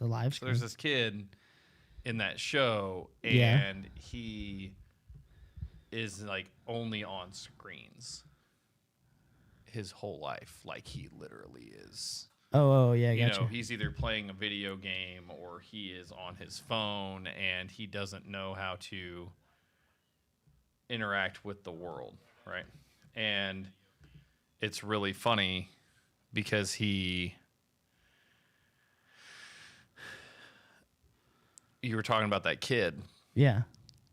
The live So stream. there's this kid in that show, and he is like only on screens his whole life. Like he literally is. Oh, yeah, You gotcha. know, he's either playing a video game or he is on his phone, and he doesn't know how to interact with the world, right? And it's really funny because you were talking about that kid, Yeah.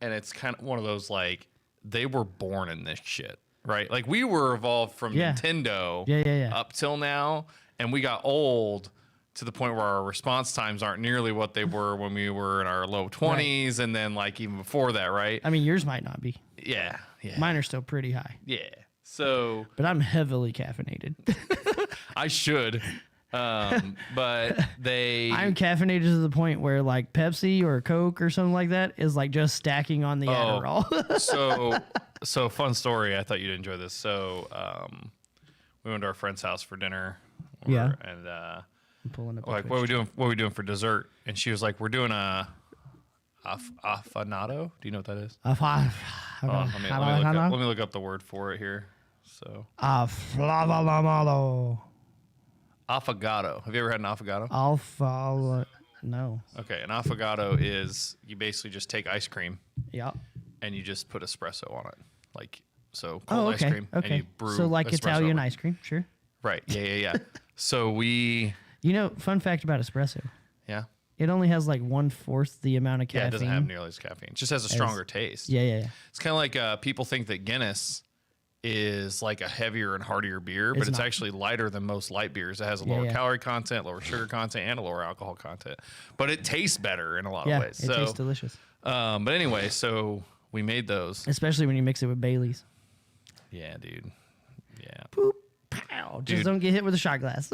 and it's kind of one of those like they were born in this shit, right? Like we were evolved from Nintendo up till now, and we got old to the point where our response times aren't nearly what they were when we were in our low 20s, and then like even before that, right? I mean, yours might not be. Yeah. Mine are still pretty high. Yeah. So, but I'm heavily caffeinated. I should, but I'm caffeinated to the point where like Pepsi or Coke or something like that is like just stacking on the Adderall. so fun story. I thought you'd enjoy this. So, we went to our friend's house for dinner. And I'm pulling up like, what are we doing? What are we doing for dessert? And she was like, "We're doing a affanado. Do you know what that is? Let me look up the word for it here. So aflavamalo. Affogato. Have you ever had an affogato? No. Okay, an affogato is you basically just take ice cream. Yeah. And you just put espresso on it, like so cold ice cream. Okay. And you brew so like Italian over. ice cream, sure. Right. Yeah. So we. You know, fun fact about espresso. Yeah. It only has like 1/4 the amount of caffeine. Yeah, it doesn't have nearly as caffeine. It just has a stronger taste. Yeah. It's kind of like people think that Guinness is like a heavier and heartier beer, but it's actually lighter than most light beers. It has a lower calorie content, lower sugar content, and a lower alcohol content. But it tastes better in a lot of ways. It tastes delicious. But anyway, so we made those. Especially when you mix it with Bailey's. Yeah, dude. Yeah. Boop. Pow. Just don't get hit with a shot glass.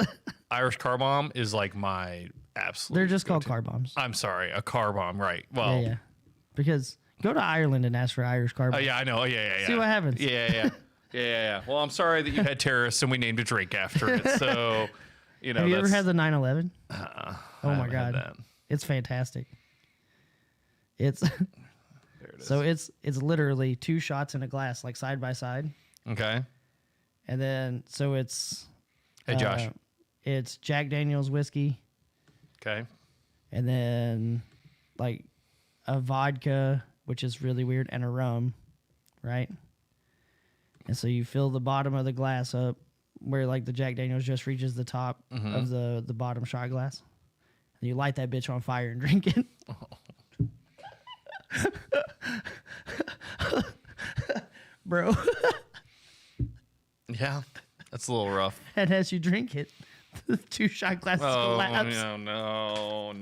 Irish car bomb is like my absolute. They're just called car bombs. I'm sorry, a car bomb, right? Well, yeah. Because go to Ireland and ask for Irish car bomb. Oh yeah, I know. Yeah. See what happens. Yeah. Well, I'm sorry that you had terrorists and we named a drink after it. So, you know. Have you ever had the 9/11? Oh my God, it's fantastic. It's there it is. So it's literally 2 shots in a glass, like side by side. Okay. And then so it's. Hey Josh. It's Jack Daniel's whiskey. Okay. And then like a vodka, which is really weird, and a rum, right? And so you fill the bottom of the glass up where like the Jack Daniels just reaches the top of the bottom shot glass. And you light that bitch on fire and drink it. Bro. Yeah, that's a little rough. And as you drink it, the 2 shot glasses collapse. No.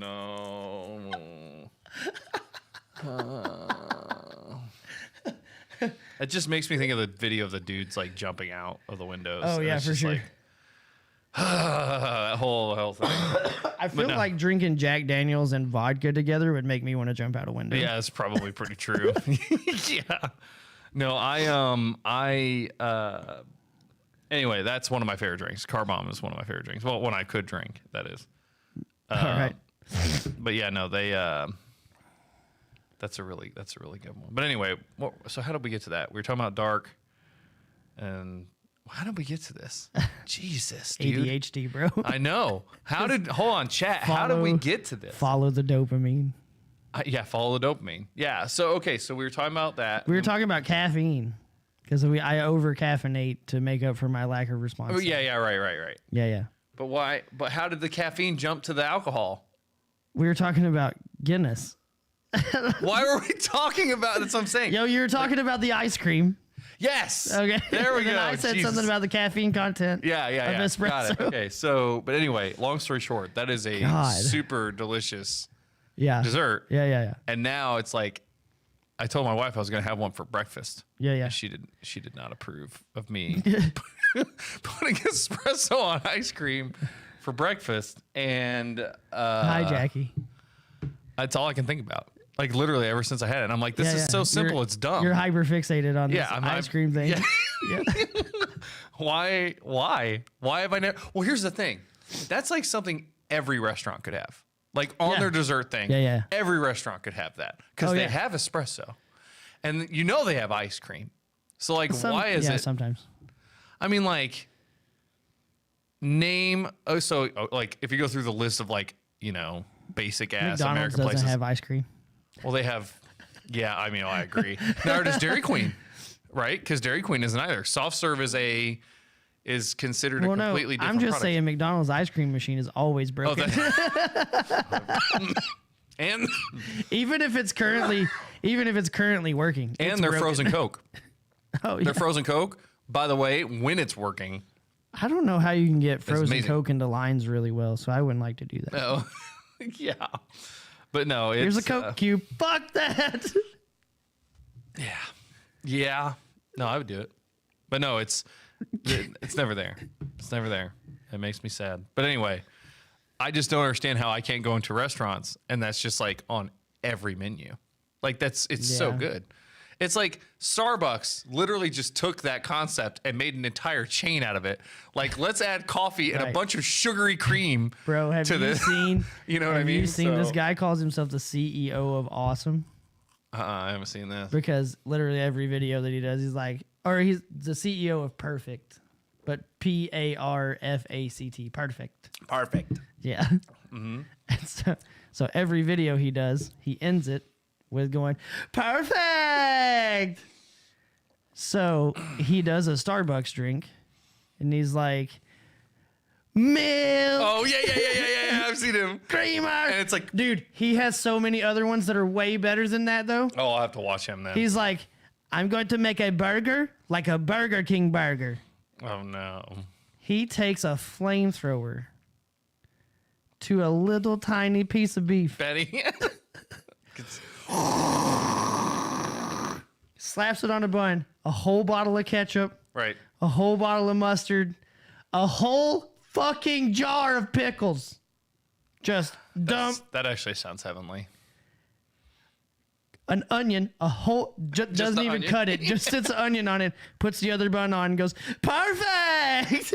It just makes me think of the video of the dudes like jumping out of the windows. Oh yeah, for sure. Like, that whole thing. I feel like drinking Jack Daniels and vodka together would make me want to jump out a window. Yeah, that's probably pretty true. Yeah. No, anyway, that's one of my favorite drinks. Car bomb is one of my favorite drinks. Well, when I could drink, that is. All right. But yeah, no, that's a really good one. But anyway, so how did we get to that? We were talking about dark, and how did we get to this? Jesus, dude. ADHD, bro. I know. Hold on, chat. How did we get to this? Follow the dopamine. Follow the dopamine. Yeah. So we were talking about that. We were talking about caffeine because I over caffeinate to make up for my lack of response. Oh yeah, right. Yeah. But why? But how did the caffeine jump to the alcohol? We were talking about Guinness. Why were we talking about? That's what I'm saying. Yo, you were talking about the ice cream. Yes. Okay. There we go. I said something about the caffeine content. Yeah. Of espresso. Got it. Okay. So, but anyway, long story short, that is a super delicious dessert. Yeah. And now it's like, I told my wife I was going to have one for breakfast. Yeah. She did not approve of me putting espresso on ice cream for breakfast. And hi, Jackie. That's all I can think about. Like literally ever since I had it. And I'm like, this is so simple. It's dumb. You're hyper fixated on this ice cream thing. Yeah. Why have I never? Well, here's the thing. That's like something every restaurant could have. like on their dessert thing. Yeah. Every restaurant could have that because they have espresso, and they have ice cream. So like, why is it? Sometimes. I mean, like, like if you go through the list of like, basic ass McDonald's American doesn't places. have ice cream. Well, they have. Yeah, I mean, I agree. Now does Dairy Queen, right? Because Dairy Queen isn't either. Soft serve is considered a completely different I'm just product. saying McDonald's ice cream machine is always broken. And even if it's currently working. And their frozen Coke. Oh yeah. Their frozen Coke, by the way, when it's working. I don't know how you can get frozen Coke into lines really well, so I wouldn't like to do that. No. Yeah. But no, it's... Here's a Coke cube. Fuck that. Yeah. Yeah. No, I would do it. But no, it's never there. It's never there. It makes me sad. But anyway, I just don't understand how I can't go into restaurants and that's just like on every menu. Like it's so good. It's like Starbucks literally just took that concept and made an entire chain out of it. Like, let's add coffee and a bunch of sugary cream. Bro, have you seen? You know what I mean? Have you seen this guy calls himself the CEO of Awesome? I haven't seen this. Because literally every video that he does, he's the CEO of Perfect, but PARFACT, Perfect. Perfect. Yeah. Mm-hmm. And so every video he does, he ends it with going, perfect. So he does a Starbucks drink and he's like, milk. Oh, yeah. I've seen him. Creamer. And it's like, dude, he has so many other ones that are way better than that, though. Oh, I'll have to watch him then. He's like, I'm going to make a burger like a Burger King burger. Oh, no. He takes a flamethrower to a little tiny piece of beef. Betty. Slaps it on a bun, a whole bottle of ketchup, Right. a whole bottle of mustard, a whole fucking jar of pickles. Just dump That actually sounds heavenly. an onion, a whole, doesn't even onion. cut it, just sits an onion on it, puts the other bun on and goes, perfect.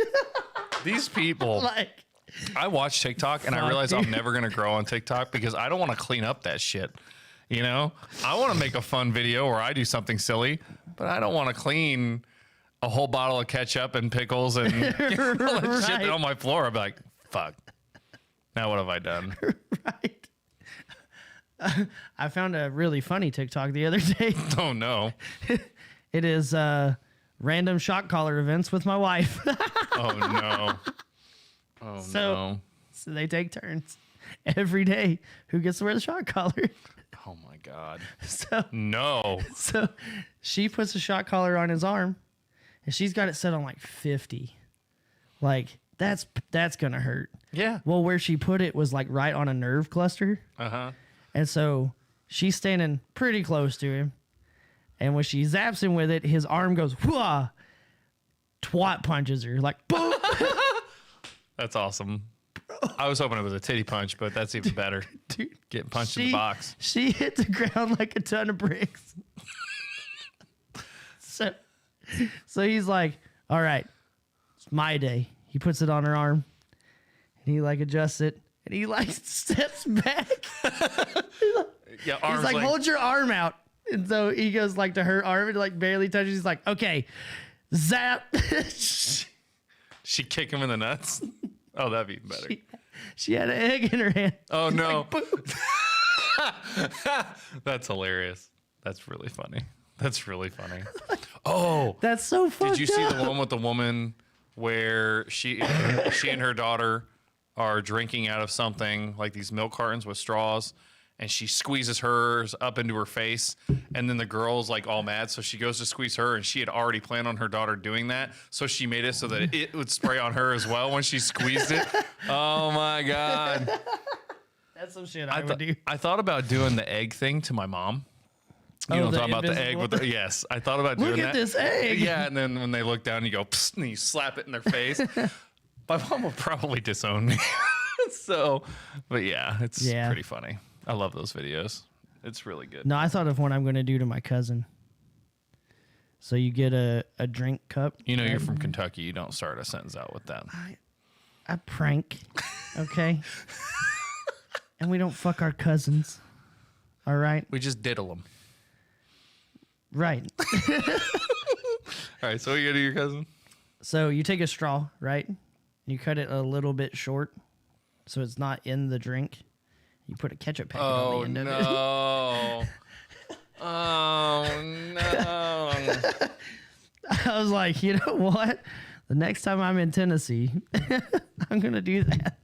These people, Like, I watch TikTok and I realize I'm never going to grow on TikTok because I don't want to clean up that shit. You know, I want to make a fun video where I do something silly, but I don't want to clean a whole bottle of ketchup and pickles and all that shit on my floor. I'd be like, fuck. Now what have I done? Right. I found a really funny TikTok the other day. Oh, no. It is random shock collar events with my wife. Oh, no. Oh, no. So they take turns every day. Who gets to wear the shock collar? Oh, my God. So she puts a shock collar on his arm, and she's got it set on like 50. Like, that's going to hurt. Yeah. Well, where she put it was like right on a nerve cluster. Uh-huh. And so she's standing pretty close to him. And when she zaps him with it, his arm goes, whoa, twat punches her. Like, boom. That's awesome. I was hoping it was a titty punch, but that's even better. Dude, Getting punched in the box. She hit the ground like a ton of bricks. So he's like, all right, it's my day. He puts it on her arm and he like adjusts it and he like steps back. Yeah, He's like, hold your arm out. And so he goes like to her arm and like barely touches. He's like, okay, zap. She kick him in the nuts. Oh, that'd be even better. She had an egg in her hand. Oh, no. That's hilarious. That's really funny. That's really funny. Oh. That's so funny. Did you see the one with the woman where she and her daughter are drinking out of something, like these milk cartons with straws, and she squeezes hers up into her face, and then the girl's like all mad, so she goes to squeeze her, and she had already planned on her daughter doing that, so she made it so that it would spray on her as well when she squeezed it. Oh my God. That's some shit I would do. I thought about doing the egg thing to my mom. You know, talking about the egg with the, yes, I thought about doing that. Look at this egg. Yeah, and then when they look down, you go, psst, and you slap it in their face. My mom will probably disown me. So, but yeah, it's pretty funny. I love those videos. It's really good. No, I thought of one I'm going to do to my cousin. So you get a drink cup. You know, you're from Kentucky. You don't start a sentence out with that. A prank. Okay. And we don't fuck our cousins. All right? We just diddle them. Right. All right, so what you gonna do to your cousin? So you take a straw, right? You cut it a little bit short so it's not in the drink. You put a ketchup packet on the end of it. Oh, no. I was like, you know what? The next time I'm in Tennessee, I'm going to do that.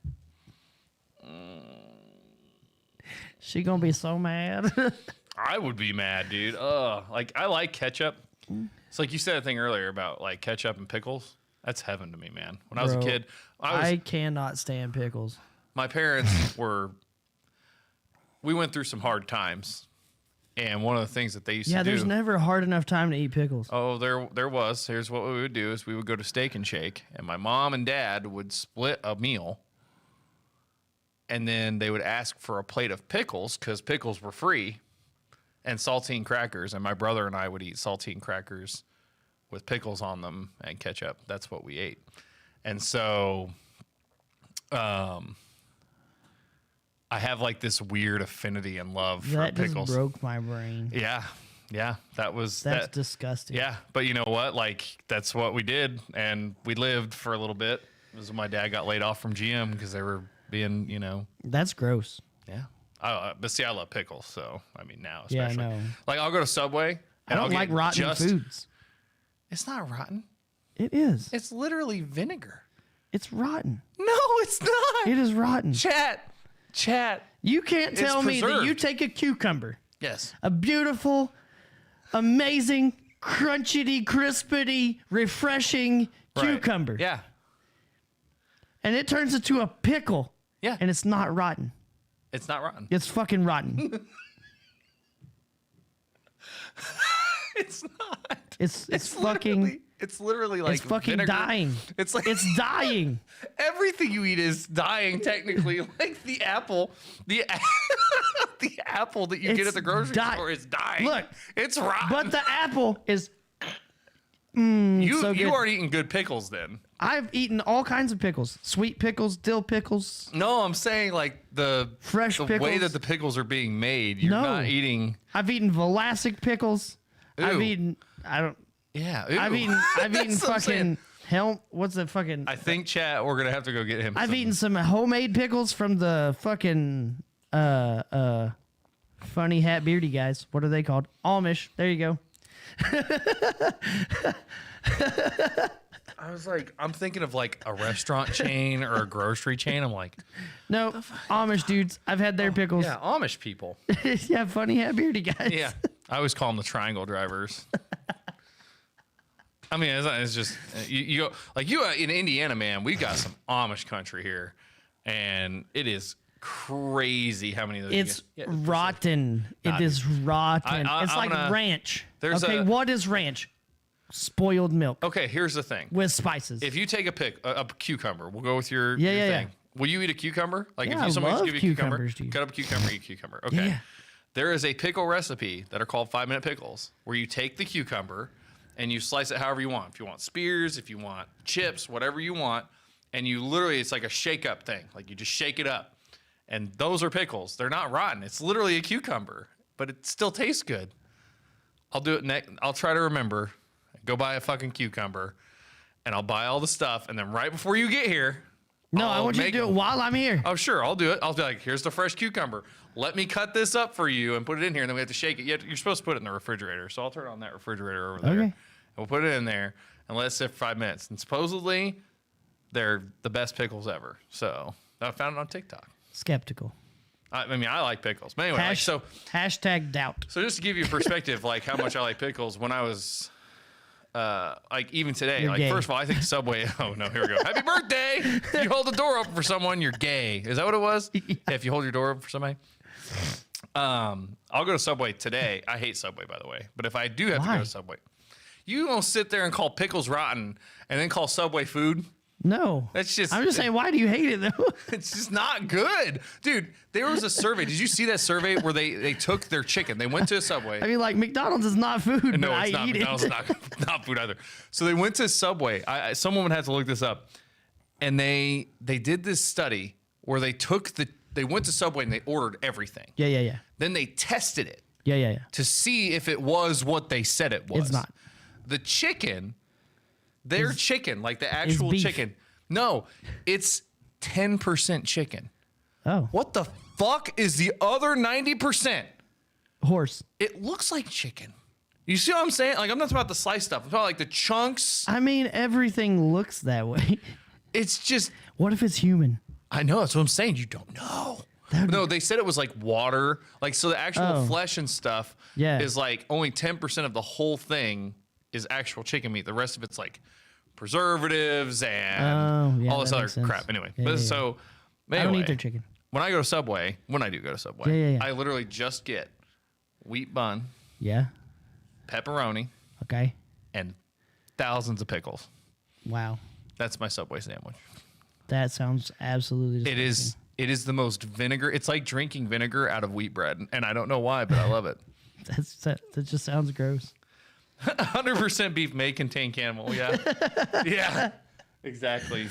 She going to be so mad. I would be mad, dude. Like, I like ketchup. It's like you said a thing earlier about like ketchup and pickles. That's heaven to me, man. When I was a kid, I cannot stand pickles. My parents we went through some hard times. And one of the things that they used to do. Yeah, there's never hard enough time to eat pickles. Oh, there was. Here's what we would do is we would go to Steak and Shake, and my mom and dad would split a meal. And then they would ask for a plate of pickles because pickles were free and saltine crackers. And my brother and I would eat saltine crackers with pickles on them and ketchup. That's what we ate. And so I have like this weird affinity and love for pickles. That just broke my brain. Yeah. That's disgusting. Yeah, but you know what? Like, that's what we did, and we lived for a little bit. It was when my dad got laid off from GM because they were being, That's gross. Yeah. But see, I love pickles, so, I mean, now especially. Yeah, I know. Like, I'll go to Subway. I don't like rotten foods. It's not rotten. It is. It's literally vinegar. It's rotten. No, it's not. It is rotten. Chat. You can't tell me that you take a cucumber. Yes. A beautiful, amazing, crunchity, crispity, refreshing cucumber. Yeah. And it turns into a pickle. Yeah. And it's not rotten. It's not rotten. It's fucking rotten. It's not. It's fucking. It's literally like it's fucking vinegar. dying. It's like it's dying. Everything you eat is dying technically. Like the apple, the apple that you get at the grocery store is dying. Look, it's rotten. But the apple is. You aren't eating good pickles then. I've eaten all kinds of pickles. Sweet pickles, dill pickles. No, I'm saying like the way that the pickles are being made. You're not eating. I've eaten Vlasic pickles. Ew. I've eaten. Yeah. Ew. I've eaten fucking what's the fucking? I think chat. We're gonna have to go get him. I've eaten some homemade pickles from the fucking funny hat beardy guys. What are they called? Amish. There you go. I was like, I'm thinking of like a restaurant chain or a grocery chain. I'm like, no, Amish dudes. I've had their pickles. Yeah, Amish people. Yeah, funny hat beardy guys. Yeah, I always call them the triangle drivers. I mean, it's just you go like in Indiana, man. We got some Amish country here, and it is crazy how many of those. It's rotten. It is rotten. It's like ranch. What is ranch? Spoiled milk. Okay, here's the thing. With spices. If you take a cucumber, we'll go with your thing. Yeah. Will you eat a cucumber? Like if someone give you a cucumber, dude. cut up a cucumber, eat a cucumber. Okay. Yeah. There is a pickle recipe that are called 5-minute pickles, where you take the cucumber and you slice it however you want. If you want spears, if you want chips, whatever you want, and you literally, it's like a shake up thing. Like you just shake it up. And those are pickles. They're not rotten. It's literally a cucumber, but it still tastes good. I'll do it next. I'll try to remember. Go buy a fucking cucumber, and I'll buy all the stuff. And then right before you get here, I want you to do it while I'm here. Oh, sure, I'll do it. I'll be like, here's the fresh cucumber. Let me cut this up for you and put it in here, and then we have to shake it. You're supposed to put it in the refrigerator, so I'll turn on that refrigerator over there. Okay. And we'll put it in there and let it sit for 5 minutes. And supposedly, they're the best pickles ever. So I found it on TikTok. Skeptical. I mean, I like pickles. But anyway, hashtag doubt. So just to give you a perspective, like how much I like pickles, when I was like even today, you're like gay. First of all, I think Subway. Oh no, here we go. Happy birthday! You hold the door open for someone, you're gay. Is that what it was? Yeah. If you hold your door open for somebody. I'll go to Subway today. I hate Subway, by the way, but if I do have to go to Subway, you don't sit there and call pickles rotten and then call Subway food. No, that's just. I'm just saying, why do you hate it though? It's just not good, dude. There was a survey. Did you see that survey where they took their chicken? They went to a Subway. I mean, like McDonald's is not food. No, but it's not. McDonald's is not food either. So they went to Subway. Someone would have to look this up, and they did this study where they took they went to Subway and they ordered everything. Yeah. Then they tested it. Yeah. To see if it was what they said it was. It's not. The chicken, their chicken, like the actual chicken. No, it's 10% chicken. Oh. What the fuck is the other 90%? Horse. It looks like chicken. You see what I'm saying? Like, I'm not talking about the sliced stuff. I'm talking about like the chunks. I mean, everything looks that way. It's just. What if it's human? I know. That's what I'm saying. You don't know. No, they said it was like water. Like, so the actual flesh and stuff is like only 10% of the whole thing is actual chicken meat. The rest of it's like preservatives and all this other crap. Anyway, so anyway, I don't eat their chicken. When I go to Subway, when I do go to Subway, I literally just get wheat bun, pepperoni, and thousands of pickles. Wow. That's my Subway sandwich. That sounds absolutely disgusting. It is the most vinegar. It's like drinking vinegar out of wheat bread, and I don't know why, but I love it. That just sounds gross. 100% beef may contain cannibal. Yeah. Yeah, exactly.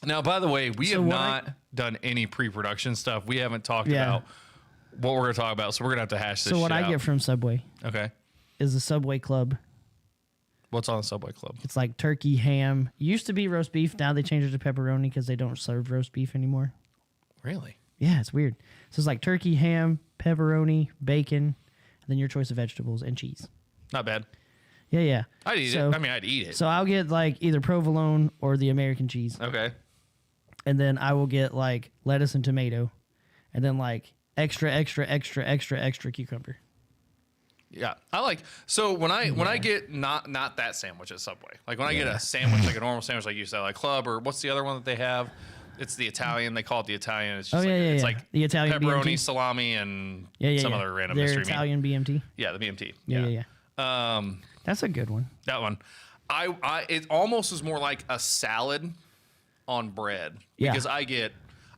Now, by the way, we have not done any pre-production stuff. We haven't talked about what we're going to talk about, so we're going to have to hash this shit out. So what I get from Subway is the Subway Club. What's on the Subway Club? It's like turkey, ham. It used to be roast beef. Now they changed it to pepperoni because they don't serve roast beef anymore. Really? Yeah, it's weird. So it's like turkey, ham, pepperoni, bacon, and then your choice of vegetables and cheese. Not bad. Yeah. I'd eat it. I mean, I'd eat it. So I'll get like either provolone or the American cheese. Okay. And then I will get like lettuce and tomato, and then like extra cucumber. Yeah, I like. So when I get not that sandwich at Subway, like when I get a sandwich, like a normal sandwich, like you said, like Club, or what's the other one that they have? It's the Italian. They call it the Italian. It's just it's like the Italian pepperoni, BMT. salami, and some other random Their mystery Italian meat. BMT. Yeah, the BMT. Yeah. That's a good one. That one. It almost is more like a salad on bread because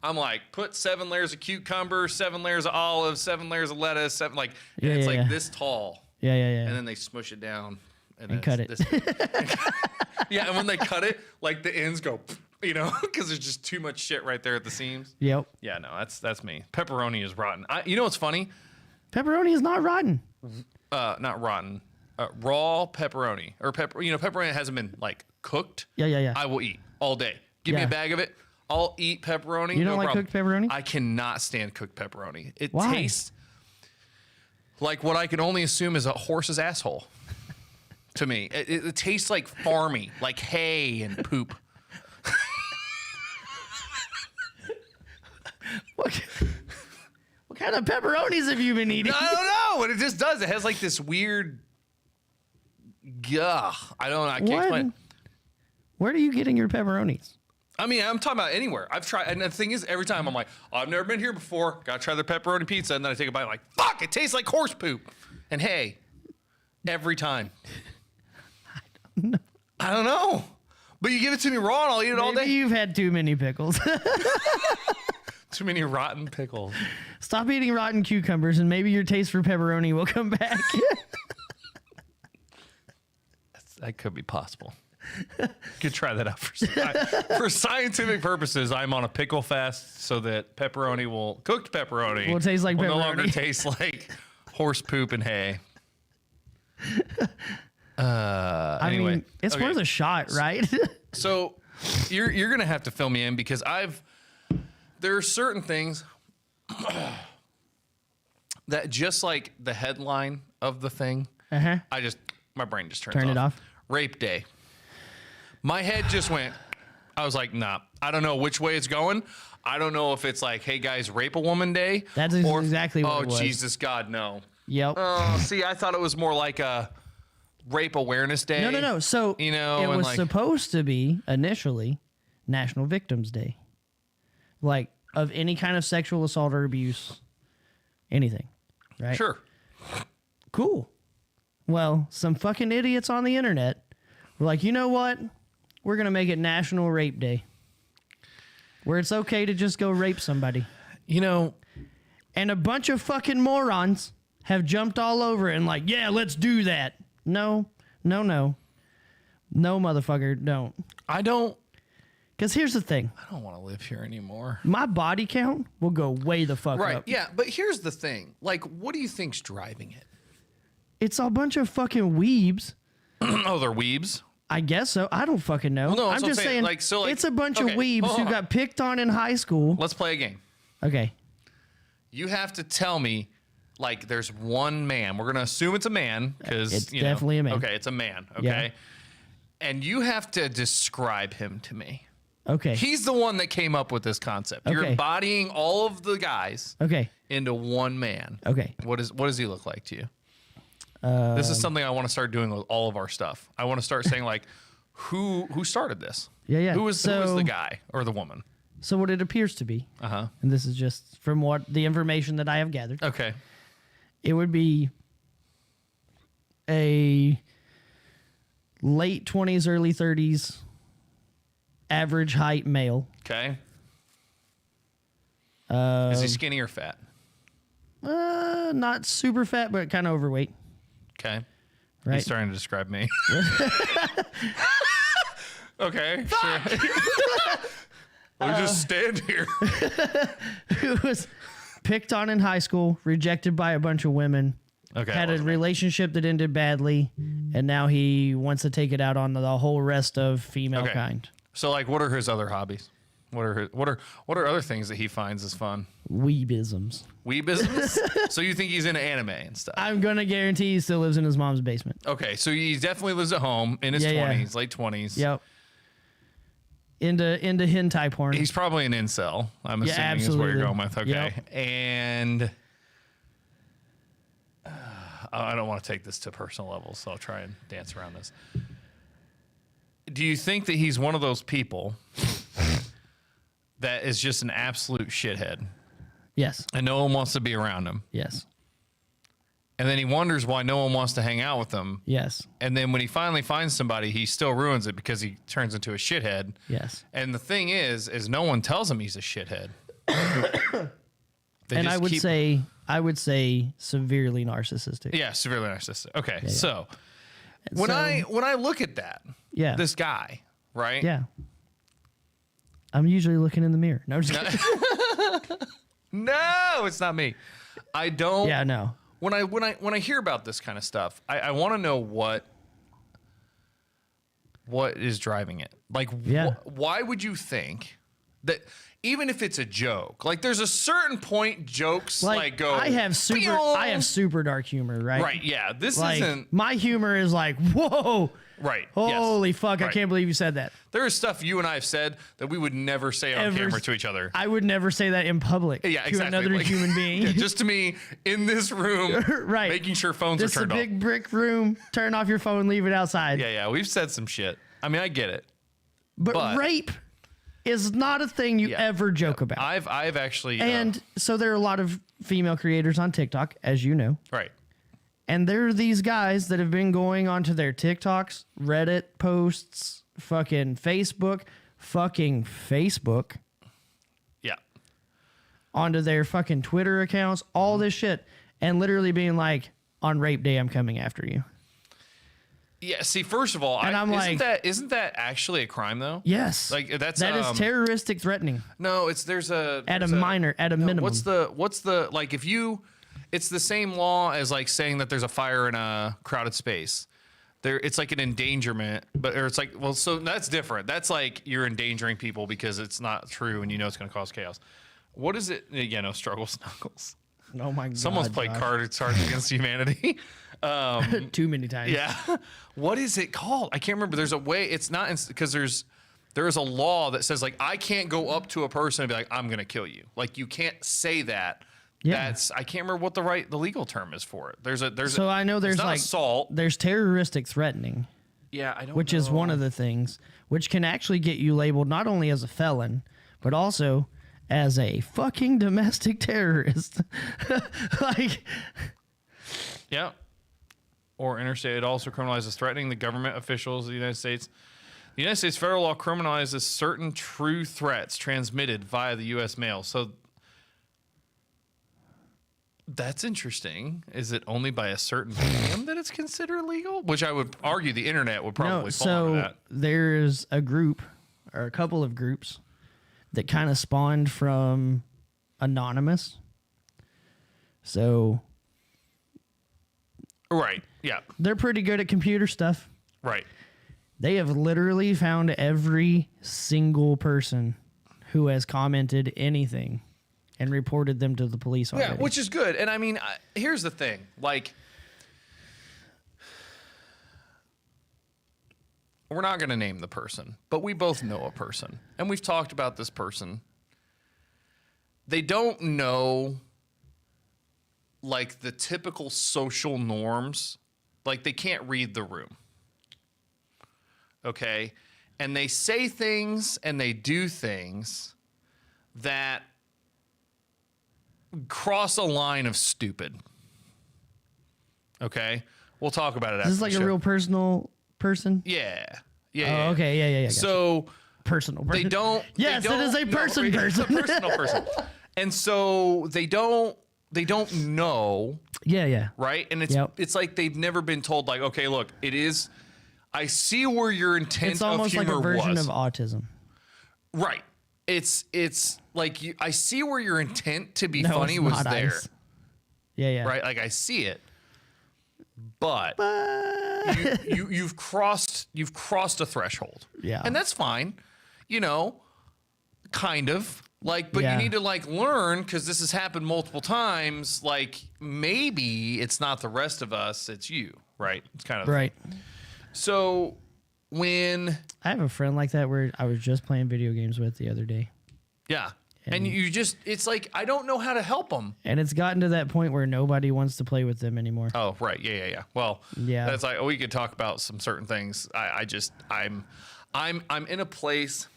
I'm like, put 7 layers of cucumber, 7 layers of olives, 7 layers of lettuce, it's like this tall. Yeah. And then they smush it down and cut it. Yeah, and when they cut it, like the ends go, because there's just too much shit right there at the seams. Yep. Yeah, no, that's me. Pepperoni is rotten. You know what's funny? Pepperoni is not rotten. Not rotten. Raw pepperoni or pepperoni that hasn't been like cooked. Yeah. I will eat all day. Give me a bag of it. I'll eat pepperoni. You don't like cooked pepperoni? I cannot stand cooked pepperoni. It Why? tastes like what I can only assume is a horse's asshole. To me, it tastes like farmy, like hay and poop. What kind of pepperonis have you been eating? I don't know, but it just does. It has like this weird. I can't explain it. Where are you getting your pepperonis? I mean, I'm talking about anywhere. I've tried, and the thing is, every time I'm like, I've never been here before. Gotta try their pepperoni pizza, and then I take a bite, like, fuck, it tastes like horse poop and hay. Every time. I don't know. But you give it to me raw, and I'll eat it all day. You've had too many pickles. Too many rotten pickles. Stop eating rotten cucumbers, and maybe your taste for pepperoni will come back. That could be possible. Could try that out for scientific purposes. I'm on a pickle fast so that cooked pepperoni will taste like will pepperoni. No longer taste like horse poop and hay. I mean, it's worth a shot, right? So you're gonna have to fill me in because there are certain things that just like the headline of the thing, my brain just turns it off. Rape day. My head just went, I was like, nah, I don't know which way it's going. I don't know if it's like, hey guys, rape a woman day. That's exactly what it was. Oh, Jesus God, no. Yep. Oh, see, I thought it was more like a rape awareness day. No. So, it was supposed to be initially National Victims Day. Like, of any kind of sexual assault or abuse, anything, right? Sure. Cool. Well, some fucking idiots on the internet were like, you know what? We're going to make it National Rape Day, where it's okay to just go rape somebody. And a bunch of fucking morons have jumped all over it and like, yeah, let's do that. No, motherfucker, don't. I don't. Because here's the thing. I don't want to live here anymore. My body count will go way the fuck Right. up. Yeah. But here's the thing. Like, what do you think's driving it? It's a bunch of fucking weebs. Oh, they're weebs? I guess so. I don't fucking know. Well, no, I'm just saying, it's a bunch of weebs who got picked on in high school. Let's play a game. Okay. You have to tell me, like, there's one man. We're going to assume it's a man because it's definitely a man. Okay, it's a man. Okay. Yeah. And you have to describe him to me. Okay. He's the one that came up with this concept. You're embodying all of the guys into one man. Okay. What does he look like to you? This is something I want to start doing with all of our stuff. I want to start saying, like, who started this? Yeah. Who was the guy or the woman? So what it appears to be, and this is just from what the information that I have gathered. Okay. It would be a late 20s, early 30s, average height male. Okay. Is he skinny or fat? Not super fat, but kind of overweight. Okay. Right. He's starting to describe me. Okay. Sure. We'll just stand here. Who was picked on in high school, rejected by a bunch of women. Okay. Had a relationship that ended badly, and now he wants to take it out on the whole rest of female kind. So, like, what are his other hobbies? What are other things that he finds is fun? Weebisms. Weebisms? So you think he's into anime and stuff? I'm gonna guarantee he still lives in his mom's basement. Okay, so he definitely lives at home in his 20s, late 20s. Yep. Into hentai porn. He's probably an incel. I'm assuming is where you're going with. Okay, Yep. And I don't want to take this to personal levels, so I'll try and dance around this. Do you think that he's one of those people that is just an absolute shithead? Yes. And no one wants to be around him. Yes. And then he wonders why no one wants to hang out with him. Yes. And then when he finally finds somebody, he still ruins it because he turns into a shithead. Yes. And the thing is no one tells him he's a shithead. And I would say severely narcissistic. Yeah, severely narcissistic. Okay, so when I look at that, this guy, right? Yeah. I'm usually looking in the mirror. No, just kidding. No, it's not me. I don't. Yeah, no. When I hear about this kind of stuff, I want to know what is driving it. Like, why would you think that? Even if it's a joke, like there's a certain point jokes like go. I have super dark humor, right? Right. Yeah. This like, isn't. My humor is like, whoa. Right. Holy fuck! Right. I can't believe you said that. There is stuff you and I have said that we would never say on camera to each other. I would never say that in public. Yeah, to another human being. Just to me in this room, right? Making sure phones are turned off. Just a big brick room. Turn off your phone. Leave it outside. Yeah. We've said some shit. I mean, I get it. But rape is not a thing you ever joke about. I've actually, and so there are a lot of female creators on TikTok, as you know. Right. And there are these guys that have been going onto their TikToks, Reddit posts, fucking Facebook, Yeah. onto their fucking Twitter accounts, all this shit, and literally being like, on rape day, I'm coming after you. Yeah. See, first of all, isn't that actually a crime though? Yes. Like that is terroristic threatening. No, at a minimum. What's the like if you? It's the same law as like saying that there's a fire in a crowded space. It's like an endangerment, it's like, well, so that's different. That's like you're endangering people because it's not true and you know it's going to cause chaos. What is it? Yeah, no, struggle snuggles. Oh my God. Someone's played Cards Against Humanity. Too many times. Yeah. What is it called? I can't remember. There's a way. It's not because there is a law that says like I can't go up to a person and be like I'm going to kill you. Like you can't say that. Yeah. I can't remember what the legal term is for it. I know there's like assault. There's terroristic threatening. Yeah, I don't. Which is one of the things which can actually get you labeled not only as a felon but also as a fucking domestic terrorist. Like. Yeah. Or interstate. It also criminalizes threatening the government officials of the United States. The United States federal law criminalizes certain true threats transmitted via the U.S. mail. So. That's interesting. Is it only by a certain medium that it's considered illegal? Which I would argue the internet would probably fall under that. There's a group or a couple of groups that kind of spawned from Anonymous. So, right, yeah, they're pretty good at computer stuff. Right. They have literally found every single person who has commented anything and reported them to the police already. Yeah, which is good. And I mean, here's the thing. Like, we're not going to name the person, but we both know a person. And we've talked about this person. They don't know, like, the typical social norms. Like, they can't read the room. Okay? And they say things and they do things that cross a line of stupid. Okay? We'll talk about it after. Is this like a real personal person? Yeah. Yeah. Oh, okay. Yeah. So personal person. They don't. Yes, they don't, it is a person. It's a personal person. And so they don't know. Yeah. Right? And it's like they've never been told, like, okay, look, it is. I see where your intent of humor was. It's almost like a version of autism. Right. It's like I see where your intent to be funny was there. Yeah. Right? Like I see it. But you've crossed a threshold. Yeah. And that's fine. You know, kind of. Like, but you need to like learn, because this has happened multiple times. Like, maybe it's not the rest of us, it's you, right? It's kind of right. So when I have a friend like that where I was just playing video games with the other day. Yeah. And you just, it's like, I don't know how to help them. And it's gotten to that point where nobody wants to play with them anymore. Oh, right. Yeah. Well, that's like, we could talk about some certain things. I'm in a place.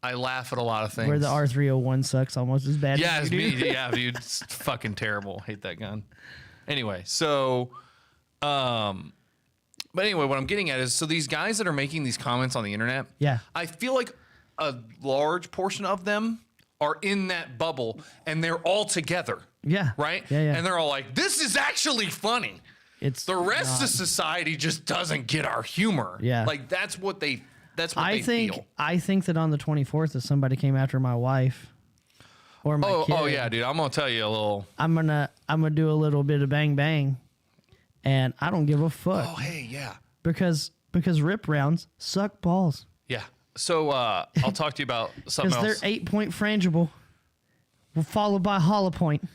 I laugh at a lot of things. Where the R301 sucks almost as bad as you do. Yeah, dude. It's fucking terrible. Hate that gun. Anyway, so, but anyway, what I'm getting at is, so these guys that are making these comments on the internet, I feel like a large portion of them are in that bubble and they're all together. Yeah. Right? Yeah. And they're all like, this is actually funny. It's the rest of society just doesn't get our humor. Yeah. Like that's what they feel. I think that on the 24th, if somebody came after my wife or my kid. Oh yeah, dude. I'm gonna tell you a little. I'm gonna do a little bit of bang bang. And I don't give a fuck. Oh, hey, yeah. Because rip rounds suck balls. Yeah. So I'll talk to you about something else. Because they're 8-point frangible, followed by hollow point,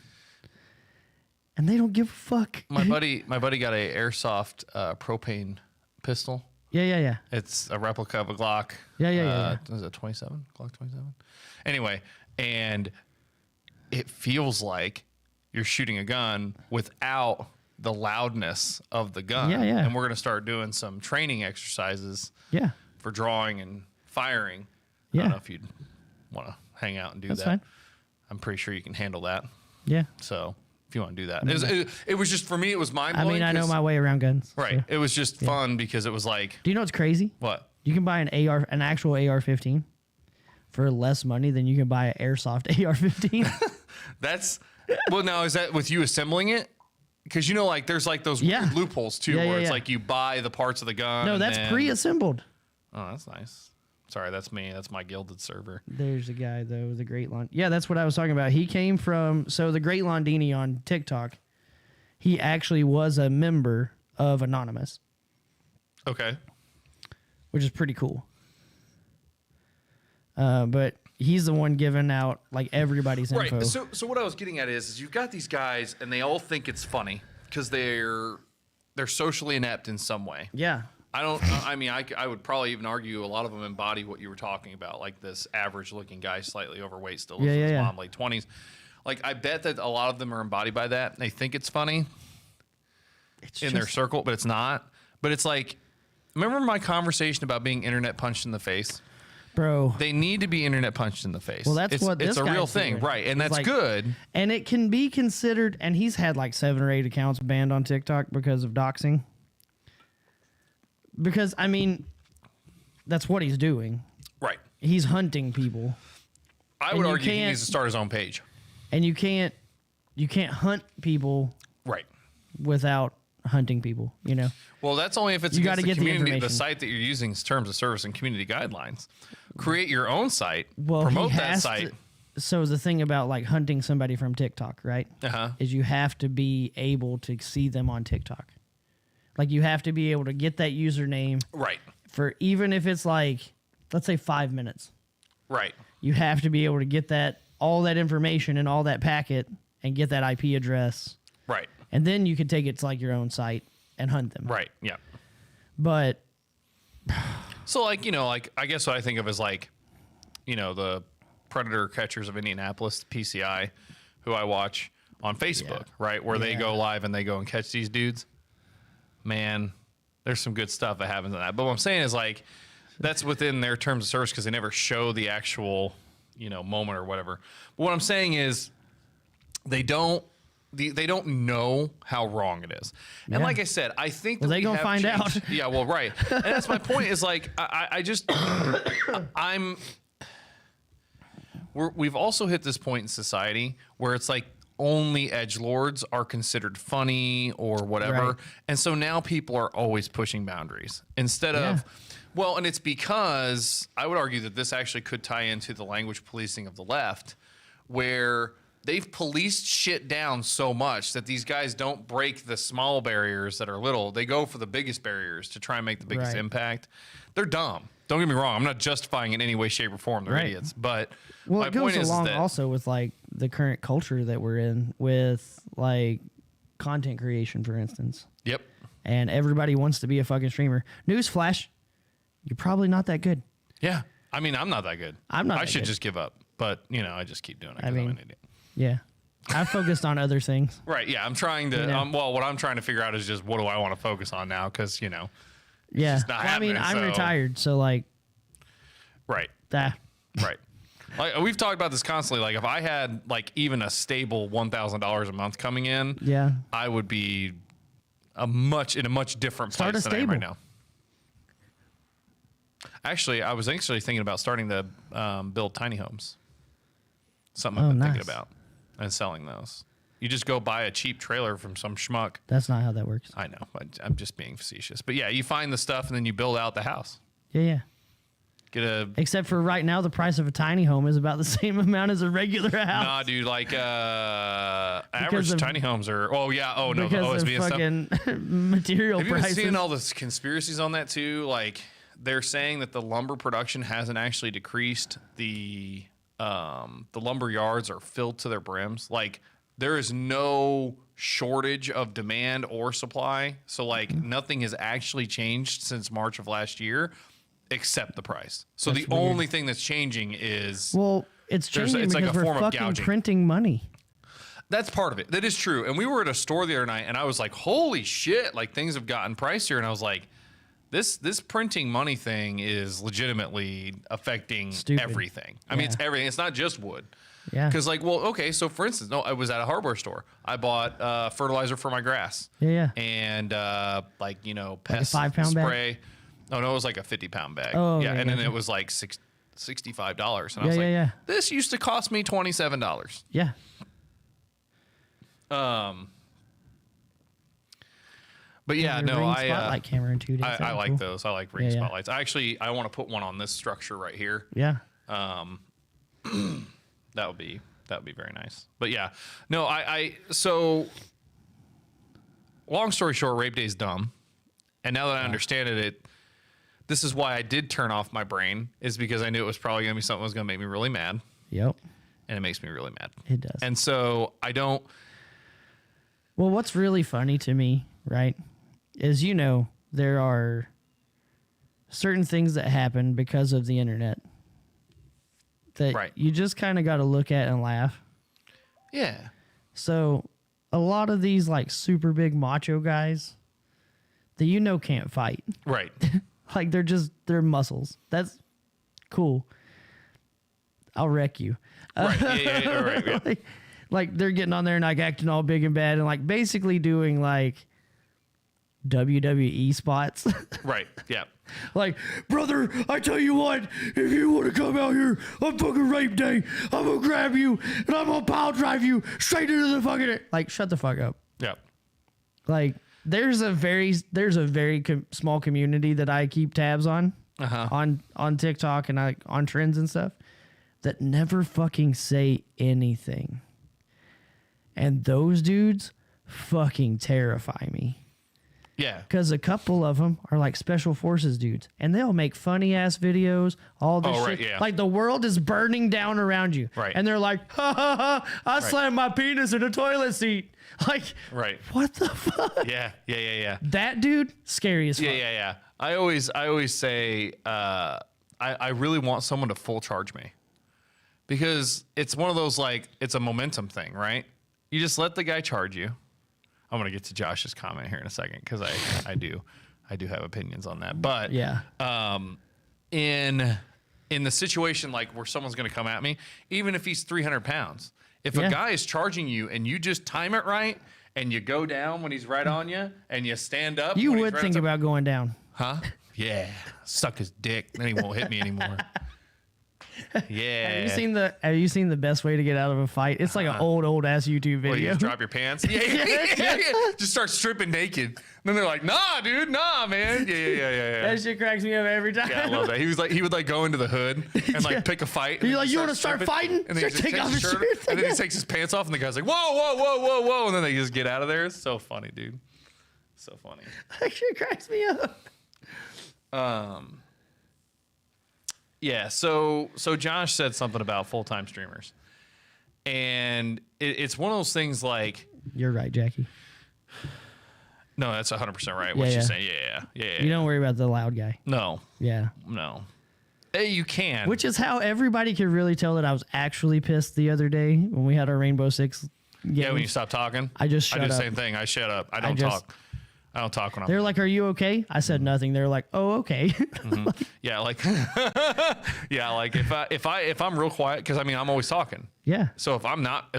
and they don't give a fuck. My buddy got a airsoft propane pistol. Yeah. It's a replica of a Glock. Yeah. Is it 27? Glock 27? Anyway, and it feels like you're shooting a gun without the loudness of the gun. Yeah. And we're going to start doing some training exercises for drawing and firing. I don't know if you'd want to hang out and do that. That's fine. I'm pretty sure you can handle that. Yeah. So if you want to do that. It was just, for me, it was mind-blowing. I mean, I know my way around guns. Right. So. It was just fun because it was like... Do you know what's crazy? What? You can buy an actual AR-15 for less money than you can buy an airsoft AR-15. That's... Well, now, is that with you assembling it? Because, you know, like, there's, like, those weird loopholes, too, where it's like you buy the parts of the gun. No, that's pre-assembled. Oh, that's nice. Sorry, that's me. That's my Gilded server. There's a guy, though, the Great Lon. Yeah, that's what I was talking about. He came from... So, the Great Londini on TikTok, he actually was a member of Anonymous. Okay. Which is pretty cool. But... He's the one giving out like everybody's info. Right. So what I was getting at is you've got these guys and they all think it's funny because they're socially inept in some way. Yeah. I would probably even argue a lot of them embody what you were talking about, like this average looking guy, slightly overweight, still lives with his mom, late 20s. Like I bet that a lot of them are embodied by that. They think it's funny in their circle, but it's not. But it's like, remember my conversation about being internet punched in the face? Bro, they need to be internet punched in the face. Well, that's what it's a real thing, right? And that's good. And it can be considered. And he's had like 7 or 8 accounts banned on TikTok because of doxing. Because I mean, that's what he's doing. Right. He's hunting people. I would argue he needs to start his own page. And you can't hunt people. Right. Without hunting people, you know? Well, that's only if it's You against gotta the get the community, the information. site that you're using is terms of service and community guidelines. Create your own site, Well, promote he that has site. So the thing about like hunting somebody from TikTok, right? Is you have to be able to see them on TikTok. Like you have to be able to get that username. Right. For even if it's like, let's say 5 minutes. Right. You have to be able to get all that information and all that packet and get that IP address. Right. And then you can take it to like your own site and hunt them. Right. Yeah. But so like, like I guess what I think of is like, the predator catchers of Indianapolis, PCI, who I watch on Facebook, right? Where they go live and they go and catch these dudes. Man, there's some good stuff that happens in that. But what I'm saying is like, that's within their terms of service because they never show the actual, moment or whatever. But what I'm saying is they don't know how wrong it is. And like I said, I think that they gonna find out. Yeah, well, right. And that's my point is like, we've also hit this point in society where it's like only edgelords are considered funny or whatever. Right. And so now people are always pushing boundaries instead of, well, and it's because I would argue that this actually could tie into the language policing of the left where they've policed shit down so much that these guys don't break the small barriers that are little. They go for the biggest barriers to try and make the biggest impact. They're dumb. Don't get me wrong. I'm not justifying in any way, shape, or form. They're idiots. But my it goes point is along that also with like the current culture that we're in with like content creation, for instance. Yep. And everybody wants to be a fucking streamer. Newsflash, you're probably not that good. Yeah. I mean, I'm not that good. I should good. just give up. But, I just keep doing it because I'm an idiot. Yeah. I've focused on other things. Right. Yeah. I'm trying to, what I'm trying to figure out is just what do I want to focus on now? Because, Yeah. just not happening, I'm so- retired, so like Right. that. Right. Like we've talked about this constantly. Like if I had like even a stable $1,000 a month coming in, I would be in a much different place than I am right now. Actually, I was actually thinking about starting to build tiny homes. Something I've been thinking about and selling those. You just go buy a cheap trailer from some schmuck. That's not how that works. I know. I'm just being facetious. But yeah, you find the stuff and then you build out the house. Yeah. Except for right now, the price of a tiny home is about the same amount as a regular house. Nah, dude. Like average tiny homes are. Oh yeah. Oh no. The Because OSB of and stuff. fucking material Have you prices. been seeing all the conspiracies on that too? Like they're saying that the lumber production hasn't actually decreased. The lumber yards are filled to their brims. Like there is no shortage of demand or supply. So like nothing has actually changed since March of last year. Except the price. So That's the weird. only thing that's changing is it's changing it's because like a we're form of fucking gouging. printing money. That's part of it. That is true. And we were at a store the other night, and I was like, "Holy shit! Like things have gotten pricier." And I was like, "This printing money thing is legitimately affecting everything. I mean, it's everything. It's not just wood." Yeah. Because okay. So for instance, I was at a hardware store. I bought fertilizer for my grass. Yeah. And pest 5-pound spray. Oh no, it was like a 50-pound bag. Oh, yeah, okay, and then gotcha. it was like $65, and I was like, "This used to cost me $27." Yeah. But yeah, Ring no, spotlight camera in 2 days. I like cool. those. I like ring spotlights. I want to put one on this structure right here. Yeah. That would be very nice. But yeah, no, so long story short, Rape Day's dumb. And now that I understand this is why I did turn off my brain, is because I knew it was probably going to be something that was going to make me really mad. Yep. And it makes me really mad. It does. And so I don't. Well, what's really funny to me, right, is there are certain things that happen because of the internet that you just kind of got to look at and laugh. Yeah. So a lot of these like super big macho guys that can't fight. Right. Like they're muscles. That's cool. I'll wreck you. Right. Yeah, right. Yeah. like they're getting on there and like acting all big and bad and like basically doing like WWE spots. Right. Yeah. Like, brother, I tell you what, if you want to come out here on fucking Rape Day, I'm gonna grab you and I'm gonna pile drive you straight into the fucking, like, shut the fuck up. Yeah. Like, there's a very small community that I keep tabs on on TikTok and on trends and stuff that never fucking say anything. And those dudes fucking terrify me. Yeah. Because a couple of them are like special forces dudes, and they'll make funny ass videos, all this shit. Right, yeah. Like the world is burning down around you. Right. And they're like, ha ha ha, I slammed my penis in a toilet seat. Like, right. What the fuck? Yeah. That dude, scary as fuck. Yeah. I always say, I really want someone to full charge me, because it's one of those, like, it's a momentum thing, right? You just let the guy charge you. I'm gonna get to Josh's comment here in a second, because I do have opinions on that. But yeah, in the situation like where someone's gonna come at me, even if he's 300 pounds, if a guy is charging you and you just time it right and you go down when he's right on you and you stand up, you would think about going down, huh? Yeah, suck his dick, then he won't hit me anymore. Yeah. Have you seen the best way to get out of a fight? It's like an old ass YouTube video. Well, you just drop your pants. Yeah. Just start stripping naked. And then they're like, "Nah, dude, nah, man." Yeah. That shit cracks me up every time. Yeah, I love that. He would like go into the hood and like pick a fight. You're like, you want to start fighting? And then he takes his shirt, and then he takes his pants off, and the guy's like, "Whoa!" And then they just get out of there. It's so funny, dude. So funny. That shit cracks me up. Yeah, so Josh said something about full-time streamers. And it's one of those things like... You're right, Jackie. No, that's 100% right. What she's saying. Yeah. You don't worry about the loud guy. No. Yeah. No. Hey, you can. Which is how everybody could really tell that I was actually pissed the other day when we had our Rainbow Six game. Yeah, when you stop talking. I just shut up. I do the same thing. I shut up. I don't talk. I don't talk when I'm... They're like, "Are you okay?" I said nothing. They're like, "Oh, okay." Mm-hmm. Yeah, like, if I'm real quiet, because I mean I'm always talking. Yeah. So if I'm not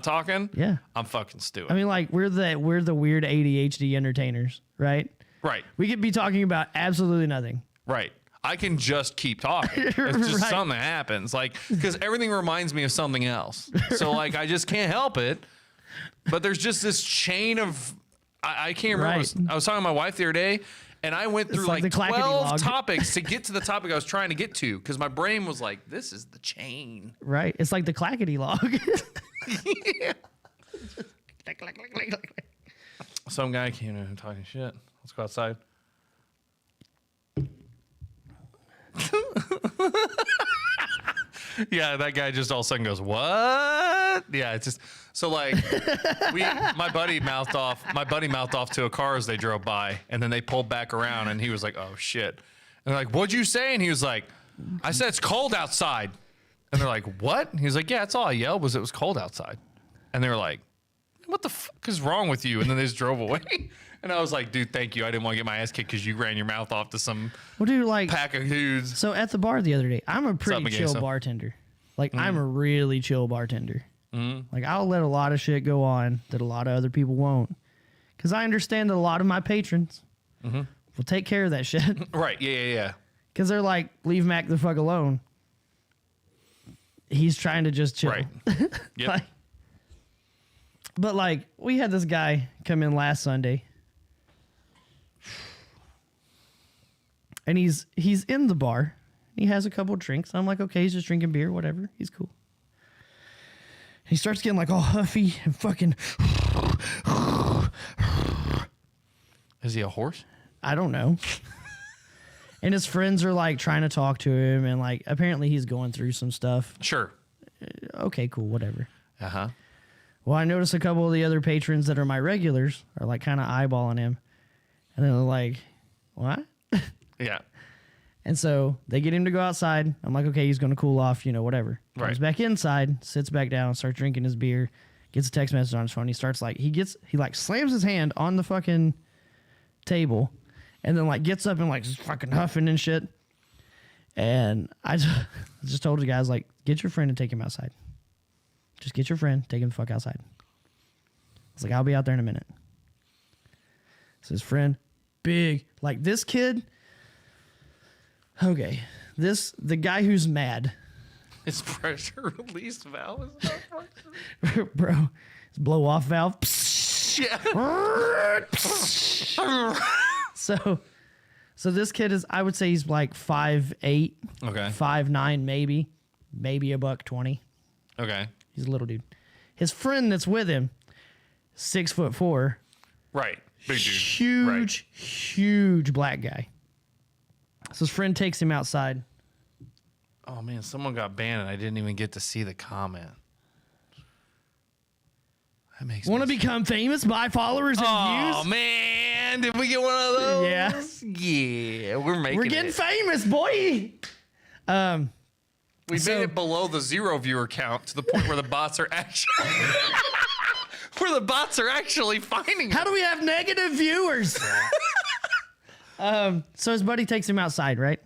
talking, yeah, I'm fucking stupid. I mean, like we're the weird ADHD entertainers, right? Right. We could be talking about absolutely nothing. Right. I can just keep talking. It's just something that happens, like, because everything reminds me of something else. So like I just can't help it. But there's just this chain of... I can't remember. Right. I was talking to my wife the other day, and I went through like 12 topics to get to the topic I was trying to get to, because my brain was like, this is the chain. Right. It's like the clackety log. Yeah. Some guy came in talking shit. Let's go outside. Yeah, that guy just all of a sudden goes, "What?" Yeah, it's just so like my buddy mouthed off to a car as they drove by, and then they pulled back around, and he was like, "Oh shit!" And they're like, "What'd you say?" And he was like, "I said it's cold outside." And they're like, "What?" And he was like, "Yeah, that's all I yelled was it was cold outside." And they were like, "What the fuck is wrong with you?" And then they just drove away. And I was like, "Dude, thank you. I didn't want to get my ass kicked because you ran your mouth off to some pack of dudes." So at the bar the other day, I'm a pretty chill bartender. Like, I'm a really chill bartender. Like, I'll let a lot of shit go on that a lot of other people won't. Because I understand that a lot of my patrons will take care of that shit. Right, yeah. Because they're like, leave Mac the fuck alone. He's trying to just chill. Right. Yep. But, like, we had this guy come in last Sunday. And he's in the bar. He has a couple drinks. I'm like, okay, he's just drinking beer, whatever. He's cool. He starts getting like all huffy and fucking. Is he a horse? I don't know. And his friends are like trying to talk to him, and like apparently he's going through some stuff. Sure. Okay, cool, whatever. Uh-huh. Well, I noticed a couple of the other patrons that are my regulars are like kind of eyeballing him. And they're like, what? Yeah. And so they get him to go outside. I'm like, okay, he's going to cool off, whatever. Comes back inside, sits back down, starts drinking his beer, gets a text message on his phone. He starts like, he slams his hand on the fucking table and then like gets up and like just fucking huffing and shit. And I just told the guys, like, get your friend and take him outside. Just get your friend, take him the fuck outside. I was like, I'll be out there in a minute. So his friend, big, like this kid. Okay, the guy who's mad. His pressure release valve is bro, his blow off valve. So this kid is, I would say he's like 5'8", Okay. 5'9", maybe $120. Okay. He's a little dude. His friend that's with him, 6'4", Right. Big dude. huge, huge black guy. So his friend takes him outside. Oh man, someone got banned and I didn't even get to see the comment. That makes Want to become famous by followers and views? Oh man, did we get one of those? Yeah. Yeah, we're getting it. famous, boy. We made it below the 0 viewer count to the point where the bots are actually finding it. How do we have negative viewers? So his buddy takes him outside, right?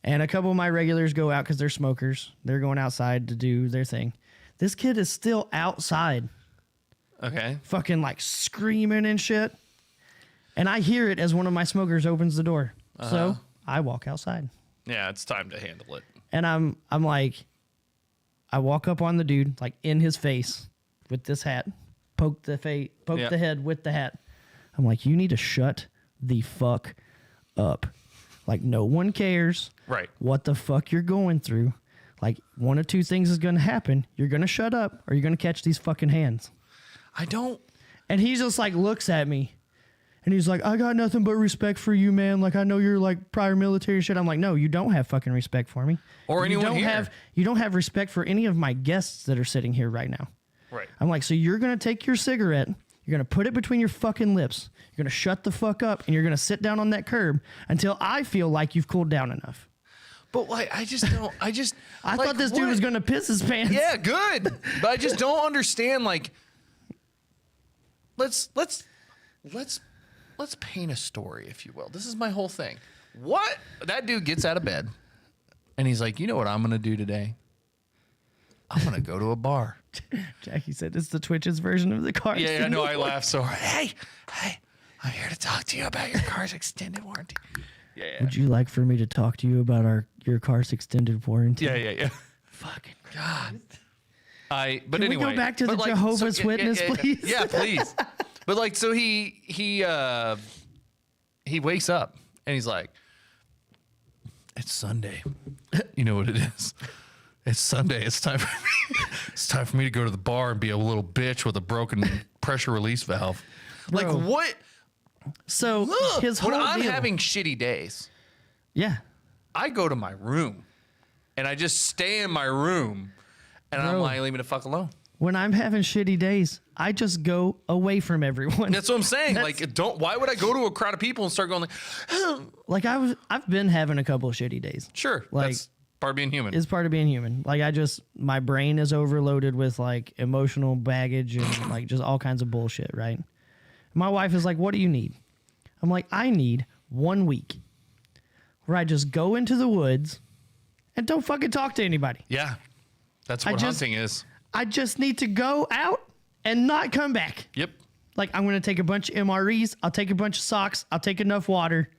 And a couple of my regulars go out because they're smokers. They're going outside to do their thing. This kid is still outside. Okay. Fucking like screaming and shit. And I hear it as one of my smokers opens the door. So I walk outside. Yeah, it's time to handle it. And I'm like, I walk up on the dude, like in his face with this hat, poke the head with the hat. I'm like, you need to shut the fuck up. Like, no one cares what the fuck you're going through. Like, one of two things is going to happen. You're going to shut up or you're going to catch these fucking hands. I don't. And he just like looks at me and he's like, I got nothing but respect for you, man. Like, I know you're like prior military shit. I'm like, no, you don't have fucking respect for me. Or anyone here. You don't have respect for any of my guests that are sitting here right now. Right. I'm like, so you're going to take your cigarette, you're going to put it between your fucking lips, you're going to shut the fuck up, and you're going to sit down on that curb until I feel like you've cooled down enough. But like, I thought this dude was going to piss his pants. Yeah, good. But I just don't understand, like, let's paint a story, if you will. This is my whole thing. What? That dude gets out of bed and he's like, you know what I'm going to do today? I'm going to go to a bar. Jackie said it's the Twitch's version of the car. Yeah, I know. I laughed so hard. Hey, I'm here to talk to you about your car's extended warranty. Yeah. Would you like for me to talk to you about your car's extended warranty? Yeah. Fucking God. Can we go back to the Jehovah's Witness, please? Yeah, please. But like, so he wakes up and he's like, it's Sunday. You know what it is? It's Sunday. It's time for me. It's time for me to go to the bar and be a little bitch with a broken pressure release valve. Bro. Like what? So his whole when I'm deal. having shitty days, Yeah. I go to my room and I just stay in my room and I'm like, leave me the fuck alone. When I'm having shitty days, I just go away from everyone. That's what I'm saying. Like, why would I go to a crowd of people and start going like, I've been having a couple of shitty days. Sure. Like, that's part of being human. It's part of being human. Like, my brain is overloaded with like emotional baggage and like just all kinds of bullshit, right? My wife is like, what do you need? I'm like, I need 1 week where I just go into the woods and don't fucking talk to anybody. Yeah. That's what hunting is. I just need to go out and not come back. Yep. Like, I'm going to take a bunch of MREs. I'll take a bunch of socks. I'll take enough water.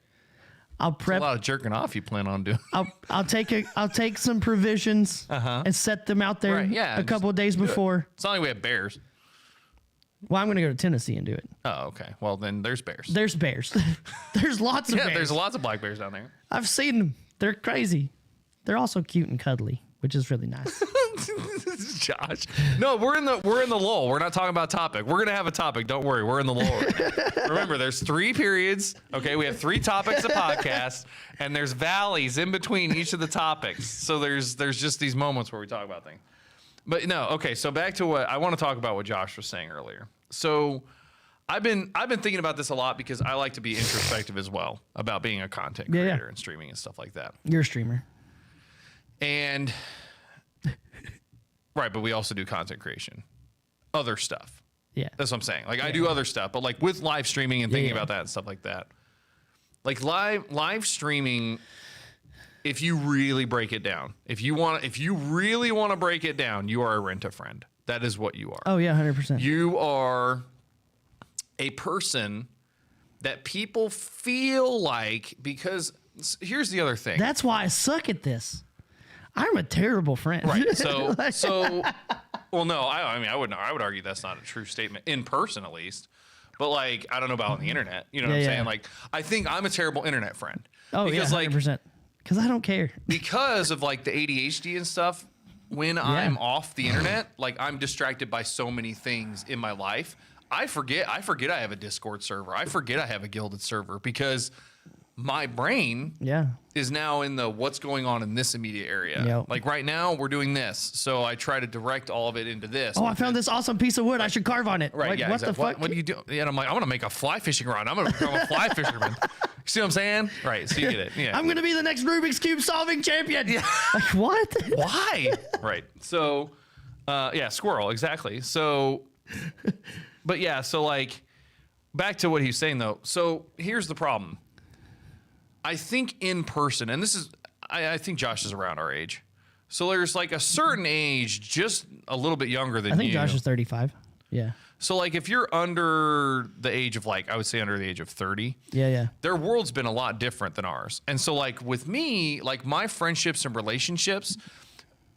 I'll prep. That's a lot of jerking off you plan on doing. I'll take some provisions and set them out there a couple of days before. It's not like we have bears. Well, I'm going to go to Tennessee and do it. Oh, okay. Well, then there's bears. There's bears. There's lots of bears. Yeah, there's lots of black bears down there. I've seen them. They're crazy. They're also cute and cuddly, which is really nice. Josh. No, we're in the lull. We're not talking about topic. We're gonna have a topic. Don't worry. We're in the lull. Remember, there's 3 periods. Okay, we have 3 topics a podcast, and there's valleys in between each of the topics. So there's just these moments where we talk about things. But no, okay. So back to what I want to talk about. What Josh was saying earlier. So I've been thinking about this a lot because I like to be introspective as well about being a content creator and streaming and stuff like that. You're a streamer. And right, but we also do content creation, other stuff. Yeah, that's what I'm saying. Like I do other stuff, but like with live streaming and thinking about that and stuff like that. Like live streaming, if you really break it down, if you really want to break it down, you are a rent-a-friend. That is what you are. Oh yeah, 100%. You are a person that people feel like, because here's the other thing. That's why I suck at this. I'm a terrible friend. Right. So Well, no, I mean, I would argue that's not a true statement in person, at least. But like, I don't know about on the internet. You know what I'm saying? Like, I think I'm a terrible internet friend. Oh, because, yeah, 100%. Because I don't care. Because of like the ADHD and stuff, when I'm off the internet, like I'm distracted by so many things in my life. I forget I have a Discord server. I forget I have a Guilded server because my brain is now in the what's going on in this immediate area. Yep. Like right now we're doing this. So I try to direct all of it into this. Oh, I found this awesome piece of wood. I should carve on it. Right. Like, Yeah. what the fuck? What do you do? Yeah. And I'm like, I'm going to make a fly fishing rod. I'm going to become a fly fisherman. See what I'm saying? Right. So you get it. Yeah. I'm going to be the next Rubik's Cube solving champion. Yeah. Like, what? Why? Right. So, yeah, squirrel. Exactly. So, but yeah, so like back to what he's saying though. So here's the problem. I think in person, and this is, I think Josh is around our age. So there's like a certain age, just a little bit younger than you. I think Josh is 35. Yeah. So like if you're under the age of like, I would say under the age of 30. Yeah. Their world's been a lot different than ours. And so like with me, like my friendships and relationships,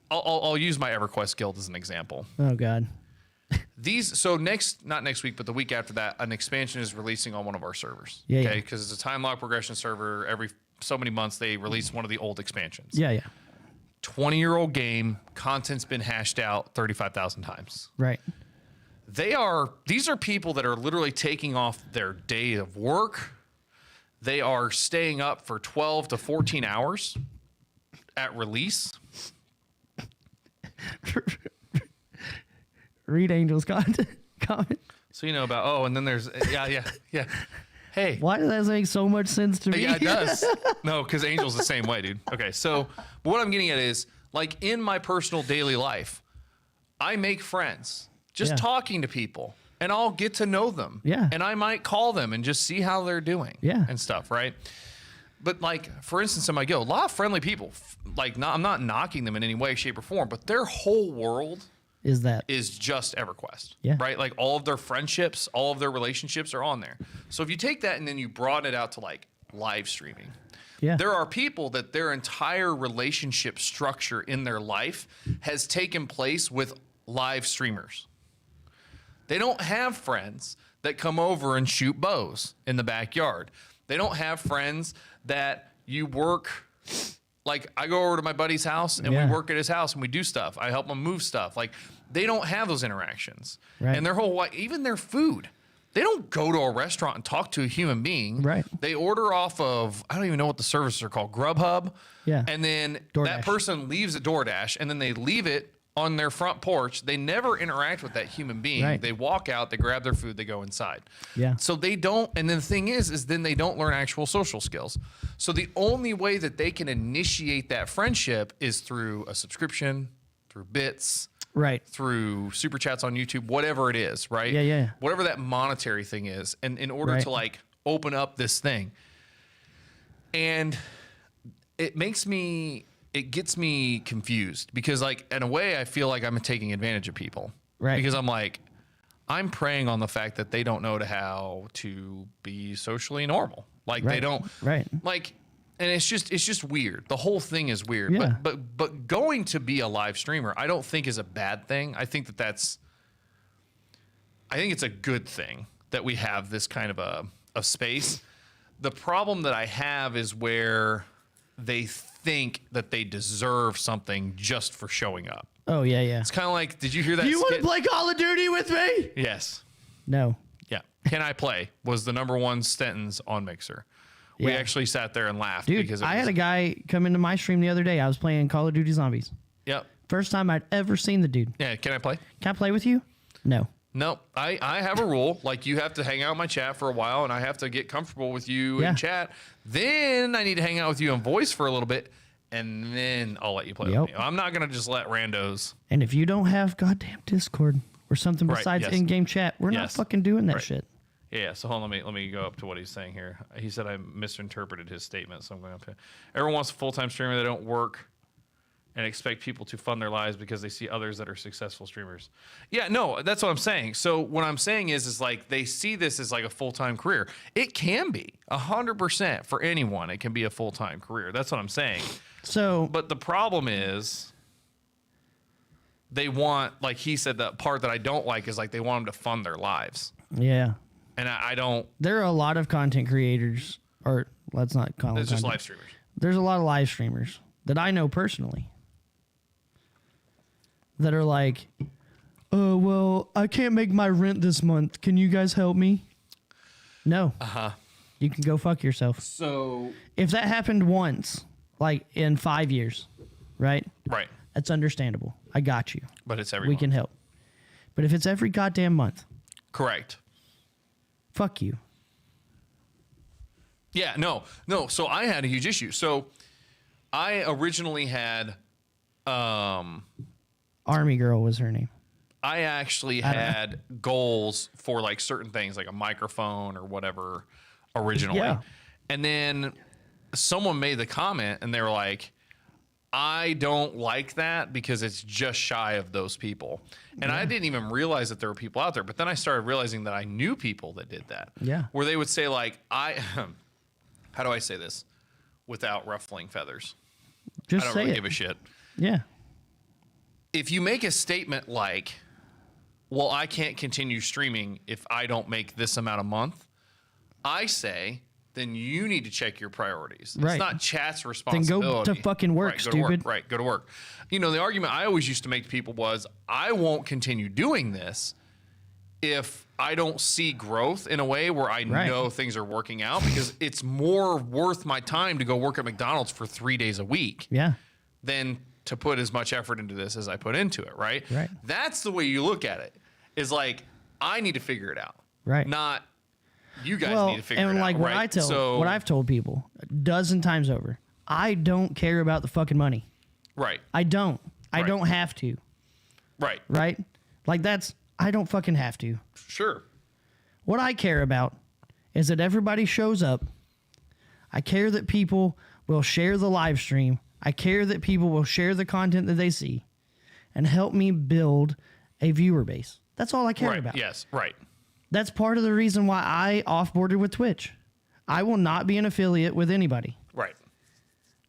I'll use my EverQuest guild as an example. Oh God. So not next week, but the week after that, an expansion is releasing on one of our servers. Yeah. Okay. Because it's a time lock progression server. Every so many months, they release one of the old expansions. Yeah. 20-year-old game, content's been hashed out 35,000 times. Right. These are people that are literally taking off their day of work. They are staying up for 12 to 14 hours at release. Read Angel's comment. So you know about, and then there's, yeah. Hey. Why does that make so much sense to me? Yeah, it does. No, because Angel's the same way, dude. Okay, so what I'm getting at is, like in my personal daily life, I make friends just talking to people, and I'll get to know them. Yeah. And I might call them and just see how they're doing. Yeah. And stuff, right? But like, for instance, in my guild, a lot of friendly people. Like, I'm not knocking them in any way, shape, or form, but their whole world is just EverQuest. Yeah. Right? Like all of their friendships, all of their relationships are on there. So if you take that and then you broaden it out to like live streaming. Yeah. There are people that their entire relationship structure in their life has taken place with live streamers. They don't have friends that come over and shoot bows in the backyard. They don't have friends that you work. Like I go over to my buddy's house and we work at his house and we do stuff. I help him move stuff. Like they don't have those interactions. Right. And their whole life, even their food, they don't go to a restaurant and talk to a human being. Right. They order off of, I don't even know what the services are called, Grubhub. Yeah. And then DoorDash. that person leaves at DoorDash and then they leave it on their front porch. They never interact with that human being. Right. They walk out, they grab their food, they go inside. Yeah. So they don't, and then the thing is then they don't learn actual social skills. So the only way that they can initiate that friendship is through a subscription, through bits, Right. through super chats on YouTube, whatever it is, right? Yeah. Whatever that monetary thing is. And in order to like open up this thing. And it gets me confused because like in a way I feel like I'm taking advantage of people. Right. Because I'm like, I'm preying on the fact that they don't know how to be socially normal. Like they don't like, and it's just weird. The whole thing is weird. Yeah. But going to be a live streamer, I don't think is a bad thing. I think it's a good thing that we have this kind of a space. The problem that I have is where they think that they deserve something just for showing up. Oh, yeah. It's kind of like, did you hear that? You want to play Call of Duty with me? Yes. No. Yeah. Can I play was the #1 sentence on Mixer. We actually sat there and laughed. Dude, because I had a guy come into my stream the other day. I was playing Call of Duty Zombies. Yep. First time I'd ever seen the dude. Yeah. Can I play? Can I play with you? No. No, I have a rule. Like you have to hang out in my chat for a while and I have to get comfortable with you in chat. Then I need to hang out with you in voice for a little bit. And then I'll let you play with me. I'm not going to just let randos. And if you don't have goddamn Discord or something besides in-game chat, we're not fucking doing that shit. Yeah, so hold on, let me go up to what he's saying here. He said I misinterpreted his statement, so I'm going up to. Everyone wants a full-time streamer that don't work and expect people to fund their lives because they see others that are successful streamers. Yeah, no, that's what I'm saying. So what I'm saying is like they see this as like a full-time career. It can be 100% for anyone. It can be a full-time career. That's what I'm saying. So, but the problem is they want, like he said, the part that I don't like is like they want them to fund their lives. Yeah. And I don't. There are a lot of content creators, or let's not call them. It's just live streamers. There's a lot of live streamers that I know personally that are like, oh, well, I can't make my rent this month. Can you guys help me? No. You can go fuck yourself. So if that happened once, like in 5 years, right? Right. That's understandable. I got you. But it's every We month. can help. But if it's every goddamn month, Correct. fuck you. Yeah, no. So I had a huge issue. So I originally had, Army Girl was her name. I actually had goals for like certain things, like a microphone or whatever originally. Yeah. And then someone made the comment and they were like, I don't like that because it's just shy of those people. And I didn't even realize that there were people out there. But then I started realizing that I knew people that did that. Yeah. Where they would say like, how do I say this without ruffling feathers? Just I don't say really it. give a shit. Yeah. If you make a statement like, well, I can't continue streaming if I don't make this amount a month, I say, then you need to check your priorities. Right. It's not chat's Then responsibility. go to fucking work, Right, go stupid. To work, right, go to work. You know, the argument I always used to make to people was, I won't continue doing this if I don't see growth in a way where I know things are working out, because it's more worth my time to go work at McDonald's for 3 days a week Yeah. than to put as much effort into this as I put into it, right? Right. That's the way you look at it. Is like, I need to figure it out. Right. Not you guys Well, need to figure it and like out. what right? what I've told people a dozen times over, I don't care about the fucking money. Right. I don't. I Right. don't have to. Right. Right? Like I don't fucking have to. Sure. What I care about is that everybody shows up. I care that people will share the live stream. I care that people will share the content that they see and help me build a viewer base. That's all I care Right. about. Yes. Right. That's part of the reason why I offboarded with Twitch. I will not be an affiliate with anybody. Right.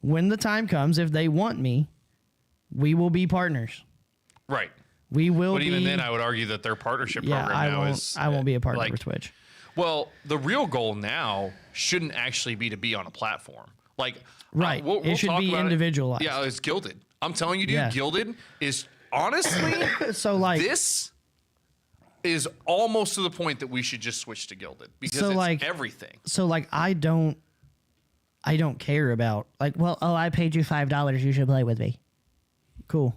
When the time comes, if they want me, we will be partners. Right. We will But be. even then, I would argue that their partnership Yeah, program now is. I won't be a partner like, with Twitch. Well, the real goal now shouldn't actually be to be on a platform. Like, Right. We'll It should talk be about individualized. Yeah, it's Gilded. I'm telling you, dude, Yeah. Gilded is honestly. So like This is almost to the point that we should just switch to Gilded because So, it's like- everything. So like I don't care about like, well, oh, I paid you $5, you should play with me. Cool.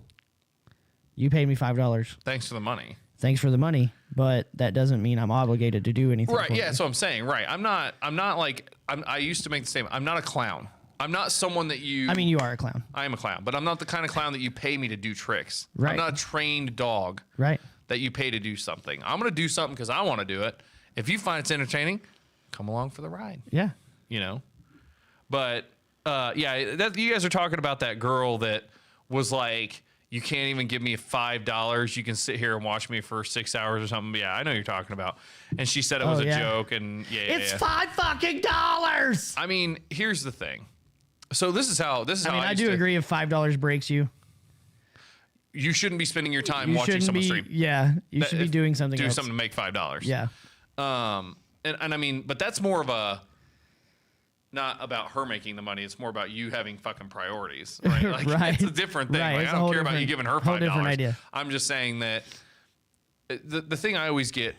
You paid me $5. Thanks for the money. Thanks for the money, but that doesn't mean I'm obligated to do anything. Right. for Yeah. you. That's what I'm saying. Right. I'm not like, I used to make the statement. I'm not a clown. I'm not someone that you. I mean, you are a clown. I am a clown, but I'm not the kind of clown that you pay me to do tricks. Right. I'm not a trained dog Right. that you pay to do something. I'm going to do something because I want to do it. If you find it's entertaining, come along for the ride. Yeah. You know? But, yeah, you guys are talking about that girl that was like, you can't even give me $5. You can sit here and watch me for 6 hours or something. Yeah, I know you're talking about. And she said it was a joke. And It's $5 I mean, here's the thing. So this is how I mean, I do agree if $5 breaks you. You shouldn't be spending your time You watching shouldn't someone be. stream. Yeah, you should be doing something Do else. something to make $5. Yeah. And I mean, but that's more of a not about her making the money. It's more about you having fucking priorities, right? Like, Right. It's a different thing. Right, Like, it's I a whole don't care about you different- giving her whole different $5. idea. I'm just saying that the thing I always get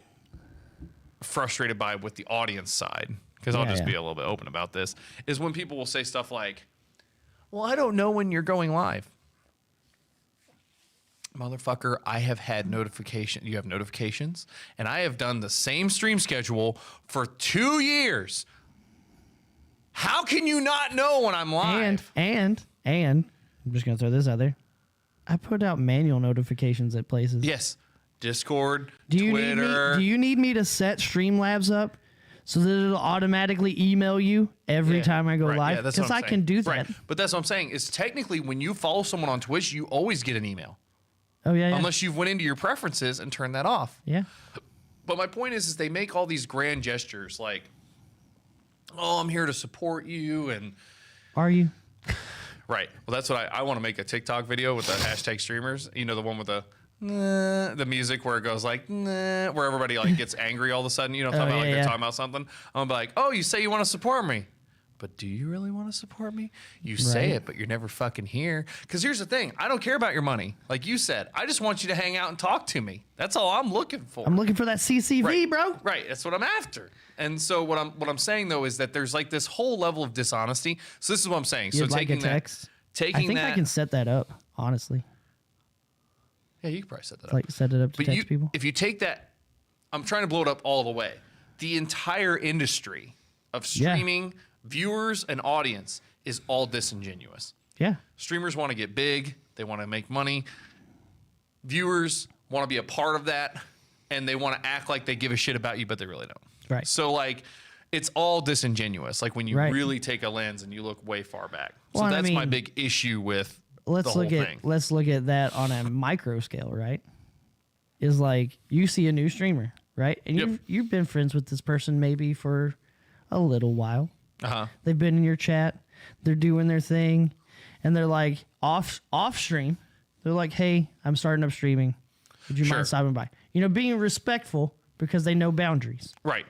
frustrated by with the audience side, because I'll just be a little bit open about this, is when people will say stuff like, well, I don't know when you're going live. Motherfucker, I have had notification. You have notifications, and I have done the same stream schedule for 2 years. How can you not know when I'm live? And I'm just gonna throw this out there. I put out manual notifications at places. Yes, Discord, Do you Twitter. do you need me to set Streamlabs up so that it'll automatically email you every time I go Right, live? yeah, that's what Because I'm I saying. can do that. Right. But that's what I'm saying is technically when you follow someone on Twitch, you always get an email. Oh yeah. Unless you've went into your preferences and turned that off. Yeah. But my point is they make all these grand gestures like, oh, I'm here to support you. And Are you? right. Well, that's what I want to make a TikTok video with the hashtag streamers. You know, the one with the the music where it goes like, where everybody like gets angry all of a sudden, you know, talking about like they're talking about something. I'm gonna be like, oh, you say you want to support me, but do you really want to support me? You say it, but you're never fucking here. Because here's the thing, I don't care about your money. Like you said, I just want you to hang out and talk to me. That's all I'm looking for. I'm looking for that CCV, bro. Right, that's what I'm after. And so what I'm saying though is that there's like this whole level of dishonesty. So this is what I'm saying. You'd so taking like a text. Taking I think I can set that up, honestly. Yeah, you can probably set that up. Like set it up to text people. If you take that, I'm trying to blow it up all the way. The entire industry of streaming, viewers, and audience is all disingenuous. Yeah. Streamers want to get big. They want to make money. Viewers want to be a part of that, and they want to act like they give a shit about you, but they really don't. Right. So, like, it's all disingenuous. Like, when you really take a lens and you look way far back. So well, that's my big issue with let's the whole look at thing. Let's look at that on a micro scale, right? Is like you see a new streamer, right? And you've been friends with this person maybe for a little while. They've been in your chat. They're doing their thing, and they're like off stream. They're like, "Hey, I'm starting up streaming. Would you mind stopping by?" You know, being respectful because they know boundaries. Right.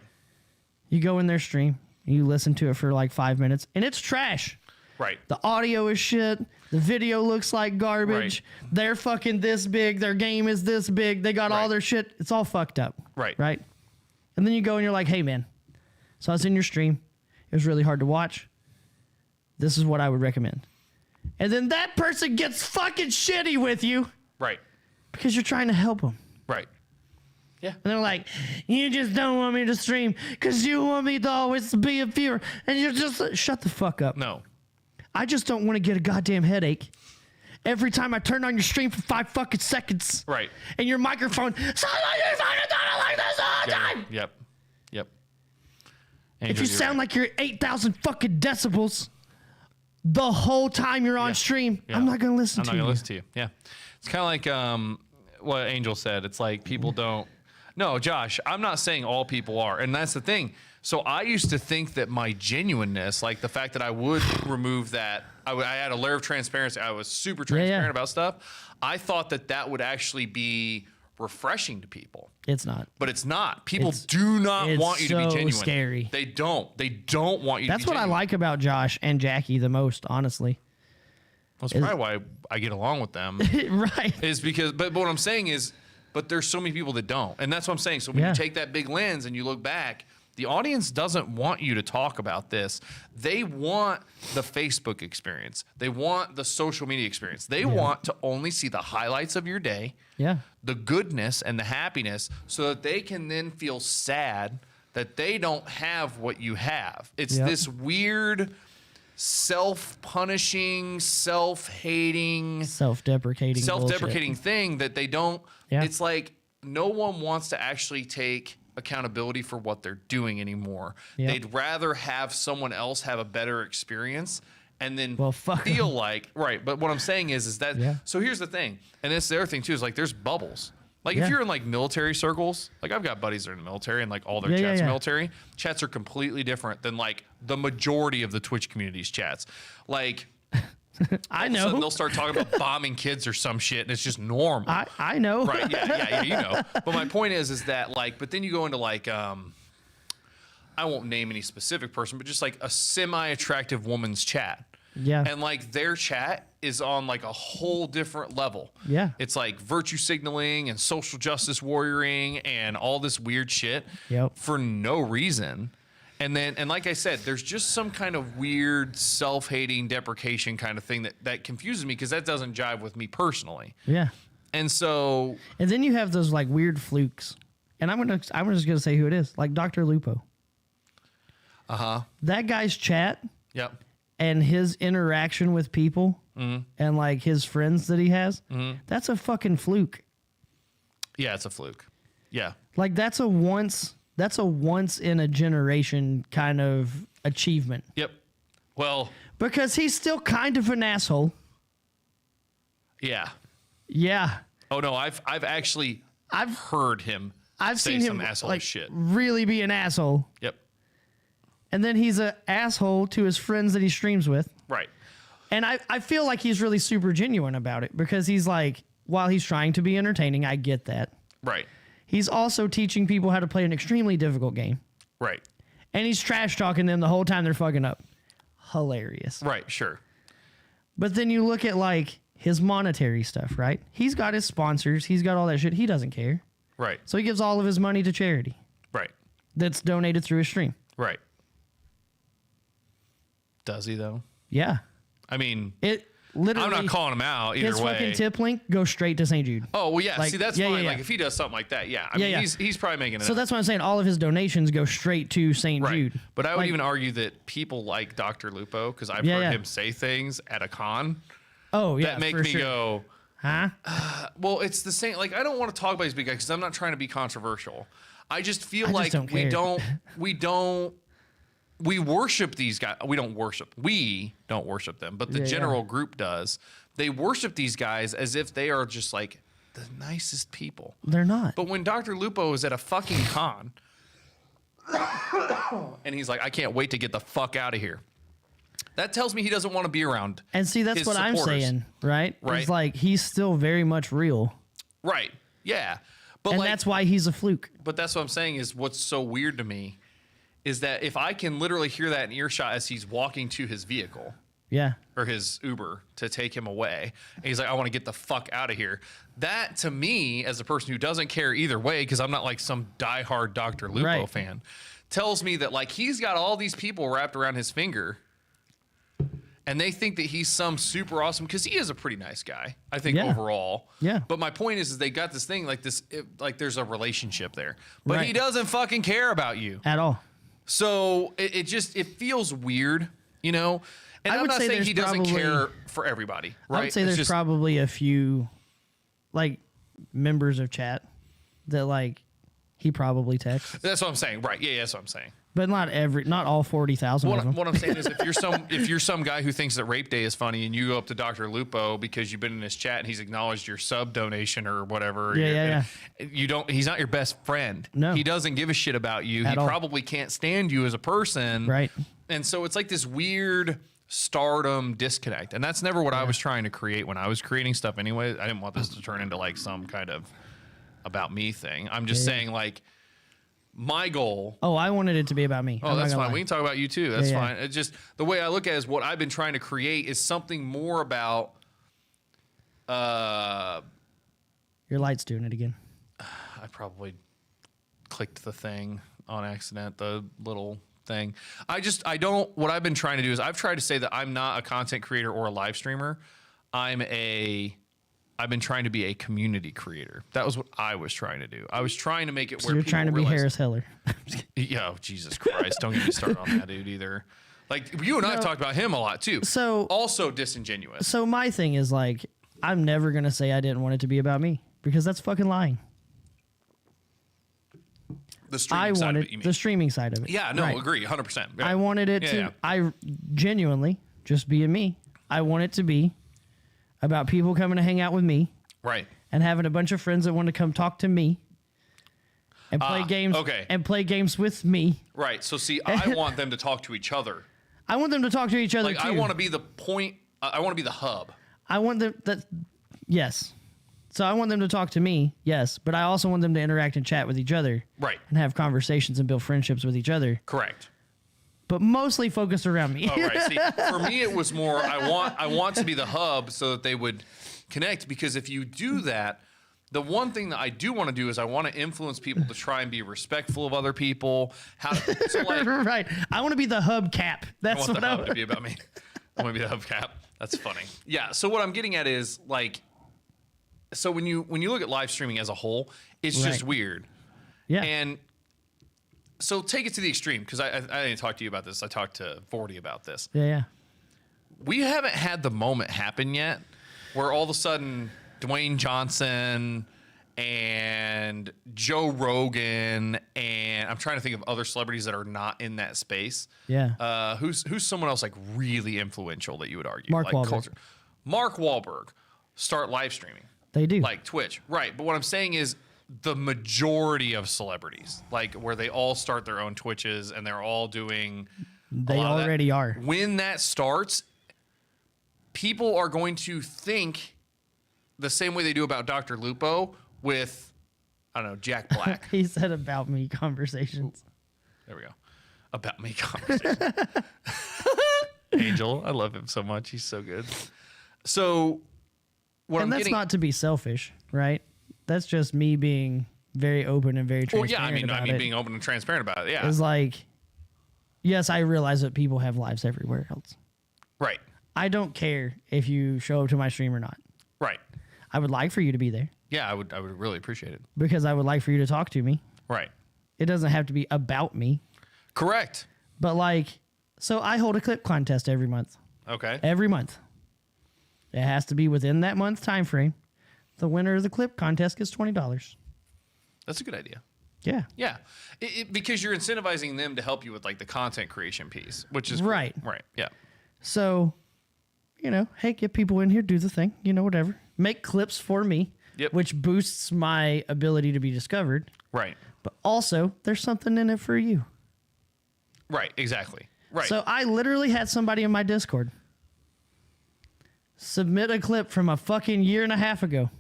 You go in their stream, and you listen to it for like 5 minutes, and it's trash. Right. The audio is shit. The video looks like garbage. Right. They're fucking this big. Their game is this big. They got all their shit. It's all fucked up. Right. Right. And then you go and you're like, "Hey, man, so I was in your stream. It was really hard to watch. This is what I would recommend." And then that person gets fucking shitty with you. Right. Because you're trying to help them. Right. Yeah. And they're like, "You just don't want me to stream because you want me to always be a viewer." And you're just, shut the fuck up. No. I just don't want to get a goddamn headache every time I turn on your stream for 5 fucking seconds. Right. And your microphone sounds like you're fucking done like this all the time. Yep. If you sound like you're 8,000 fucking decibels the whole time you're on stream, I'm not going to listen to you. I'm not going to listen to you. Yeah. It's kind of like what Angel said. It's like people don't. No, Josh, I'm not saying all people are. And that's the thing. So I used to think that my genuineness, like the fact that I would remove that, I had a layer of transparency. I was super transparent about stuff. I thought that that would actually be refreshing to people. It's not. But it's not. People do not want you to be genuine. It's so scary. They don't. They don't want you to be genuine. That's what I like about Josh and Jackie the most, honestly. That's probably why I get along with them. Right. Is because, but what I'm saying is, but there's so many people that don't. And that's what I'm saying. So when you take that big lens and you look back, the audience doesn't want you to talk about this. They want the Facebook experience. They want the social media experience. They want to only see the highlights of your day, the goodness and the happiness, so that they can then feel sad that they don't have what you have. It's this weird self-punishing, self-hating, self-deprecating thing that they don't. It's like no one wants to actually take accountability for what they're doing anymore. They'd rather have someone else have a better experience and then feel like But what I'm saying is that so here's the thing, and it's the other thing too, is like there's bubbles. Like if you're in like military circles, like I've got buddies that are in the military and like all their chats are military. Chats are completely different than like the majority of the Twitch community's chats. Like I know. They'll start talking about bombing kids or some shit, and it's just normal. I know. Right? Yeah, you know. But my point is that like, but then you go into like, I won't name any specific person, but just like a semi-attractive woman's chat. Yeah. And like their chat is on like a whole different level. Yeah. It's like virtue signaling and social justice warrioring and all this weird shit for no reason. And then, and like I said, there's just some kind of weird self-hating deprecation kind of thing that confuses me because that doesn't jive with me personally. Yeah. And so, and then you have those like weird flukes, and I'm just gonna say who it is, like Dr. Lupo. That guy's chat. Yep. And his interaction with people and like his friends that he has, that's a fucking fluke. Yeah, it's a fluke. Yeah. Like that's a once in a generation kind of achievement. Yep. Well, because he's still kind of an asshole. Yeah. Yeah. Oh no, I've heard him. I've say seen some him asshole like shit. Really be an asshole. Yep. And then he's an asshole to his friends that he streams with. Right. And I feel like he's really super genuine about it because he's like, while he's trying to be entertaining, I get that. Right. He's also teaching people how to play an extremely difficult game. Right. And he's trash talking them the whole time they're fucking up. Hilarious. Right, sure. But then you look at like his monetary stuff, right? He's got his sponsors. He's got all that shit. He doesn't care. Right. So he gives all of his money to charity. Right. That's donated through his stream. Right. Does he though? Yeah. I mean, it literally. I'm not calling him out either his way. fucking tip link goes straight to St. Jude. Oh well, yeah. Like, See, that's fine. Like if he does something like that, I mean, he's probably making it. So that's why I'm saying all of his donations go straight to St. Jude. But I would even argue that people like Dr. Lupo, because I've heard him say things at a con. Oh yeah, that make me go, huh? Well, it's the same. Like I don't want to talk about these big guys because I'm not trying to be controversial. I just feel like we worship these guys. We don't worship them, but the general group does. They worship these guys as if they are just like the nicest people. They're not. But when Dr. Lupo is at a fucking con and he's like, I can't wait to get the fuck out of here. That tells me he doesn't want to be around. And see, that's what I'm saying, right? Right. It's like he's still very much real. Right. Yeah. But and that's why he's a fluke. But that's what I'm saying is what's so weird to me is that if I can literally hear that in earshot as he's walking to his vehicle, or his Uber to take him away, and he's like, I want to get the fuck out of here. That to me, as a person who doesn't care either way, because I'm not like some diehard Dr. Lupo fan, tells me that like he's got all these people wrapped around his finger, and they think that he's some super awesome, because he is a pretty nice guy, I think, overall. Yeah. But my point is they got this thing like this, like there's a relationship there, but he doesn't fucking care about you at all. So it feels weird, you know. And I'm not saying he doesn't care for everybody, right? I would say there's probably a few, like, members of chat that, like, he probably texts. That's what I'm saying, right? Yeah, that's what I'm saying. But not all 40,000 of them. What I'm saying is, if you're some guy who thinks that Rape Day is funny, and you go up to Dr. Lupo because you've been in his chat and he's acknowledged your sub donation or whatever, he's not your best friend. No, he doesn't give a shit about you. He probably can't stand you as a person, right? And so it's like this weird stardom disconnect, and that's never what I was trying to create when I was creating stuff anyway. I didn't want this to turn into like some kind of about me thing. I'm just saying, like, my goal. Oh, I wanted it to be about me. Oh, that's fine. We can talk about you too. That's fine. It's just the way I look at it is what I've been trying to create is something more about your light's doing it again. I probably clicked the thing on accident, the little thing. What I've been trying to do is I've tried to say that I'm not a content creator or a live streamer. I've been trying to be a community creator. That was what I was trying to do. I was trying to make it where you're people trying to be Harris Heller. Yeah, oh, Jesus Christ. Don't get me started on that dude either. Like, you and I have talked about him a lot too. So also disingenuous. So my thing is, like, I'm never going to say I didn't want it to be about me, because that's fucking lying. The streaming side of it, you mean? The streaming side of it. Yeah, no, agree, 100%. Yeah. I wanted it to, I genuinely, just being me, I want it to be about people coming to hang out with me. Right. And having a bunch of friends that want to come talk to me and play games. Okay. And play games with me. Right. So see, I want them to talk to each other. I want them to talk to each other, like, too. I want to be the point. I want to be the hub. I want them yes. So I want them to talk to me, yes, but I also want them to interact and chat with each other. Right. And have conversations and build friendships with each other. Correct. But mostly focused around me. Oh, right. See, for me, it was more, I want to be the hub so that they would connect, because if you do that, the one thing that I do want to do is I want to influence people to try and be respectful of other people. So like, right. I want to be the hub cap. That's I want the hub to be about me. I want to be the hub cap. That's funny. Yeah. So what I'm getting at is, like, so when you look at live streaming as a whole, it's just weird. Yeah. And so take it to the extreme, because I didn't talk to you about this. I talked to 40 about this. Yeah. We haven't had the moment happen yet where all of a sudden Dwayne Johnson and Joe Rogan, and I'm trying to think of other celebrities that are not in that space. Yeah. Who's someone else like really influential that you would argue? Mark like Wahlberg. Mark Wahlberg start live streaming. They do. Like Twitch. Right. But what I'm saying is the majority of celebrities, like where they all start their own Twitches and they're all doing. They already are. When that starts, people are going to think the same way they do about Dr. Lupo with, I don't know, Jack Black. He said about me conversations. There we go. About me conversations. Angel, I love him so much. He's so good. So, that's not to be selfish, right? That's just me being very open and very transparent. I mean, being open and transparent about it. Yeah, it's like, yes, I realize that people have lives everywhere else. Right. I don't care if you show up to my stream or not. Right. I would like for you to be there. Yeah, I would really appreciate it. Because I would like for you to talk to me. Right. It doesn't have to be about me. Correct. But like, so I hold a clip contest every month. Okay. Every month. It has to be within that month time frame. The winner of the clip contest gets $20. That's a good idea. Yeah. Yeah. Because you're incentivizing them to help you with like the content creation piece, which is right. Cool. Right. Yeah. So, hey, get people in here, do the thing, whatever. Make clips for me, which boosts my ability to be discovered. Right. But also, there's something in it for you. Right. Exactly. Right. So I literally had somebody in my Discord submit a clip from a fucking year and a half ago.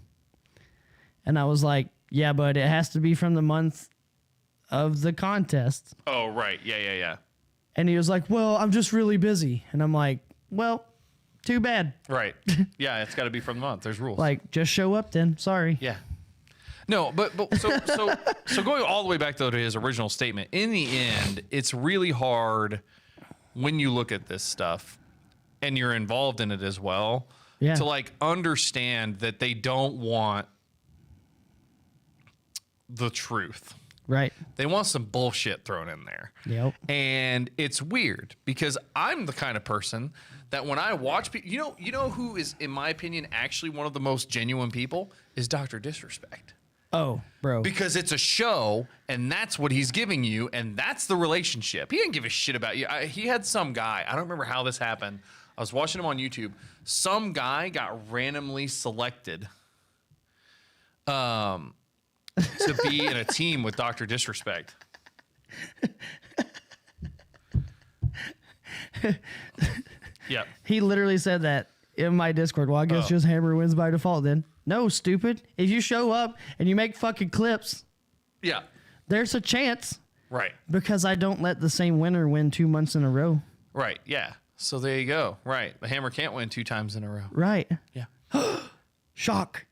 And I was like, yeah, but it has to be from the month of the contest. Oh, right. Yeah. And he was like, well, I'm just really busy. And I'm like, well, too bad. Right. Yeah, it's got to be from the month. There's rules. Like, just show up then. Sorry. Yeah. No, but so going all the way back though to his original statement, in the end, it's really hard when you look at this stuff and you're involved in it as well to like understand that they don't want the truth. Right. They want some bullshit thrown in there. Yep. And it's weird because I'm the kind of person that when I watch people, you know who is, in my opinion, actually one of the most genuine people is Dr. Disrespect. Oh, bro. Because it's a show and that's what he's giving you and that's the relationship. He didn't give a shit about you. He had some guy, I don't remember how this happened. I was watching him on YouTube. Some guy got randomly selected to be in a team with Dr. Disrespect. Yeah. He literally said that in my Discord. Well, I guess just Hammer wins by default then. No, stupid. If you show up and you make fucking clips, there's a chance. Right. Because I don't let the same winner win 2 months in a row. Right. Yeah. So there you go. Right. The Hammer can't win 2 times in a row. Right. Yeah. Shock.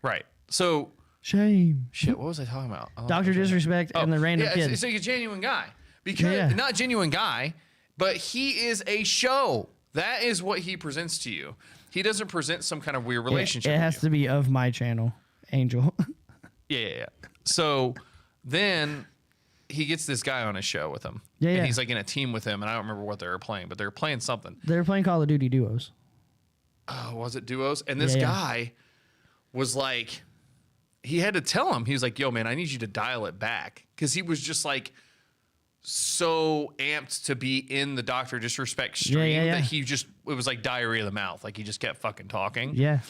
Right. So shame. Shit. What was I talking about? Dr. Disrespect and the random kid. It's like a genuine guy. Because not genuine guy, but he is a show. That is what he presents to you. He doesn't present some kind of weird relationship. It has to be of my channel, Angel. Yeah. So then he gets this guy on his show with him. Yeah. And he's like in a team with him, and I don't remember what they were playing, but they were playing something. They were playing Call of Duty duos. Oh, was it duos? And this guy was like, he had to tell him, he was like, yo, man, I need you to dial it back. Because he was just like so amped to be in the Dr. Disrespect stream that he just, it was like diarrhea of the mouth. Like he just kept fucking talking. Yeah.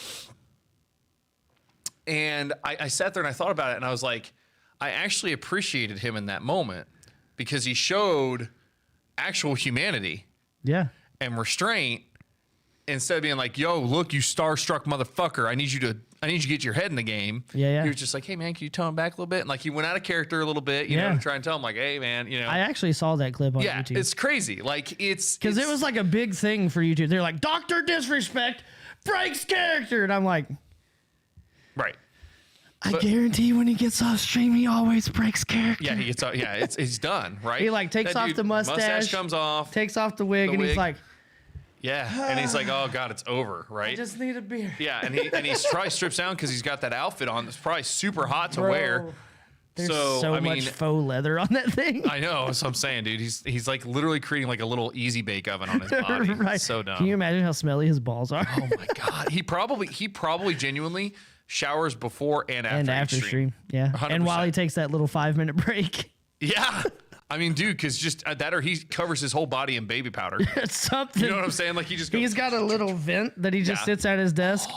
And I sat there and I thought about it and I was like, I actually appreciated him in that moment because he showed actual humanity and restraint instead of being like, yo, look, you starstruck motherfucker. I need you to get your head in the game. Yeah. He was just like, hey man, can you tone back a little bit? And like he went out of character a little bit, you know, to try and tell him like, hey man, you know. I actually saw that clip on YouTube. It's crazy. Like it's because it was like a big thing for YouTube. They're like, Dr. Disrespect breaks character. And I'm like, right. I guarantee when he gets off stream, he always breaks character. Yeah, he gets off. Yeah, he's done, right? He like takes off the mustache comes off, takes off the wig, and he's like, and he's like, oh god, it's over, right? I just need a beer. Yeah, and he probably strips down because he's got that outfit on that's probably super hot to wear. There's so much faux leather on that thing. I know, that's what I'm saying, dude. He's like literally creating like a little easy bake oven on his body. Right. It's so dumb. Can you imagine how smelly his balls are? Oh my god, he probably genuinely showers before and after stream. Yeah, 100%. And while he takes that little 5-minute break. Yeah. I mean, dude, because just that or he covers his whole body in baby powder. It's something. You know what I'm saying? Like he just goes, he's got a little vent that he just sits at his desk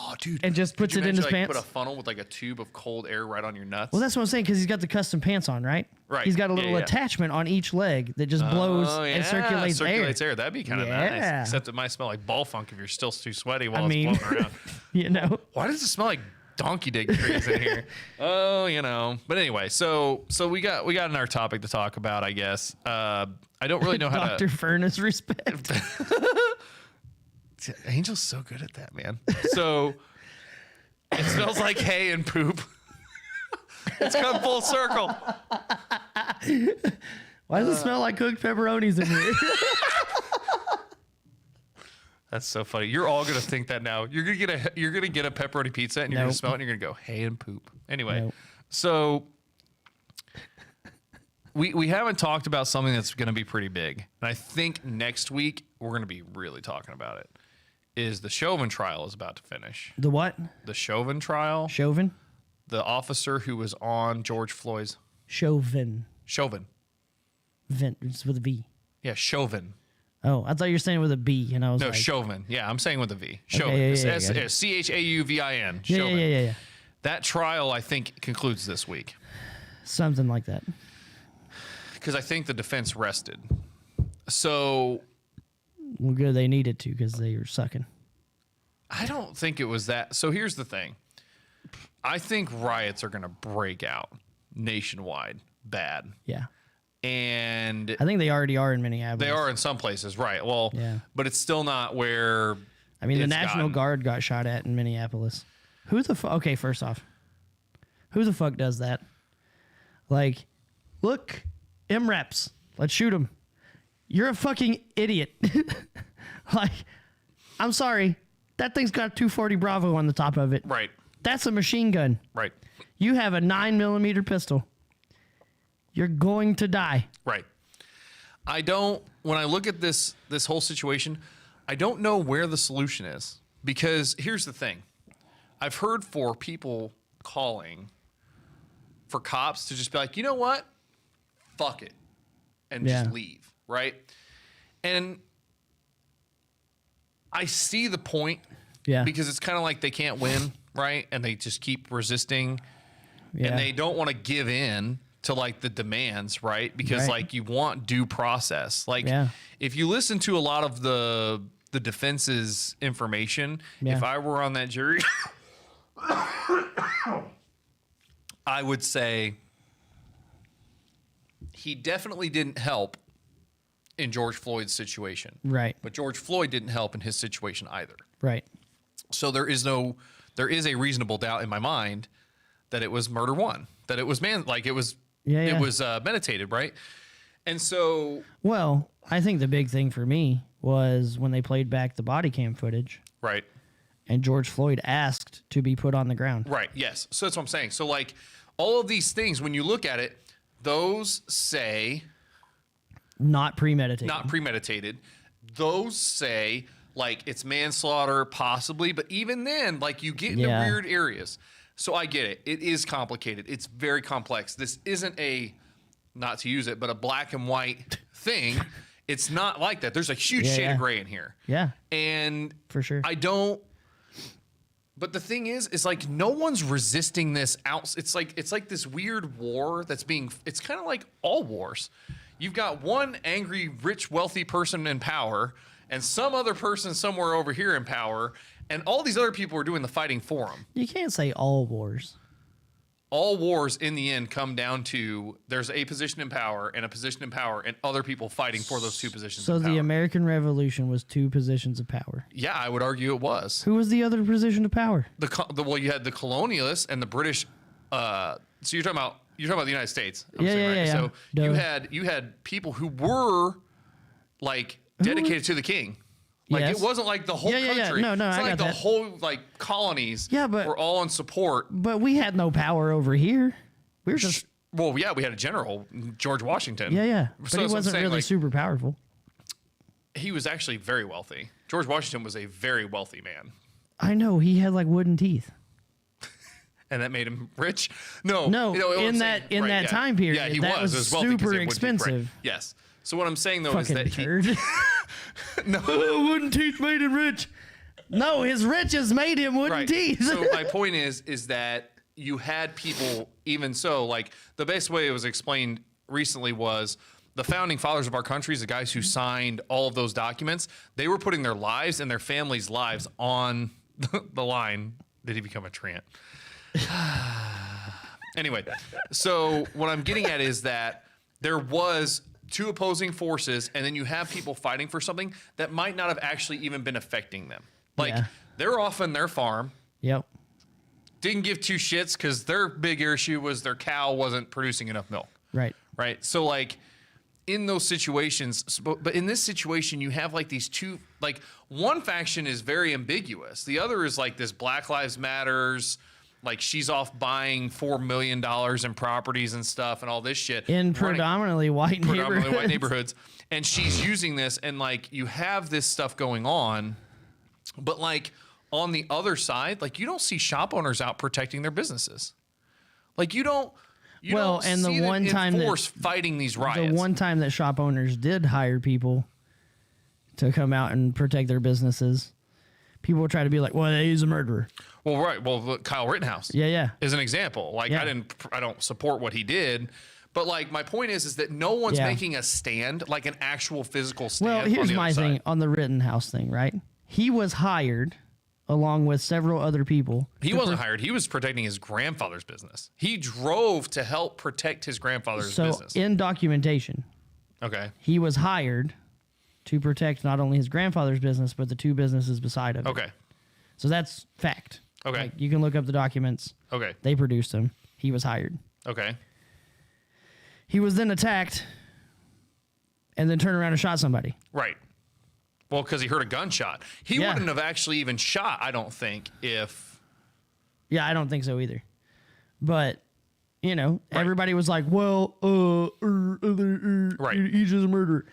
and just puts it in his pants. Put a funnel with like a tube of cold air right on your nuts. Well, that's what I'm saying because he's got the custom pants on, right? Right. He's got a little attachment on each leg that just blows and circulates air. That'd be kind of nice. Except it might smell like ball funk if you're still too sweaty while it's floating around. You know? Why does it smell like donkey dick trees in here? Oh, But anyway, so we got another topic to talk about, I guess. I don't really know how Dr. Furnace respect. Angel's so good at that, man. So it smells like hay and poop. It's come full circle. Why does it smell like cooked pepperonis in here? That's so funny. You're all gonna think that now. You're gonna get a pepperoni pizza and you're gonna smell it and you're gonna go hay and poop. Anyway, so we haven't talked about something that's gonna be pretty big, and I think next week we're gonna be really talking about it. Is the Chauvin trial is about to finish? The what? The Chauvin trial. Chauvin? The officer who was on George Floyd's. Chauvin. Vin, it's with a V. Yeah, Chauvin. Oh, I thought you were saying it with a B, and I was like... Chauvin. Yeah, I'm saying with a V. Chauvin. Okay, Chauvin. Yeah. That trial, I think, concludes this week. Something like that. Because I think the defense rested. So... Well, good, they needed to because they were sucking. I don't think it was that. So here's the thing. I think riots are going to break out nationwide bad. Yeah. And I think they already are in Minneapolis. They are in some places, right? Well, yeah. But it's still not where. I mean, the National Guard got shot at in Minneapolis. Who the fuck? Okay, first off, who the fuck does that? Like, look, MREPs, let's shoot him. You're a fucking idiot. Like, I'm sorry. That thing's got a 240 Bravo on the top of it. Right. That's a machine gun. Right. You have a 9mm pistol. You're going to die. Right. When I look at this whole situation, I don't know where the solution is. Because here's the thing. I've heard for people calling for cops to just be like, you know what? Fuck it. And just leave. Right. And I see the point. Yeah. Because it's kind of like they can't win. Right. And they just keep resisting. Yeah. And they don't want to give in to like the demands, right? Because like you want due process. Like if you listen to a lot of the defense's information, if I were on that jury, I would say he definitely didn't help in George Floyd's situation. Right. But George Floyd didn't help in his situation either. Right. So there is a reasonable doubt in my mind that it was murder one, that it was it was meditated, right? And so... Well, I think the big thing for me was when they played back the body cam footage. Right. And George Floyd asked to be put on the ground. Right, yes. So that's what I'm saying. So, like, all of these things, when you look at it, those say... Not premeditated. Not premeditated. Those say, like, it's manslaughter, possibly. But even then, like, you get into weird areas. So I get it. It is complicated. It's very complex. This isn't a, not to use it, but a black and white thing. It's not like that. There's a huge shade of gray in here. Yeah. And for sure. But the thing is like no one's resisting this out. It's like this weird war that's it's kind of like all wars. You've got one angry, rich, wealthy person in power and some other person somewhere over here in power. And all these other people are doing the fighting for them. You can't say all wars. All wars in the end come down to there's a position in power and a position in power and other people fighting for those two positions in power. So the American Revolution was two positions of power. Yeah, I would argue it was. Who was the other position of power? Well, you had the colonialists and the British. So you're talking about the United States. Yeah. So you had people who were like dedicated to the king. Like it wasn't like the whole country. Yeah. No, it's not I like got the whole like colonies were all in support. But we had no power over here. We were just we had a general, George Washington. Yeah. But he wasn't really super powerful. He was actually very wealthy. George Washington was a very wealthy man. I know, he had like wooden teeth. And that made him rich? No. In that time period. Yeah, he was wealthy super expensive. Yes. So what I'm saying though Fucking is that turd. Wooden teeth made him rich. No, his riches made him wooden teeth. So my point is that you had people, even so, like the best way it was explained recently was the founding fathers of our countries, the guys who signed all of those documents, they were putting their lives and their families' lives on the line, did he become a Trant? Anyway, so what I'm getting at is that there was two opposing forces, and then you have people fighting for something that might not have actually even been affecting them. Like, they're off on their farm. Yep. Didn't give two shits because their big issue was their cow wasn't producing enough milk. Right. Right. So, like, in those situations, but in this situation, you have like these two, like, one faction is very ambiguous. The other is like this Black Lives Matters, like she's off buying $4 million in properties and stuff and all this shit. In predominantly white neighborhoods. And she's using this, and like you have this stuff going on, but like on the other side, like you don't see shop owners out protecting their businesses. Like you don't. And the one time that fighting these riots. The one time that shop owners did hire people to come out and protect their businesses, people would try to be like, "Well, he's a murderer." Well, right. Well, look, Kyle Rittenhouse. Yeah. Is an example. Like I don't support what he did, but like my point is that no one's making a stand, like an actual physical stand. Well, here's my thing on the Rittenhouse thing. Right? He was hired along with several other people. He wasn't hired. He was protecting his grandfather's business. He drove to help protect his grandfather's business. So in documentation, he was hired to protect not only his grandfather's business, but the two businesses beside him. Okay. So that's fact. Okay. Like, you can look up the documents. Okay. They produced them. He was hired. Okay. He was then attacked and then turned around and shot somebody. Right. Well, because he heard a gunshot. He wouldn't have actually even shot, I don't think, if... Yeah, I don't think so either. But, you know, everybody was like, well, he's just a murderer.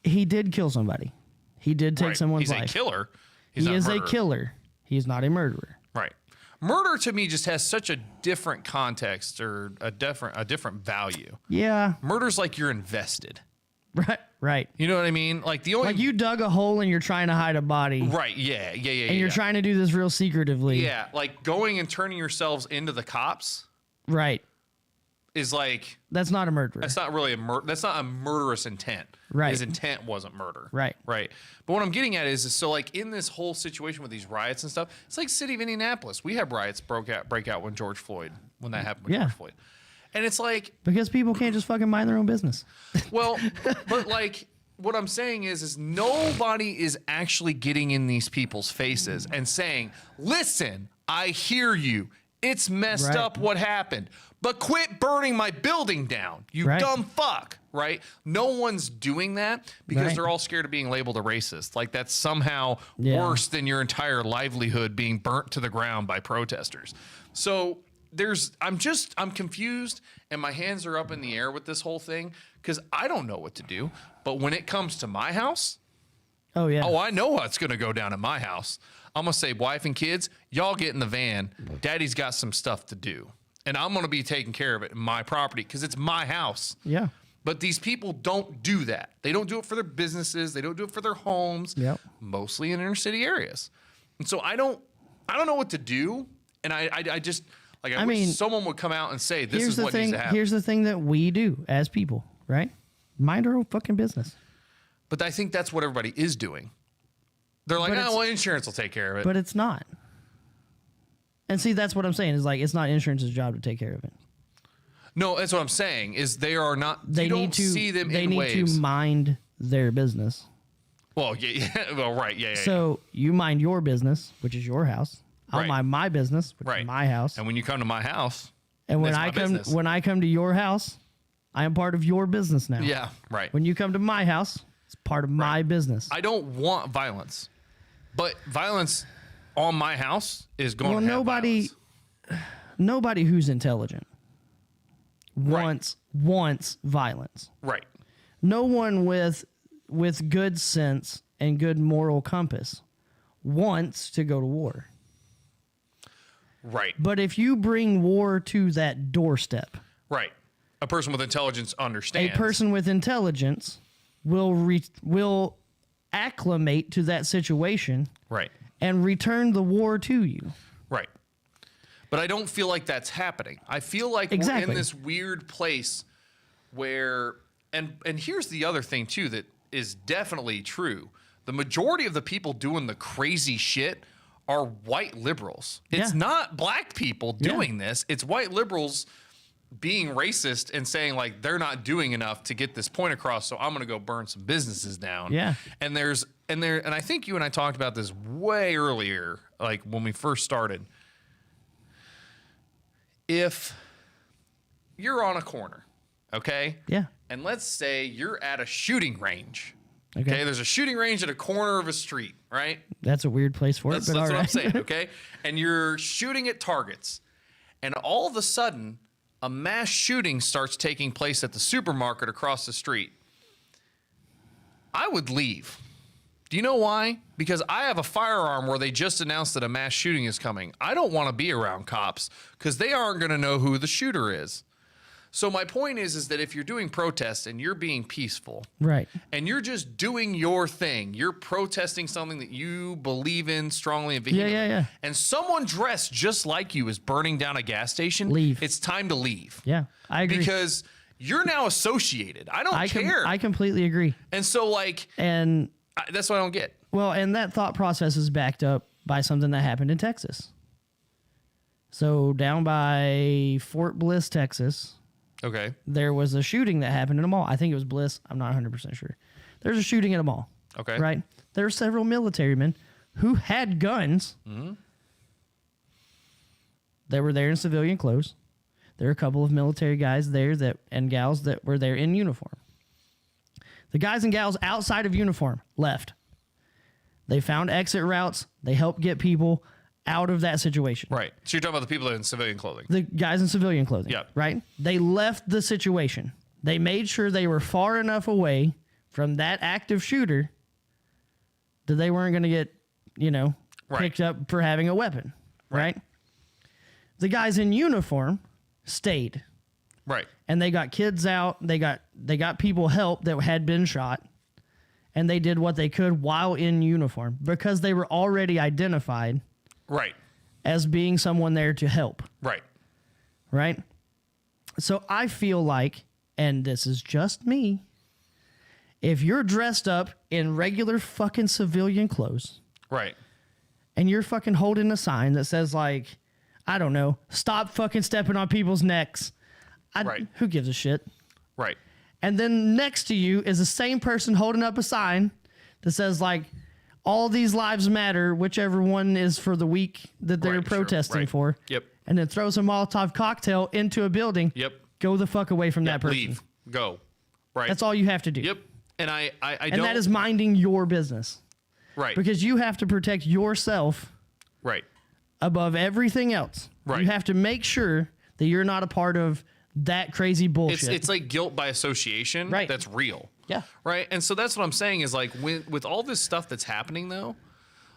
He did kill somebody. He did take someone's life. He's a killer. He is a killer. He's not a murderer. Right. Murder to me just has such a different context or a different value. Yeah. Murder's like you're invested. Right. You know what I mean? Like the only like you dug a hole and you're trying to hide a body. Right. Yeah. And you're trying to do this real secretively. Yeah. Like going and turning yourselves into the cops. Right. Is like that's not a murderer. That's not really that's not a murderous intent. Right. His intent wasn't murder. Right. Right. But what I'm getting at is so like in this whole situation with these riots and stuff, it's like city of Indianapolis. We had riots break out when George Floyd, when that happened with George Floyd. And it's like because people can't just fucking mind their own business. Well, but like what I'm saying is nobody is actually getting in these people's faces and saying, "Listen, I hear you. It's messed up what happened. But quit burning my building down, you dumb fuck," right? No one's doing that because they're all scared of being labeled a racist. Like that's somehow worse than your entire livelihood being burnt to the ground by protesters. So I'm confused and my hands are up in the air with this whole thing because I don't know what to do. But when it comes to my house, I know what's going to go down at my house. I'm going to say, wife and kids, y'all get in the van. Daddy's got some stuff to do. And I'm going to be taking care of it in my property because it's my house. Yeah. But these people don't do that. They don't do it for their businesses. They don't do it for their homes. Yep. Mostly in inner city areas. And so I don't know what to do. And I just like I wish someone would come out and say this is what needs to happen. Here's the thing that we do as people, right? Mind our own fucking business. But I think that's what everybody is doing. They're like, well, insurance will take care of it. But it's not. And see, that's what I'm saying is like it's not insurance's job to take care of it. No, that's what I'm saying is they are not. They don't see them in waves. They need to mind their business. Well, yeah. Well, right. Yeah. So you mind your business, which is your house. I'll mind my business, which is my house. And when you come to my house, and when I come to your house, I am part of your business now. Yeah. Right. When you come to my house, it's part of my business. I don't want violence, but violence on my house is going to have violence. Nobody who's intelligent wants violence. Right. No one with good sense and good moral compass wants to go to war. Right. But if you bring war to that doorstep, right, a person with intelligence understands. A person with intelligence will acclimate to that situation. Right. And return the war to you. Right. But I don't feel like that's happening. I feel like we're in this weird place where, and here's the other thing too that is definitely true. The majority of the people doing the crazy shit are white liberals. It's not black people doing this. It's white liberals being racist and saying like they're not doing enough to get this point across, so I'm going to go burn some businesses down. Yeah. And I think you and I talked about this way earlier, like when we first started. If you're on a corner, okay? Yeah. And let's say you're at a shooting range. Okay. There's a shooting range at a corner of a street, right? That's a weird place for it, but that's what I'm saying, okay? And you're shooting at targets. And all of a sudden, a mass shooting starts taking place at the supermarket across the street. I would leave. Do you know why? Because I have a firearm where they just announced that a mass shooting is coming. I don't want to be around cops because they aren't going to know who the shooter is. So my point is that if you're doing protests and you're being peaceful, right, and you're just doing your thing, you're protesting something that you believe in strongly and vehemently, and someone dressed just like you is burning down a gas station, leave. It's time to leave. Yeah, I agree. Because you're now associated. I don't care. I completely agree. And so, like, that's what I don't get. Well, and that thought process is backed up by something that happened in Texas. So down by Fort Bliss, Texas. Okay. There was a shooting that happened in a mall. I think it was Bliss. I'm not 100% sure. There's a shooting at a mall. Okay. Right? There are several military men who had guns. Mm-hmm. That were there in civilian clothes. There are a couple of military guys there and gals that were there in uniform. The guys and gals outside of uniform left. They found exit routes. They helped get people out of that situation. Right. So you're talking about the people that are in civilian clothing. The guys in civilian clothing. Yeah. Right? They left the situation. They made sure they were far enough away from that active shooter that they weren't going to get, picked up for having a weapon. Right? The guys in uniform stayed. Right. And they got kids out. They got people help that had been shot. And they did what they could while in uniform because they were already identified. Right. As being someone there to help. Right. Right? So I feel like, and this is just me, if you're dressed up in regular fucking civilian clothes. Right. And you're fucking holding a sign that says like, I don't know, stop fucking stepping on people's necks. Right. Who gives a shit? Right. And then next to you is the same person holding up a sign that says like, all these lives matter, whichever one is for the week that they're protesting for. Yep. And then throws a Molotov cocktail into a building. Yep. Go the fuck away from that person. Leave. Go. Right. That's all you have to do. Yep. And I and don't. that is minding your business. Right. Because you have to protect yourself. Right. Above everything else. Right. You have to make sure that you're not a part of that crazy bullshit. It's like guilt by association. Right. That's real. Yeah. Right. And so that's what I'm saying is like with all this stuff that's happening though,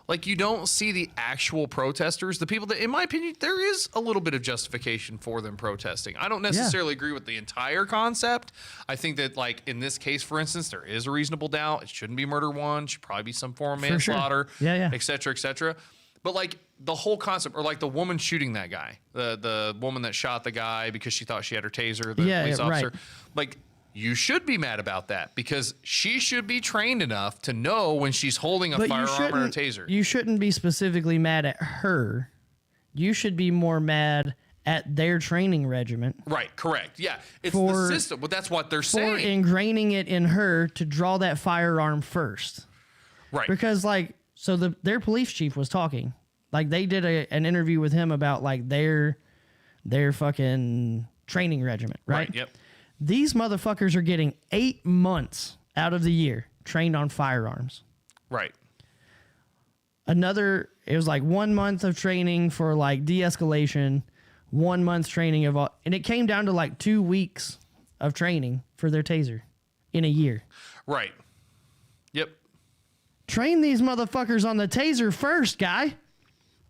like you don't see the actual protesters, the people that, in my opinion, there is a little bit of justification for them protesting. I don't necessarily agree with the entire concept. I think that like in this case, for instance, there is a reasonable doubt. It shouldn't be murder one. It should probably be some form of manslaughter. Sure. Yeah. Et cetera, et cetera. But like the whole concept, or like the woman shooting that guy, the woman that shot the guy because she thought she had her taser, the police officer, right. Like you should be mad about that because she should be trained enough to know when she's holding a firearm or a taser. You shouldn't be specifically mad at her. You should be more mad at their training regiment. Right, correct. Yeah, it's the system. But that's what they're saying. For ingraining it in her to draw that firearm first. Right. Because like, so their police chief was talking. Like they did an interview with him about like their fucking training regiment, right? Yep. These motherfuckers are getting 8 months out of the year trained on firearms. Right. It was like 1 month of training for like de-escalation, 1 month training and it came down to like 2 weeks of training for their taser in a year. Right. Yep. Train these motherfuckers on the taser first, guy.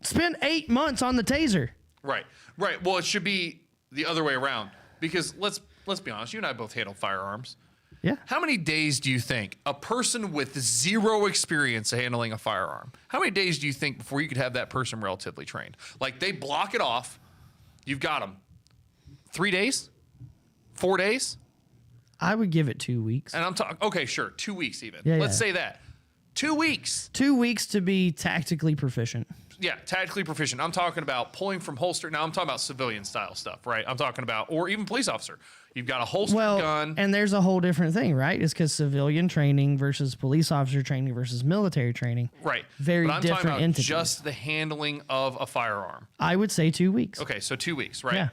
Spend 8 months on the taser. Right. Right. Well, it should be the other way around because let's be honest. You and I both handle firearms. Yeah. How many days do you think a person with zero experience handling a firearm, how many days do you think before you could have that person relatively trained? Like they block it off. You've got them. 3 days? 4 days? I would give it 2 weeks. And I'm talking, okay, sure. 2 weeks even. Yeah, Let's say that. 2 weeks. 2 weeks to be tactically proficient. Yeah, tactically proficient. I'm talking about pulling from holster. Now I'm talking about civilian style stuff, right? I'm talking about, or even police officer. You've got a holstered gun. And there's a whole different thing, right? It's because civilian training versus police officer training versus military training. Right. Very but I'm different talking about entities. just the handling of a firearm. I would say 2 weeks. Okay, so 2 weeks, right? Yeah.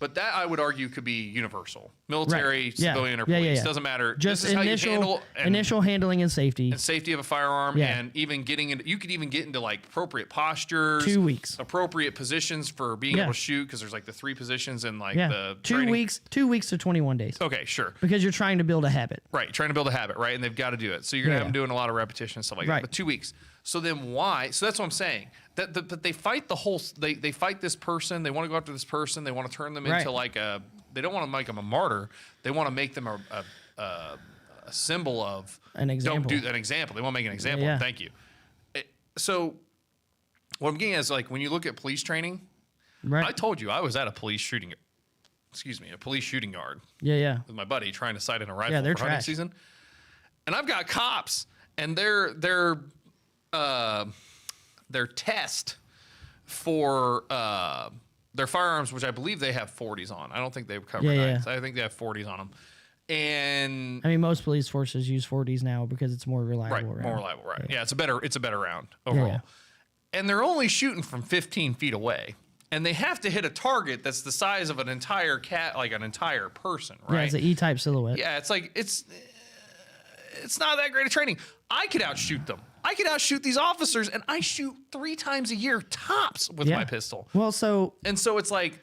But that I would argue could be universal, military, Right. Yeah. civilian, or Yeah, police. yeah. Doesn't matter. Just this is initial, how you handle initial handling and safety. and safety of a firearm, Yeah. and even getting into. You could even get into like appropriate postures, 2 weeks. appropriate positions for being Yeah. able to shoot, because there's like the 3 positions and like Yeah. the 2 training. weeks. 2 weeks to 21 days. Okay, sure. Because you're trying to build a habit. Right, trying to build a habit, right? And they've got to do it. So you're gonna have them doing a lot of repetition and stuff like Right. that. But 2 weeks. So then why? So that's what I'm saying. But they fight the whole. They fight this person. They want to go after this person. They want to turn them into Right. like a. They don't want to make them a martyr. They want to make them a symbol of An example. Don't do an example. They want to make an example. Yeah. Thank you. So what I'm getting at is like when you look at police training. Right. I told you I was at a police shooting. Excuse me, a police shooting yard Yeah. with my buddy trying to sight in a rifle Yeah, they're for hunting trash. season. And I've got cops, and their test for their firearms, which I believe they have 40s on. I don't think they've covered Yeah, 9s. I think they have 40s on them. And I mean, most police forces use 40s now because it's more reliable. more reliable, right? Yeah, it's a better round Yeah, overall. yeah. And they're only shooting from 15 feet away, and they have to hit a target that's the size of an entire like an entire person, right? Yeah, it's an E-type silhouette. Yeah, it's like it's not that great of training. I could outshoot them. I could outshoot these officers, and I shoot 3 times a year tops with my pistol. Well, so it's like,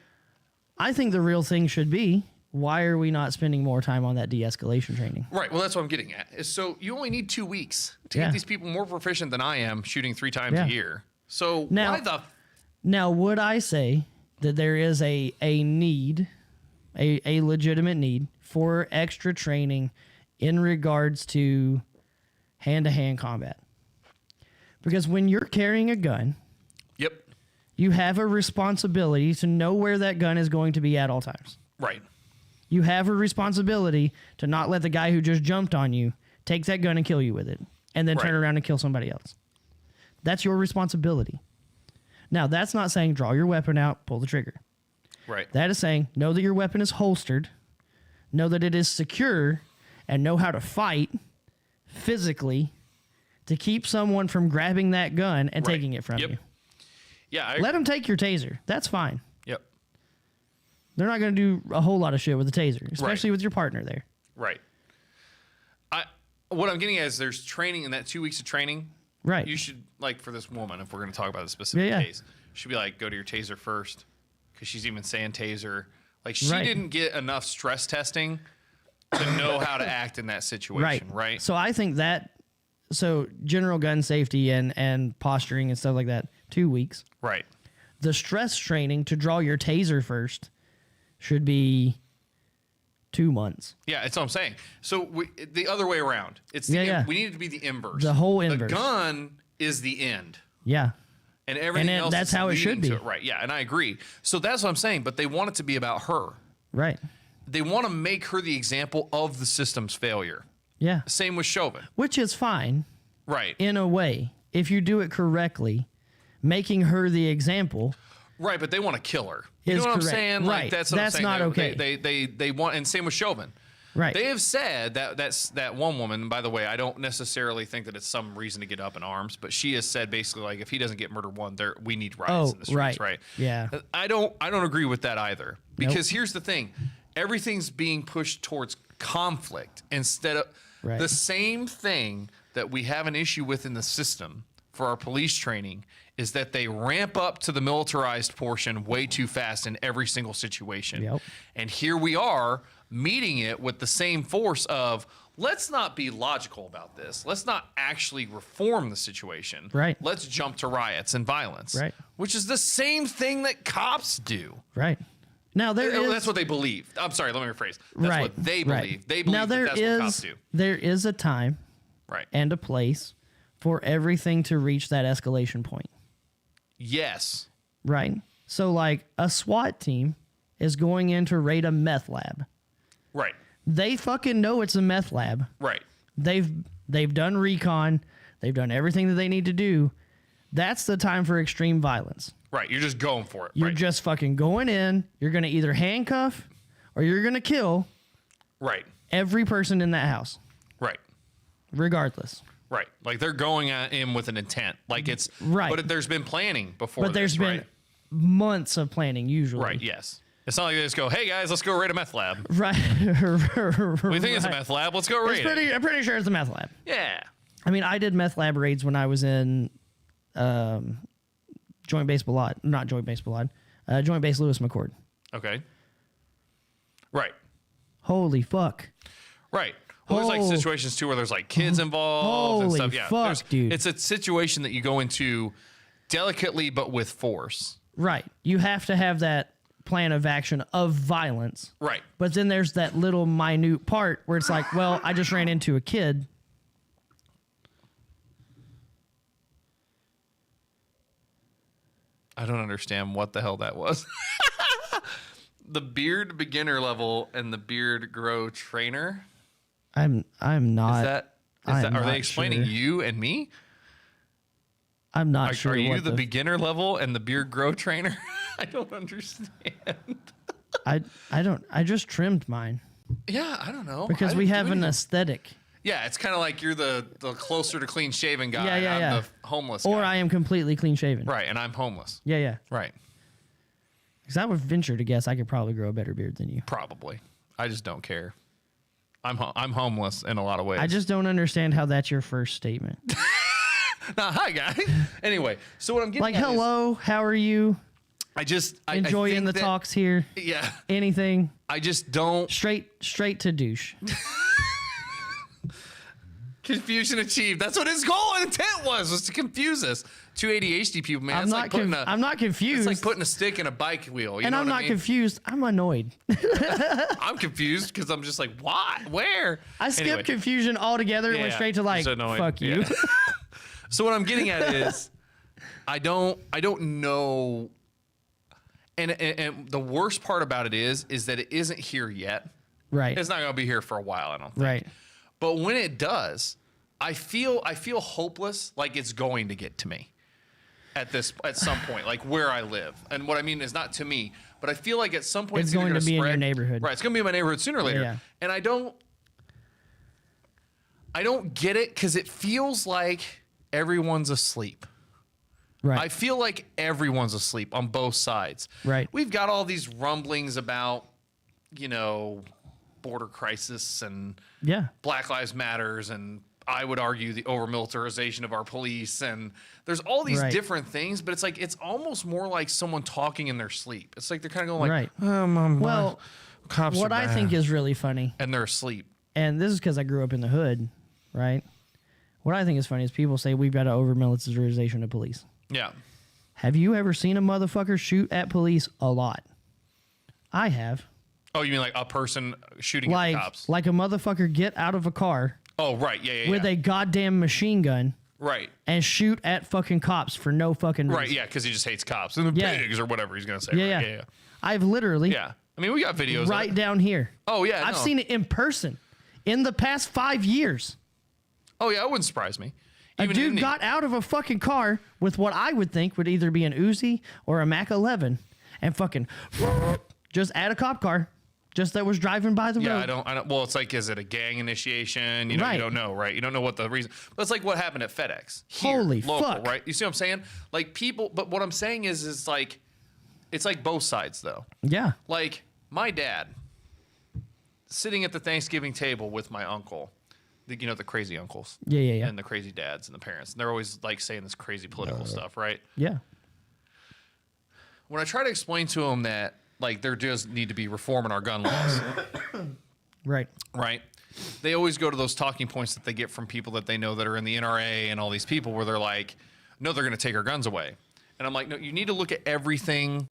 I think the real thing should be, why are we not spending more time on that de-escalation training? right. Well, that's what I'm getting at. Is so you only need 2 weeks to Yeah. get these people more proficient than I am shooting 3 times Yeah. a year. So Now- why the Now, would I say that there is a need, a legitimate need for extra training in regards to hand-to-hand combat? Because when you're carrying a gun, Yep. you have a responsibility to know where that gun is going to be at all times. Right. You have a responsibility to not let the guy who just jumped on you take that gun and kill you with it, and then turn Right. around and kill somebody else. That's your responsibility. Now, that's not saying draw your weapon out, pull the trigger. Right. That is saying know that your weapon is holstered, know that it is secure, and know how to fight physically to keep someone from grabbing that gun and Right. taking it from Yep. you. Yeah. Let them take your taser. That's fine. Yep. They're not going to do a whole lot of shit with the taser, especially with your partner there. Right. What I'm getting at is there's training in that 2 weeks of training. Right. You should, like, for this woman, if we're going to talk about a specific Yeah, yeah. case, should be like, go to your taser first, because she's even saying taser. Like, she Right. didn't get enough stress testing to know how to act in that situation, right? So I think that, so general gun safety and posturing and stuff like that, 2 weeks. Right. The stress training to draw your taser first should be 2 months. Yeah, that's what I'm saying. So the other way around. It's the Yeah, yeah. we need it to be the inverse. The whole inverse. The gun is the end. Yeah. And everything And else that's is how it leading should be. to it. Right. Yeah, and I agree. So that's what I'm saying. But they want it to be about her. Right. They want to make her the example of the system's failure. Yeah. Same with Chauvin. Which is fine Right. in a way if you do it correctly, making her the example. Right, but they want to kill her. You Is know what I'm correct. saying? Right. Like that's what That's I'm saying. not okay. They want, and same with Chauvin. Right. They have said that one woman, by the way, I don't necessarily think that it's some reason to get up in arms, but she has said basically like if he doesn't get murdered one, we need riots in the streets, right? Yeah. I don't agree with that either. Because here's the thing. Everything's being pushed towards conflict instead of Right. the same thing that we have an issue with in the system for our police training is that they ramp up to the militarized portion way too fast in every single situation. Yep. And here we are meeting it with the same force of let's not be logical about this. Let's not actually reform the situation. Right. Let's jump to riots and violence. Right. Which is the same thing that cops do. Right. Now That's what they believe. I'm sorry, let me rephrase. That's right, what they right. believe. They believe now, that's what cops do. There is a time Right. and a place for everything to reach that escalation point. Yes. Right. So like a SWAT team is going in to raid a meth lab. Right. They fucking know it's a meth lab. Right. They've done recon. They've done everything that they need to do. That's the time for extreme violence. Right. You're just going for it. You're just fucking going in. You're going to either handcuff or you're going to kill every person in that house. Right. Regardless. Right. Like they're going in with an intent. Like it's right. But there's been planning before. But there's been months of planning usually. Right. Yes. It's not like they just go, hey guys, let's go raid a meth lab. Right. We think it's a meth lab. Let's go raid it. I'm pretty sure it's a meth lab. Yeah. I mean, I did meth lab raids when I was in Joint Base Balad. Not Joint Base Balad. Joint Base Lewis McCord. Okay. Right. Holy fuck. Right. Well, there's like situations too where there's like kids involved and stuff. Yeah. Fuck, dude. It's a situation that you go into delicately but with force. Right. You have to have that plan of action of violence. Right. But then there's that little minute part where it's like, well, I just ran into a kid. I don't understand what the hell that was. The beard beginner level and the beard grow trainer. I'm not. Are they explaining you and me? I'm not sure. Are you the beginner level and the beard grow trainer? I don't understand. I just trimmed mine. Yeah, I don't know. Because we have an aesthetic. Yeah, it's kind of like you're the closer to clean shaven guy. Yeah. I'm the homeless guy. Or I am completely clean shaven. Right, and I'm homeless. Yeah. Right. Because I would venture to guess I could probably grow a better beard than you. Probably. I just don't care. I'm homeless in a lot of ways. I just don't understand how that's your first statement. Nah, hi guys. Anyway, so what I'm getting like, hello, how are you? I enjoying the talks here. Yeah. Anything. I just don't. Straight to douche. Confusion achieved. That's what his goal and intent was to confuse us. Two ADHD people, man. I'm not confused. It's like putting a stick in a bike wheel. You know I'm what not confused. I'm annoyed. I'm confused because I'm just like, why? Where? I skipped confusion altogether and went straight to like, fuck you. Yeah. So what I'm getting at is, I don't know. And the worst part about it is that it isn't here yet. Right. It's not going to be here for a while, I don't think. Right. But when it does, I feel hopeless, like it's going to get to me at some point, like where I live. And what I mean is not to me, but I feel like at some point it's going to be in your neighborhood. Right, it's going to be in my neighborhood sooner or later. Yeah. And I don't get it because it feels like everyone's asleep. Right. I feel like everyone's asleep on both sides. Right. We've got all these rumblings about, border crisis and Black Lives Matters, and I would argue the over-militarization of our police, and there's all these different things, but it's like it's almost more like someone talking in their sleep. It's like they're kind of going like, well, cops what I think is really funny, and they're asleep. And this is because I grew up in the hood, right? What I think is funny is people say we've got an over-militarization of police. Yeah. Have you ever seen a motherfucker shoot at police? A lot. I have. Oh, you mean like a person shooting at the cops? Like a motherfucker get out of a car. Oh, right. Yeah. With a goddamn machine gun. Right. And shoot at fucking cops for no fucking reason. Right, yeah, because he just hates cops. And the pigs or whatever he's going to say. Yeah, right? yeah. I've literally. Yeah. I mean, we got videos right down here. Oh, yeah. I've seen it in person in the past 5 years. Oh, yeah. It wouldn't surprise me. A dude got out of a fucking car with what I would think would either be an Uzi or a Mac 11 and fucking just at a cop car. Just that was driving by the road. Yeah, I don't. Well, it's like, is it a gang initiation? You don't know, right? You don't know what the reason. But it's like what happened at FedEx. Here, Holy local, fuck! Right? You see what I'm saying? Like people. But what I'm saying is like, it's like both sides though. Yeah. Like my dad, sitting at the Thanksgiving table with my uncle, the crazy uncles. Yeah. And the crazy dads and the parents. And they're always like saying this crazy political stuff, right? Yeah. When I try to explain to them that, like, there does need to be reform in our gun laws. Right. Right. They always go to those talking points that they get from people that they know that are in the NRA and all these people where they're like, no, they're going to take our guns away. And I'm like, no, you need to look at everything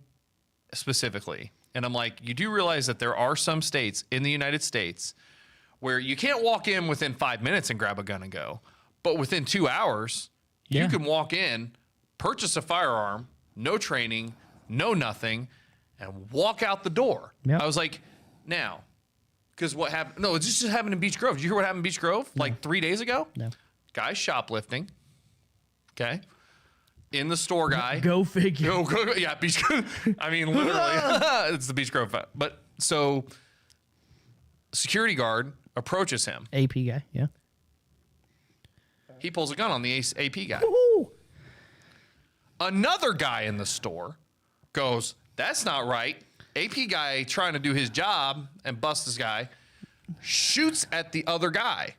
specifically. And I'm like, you do realize that there are some states in the United States where you can't walk in within 5 minutes and grab a gun and go. But within 2 hours, you can walk in, purchase a firearm, no training, no nothing, and walk out the door. Yep. I was like, now, because what happened? No, it just happened in Beech Grove. Did you hear what happened in Beech Grove like 3 days ago? No. Guy's shoplifting. Okay. In the store guy. Go figure. Yeah, Beach Grove. I mean, literally, it's the Beach Grove. But so, security guard approaches him. AP guy, yeah. He pulls a gun on the AP guy. Woo-hoo. Another guy in the store goes, that's not right. AP guy trying to do his job and bust this guy, shoots at the other guy.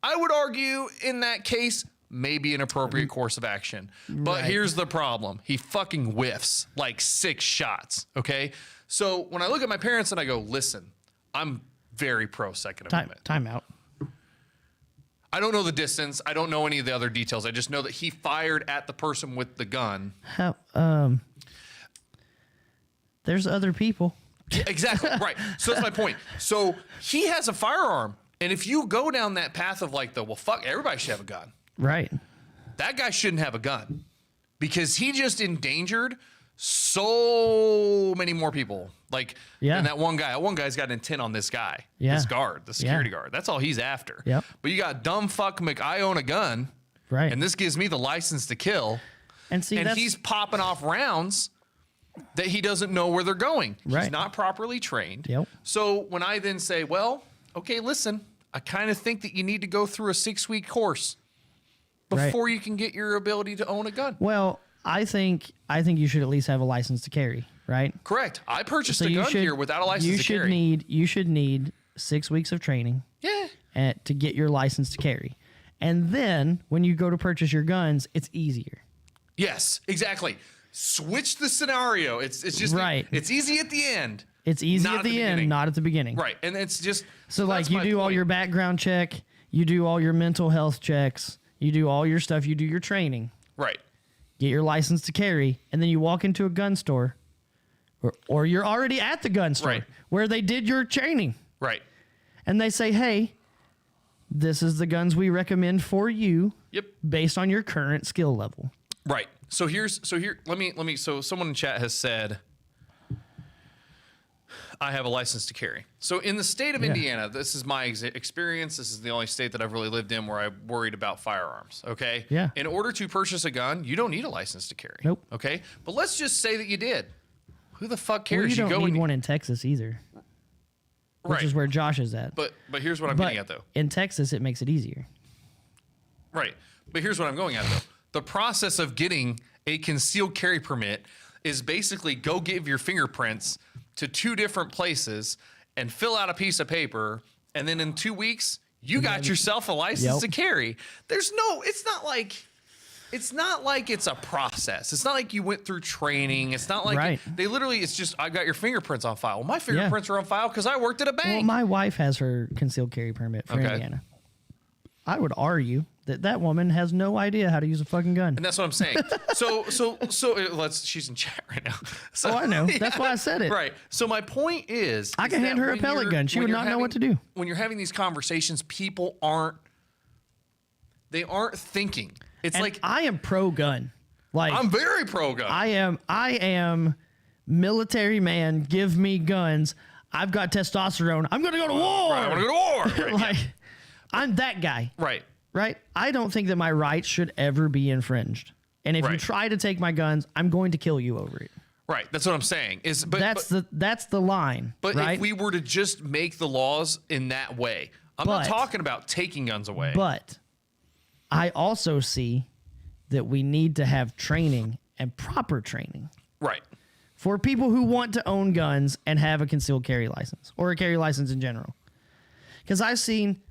I would argue in that case, maybe an appropriate course of action. But here's the problem. He fucking whiffs like 6 shots, okay? So when I look at my parents and I go, listen, I'm very pro Second Amendment. Time out. I don't know the distance. I don't know any of the other details. I just know that he fired at the person with the gun. There's other people. Exactly, right. So that's my point. So he has a firearm. And if you go down that path of like well, fuck, everybody should have a gun. Right. That guy shouldn't have a gun because he just endangered so many more people. Like, and that one guy's got intent on this guy, this guard, the security guard. That's all he's after. Yep. But you got dumb fuck I own a gun. Right. And this gives me the license to kill. And see, he's popping off rounds that he doesn't know where they're going. Right. He's not properly trained. Yep. So when I then say, well, okay, listen, I kind of think that you need to go through a 6-week course before you can get your ability to own a gun. Well, I think you should at least have a license to carry, right? Correct. I purchased a gun here without a license to carry. You should need 6 weeks of training. Yeah. To get your license to carry. And then when you go to purchase your guns, it's easier. Yes, exactly. Switch the scenario. It's just it's easy at the end. It's easy at the end, not at the beginning. Right. And it's just so like you do all your background check, you do all your mental health checks, you do all your stuff, you do your training. Right. Get your license to carry, and then you walk into a gun store, or you're already at the gun store where they did your training. Right. And they say, hey, this is the guns we recommend for you. Yep. Based on your current skill level. Right. So someone in chat has said, I have a license to carry. So in the state of Indiana, this is my experience. This is the only state that I've really lived in where I worried about firearms. Okay. Yeah. In order to purchase a gun, you don't need a license to carry. Nope. Okay. But let's just say that you did. Who the fuck cares? Well, you don't need one in Texas either. Which is where Josh is at. But here's what I'm getting at though. In Texas, it makes it easier. Right. But here's what I'm going at though. The process of getting a concealed carry permit is basically go give your fingerprints to 2 different places and fill out a piece of paper. And then in 2 weeks, you got yourself a license to carry. It's not like it's a process. It's not like you went through training. It's not like it's just, I got your fingerprints on file. Well, my fingerprints are on file because I worked at a bank. Well, my wife has her concealed carry permit for Indiana. I would argue that woman has no idea how to use a fucking gun. And that's what I'm saying. She's in chat right now. So, I know. That's why I said it. Right. So my point is, I can hand her a pellet gun. She would not know what to do. When you're having these conversations, people aren't thinking. It's like I am pro gun. Like I'm very pro gun. I am military man. Give me guns. I've got testosterone. I'm gonna go to war. Right, I want to go to war. Right, I'm that guy. Right. Right. I don't think that my rights should ever be infringed. And if you try to take my guns, I'm going to kill you over it. Right. That's what I'm saying. That's the line. But if we were to just make the laws in that way, I'm not talking about taking guns away. But I also see that we need to have training and proper training. Right. For people who want to own guns and have a concealed carry license or a carry license in general. Because I've seen,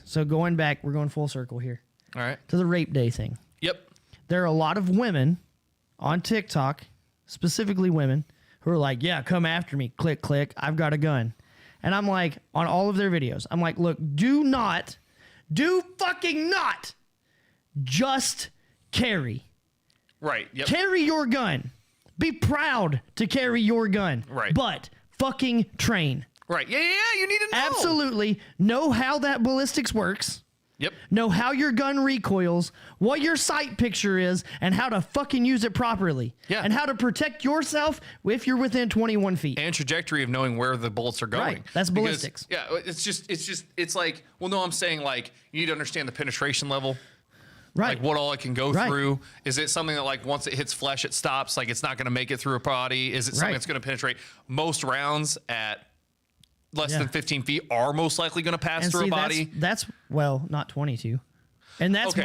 so going back, we're going full circle here. All right. To the rape day thing. Yep. There are a lot of women on TikTok, specifically women, who are like, yeah, come after me. Click, click. I've got a gun. And I'm like, on all of their videos, I'm like, look, do fucking not just carry. Right. Yep. Carry your gun. Be proud to carry your gun. Right. But fucking train. Right. Yeah. You need to know. Absolutely. Know how that ballistics works. Yep. Know how your gun recoils, what your sight picture is, and how to fucking use it properly. Yeah. And how to protect yourself if you're within 21 feet. And trajectory of knowing where the bullets are going. Right. That's ballistics. It's like, well, no, I'm saying like you need to understand the penetration level Right. Like what all it can go through. Is it something that like once it hits flesh, it stops? Like it's not going to make it through a body? Is it something that's going to penetrate? Most rounds at less than 15 feet are most likely going to pass through a body. That's well, not 22. And that's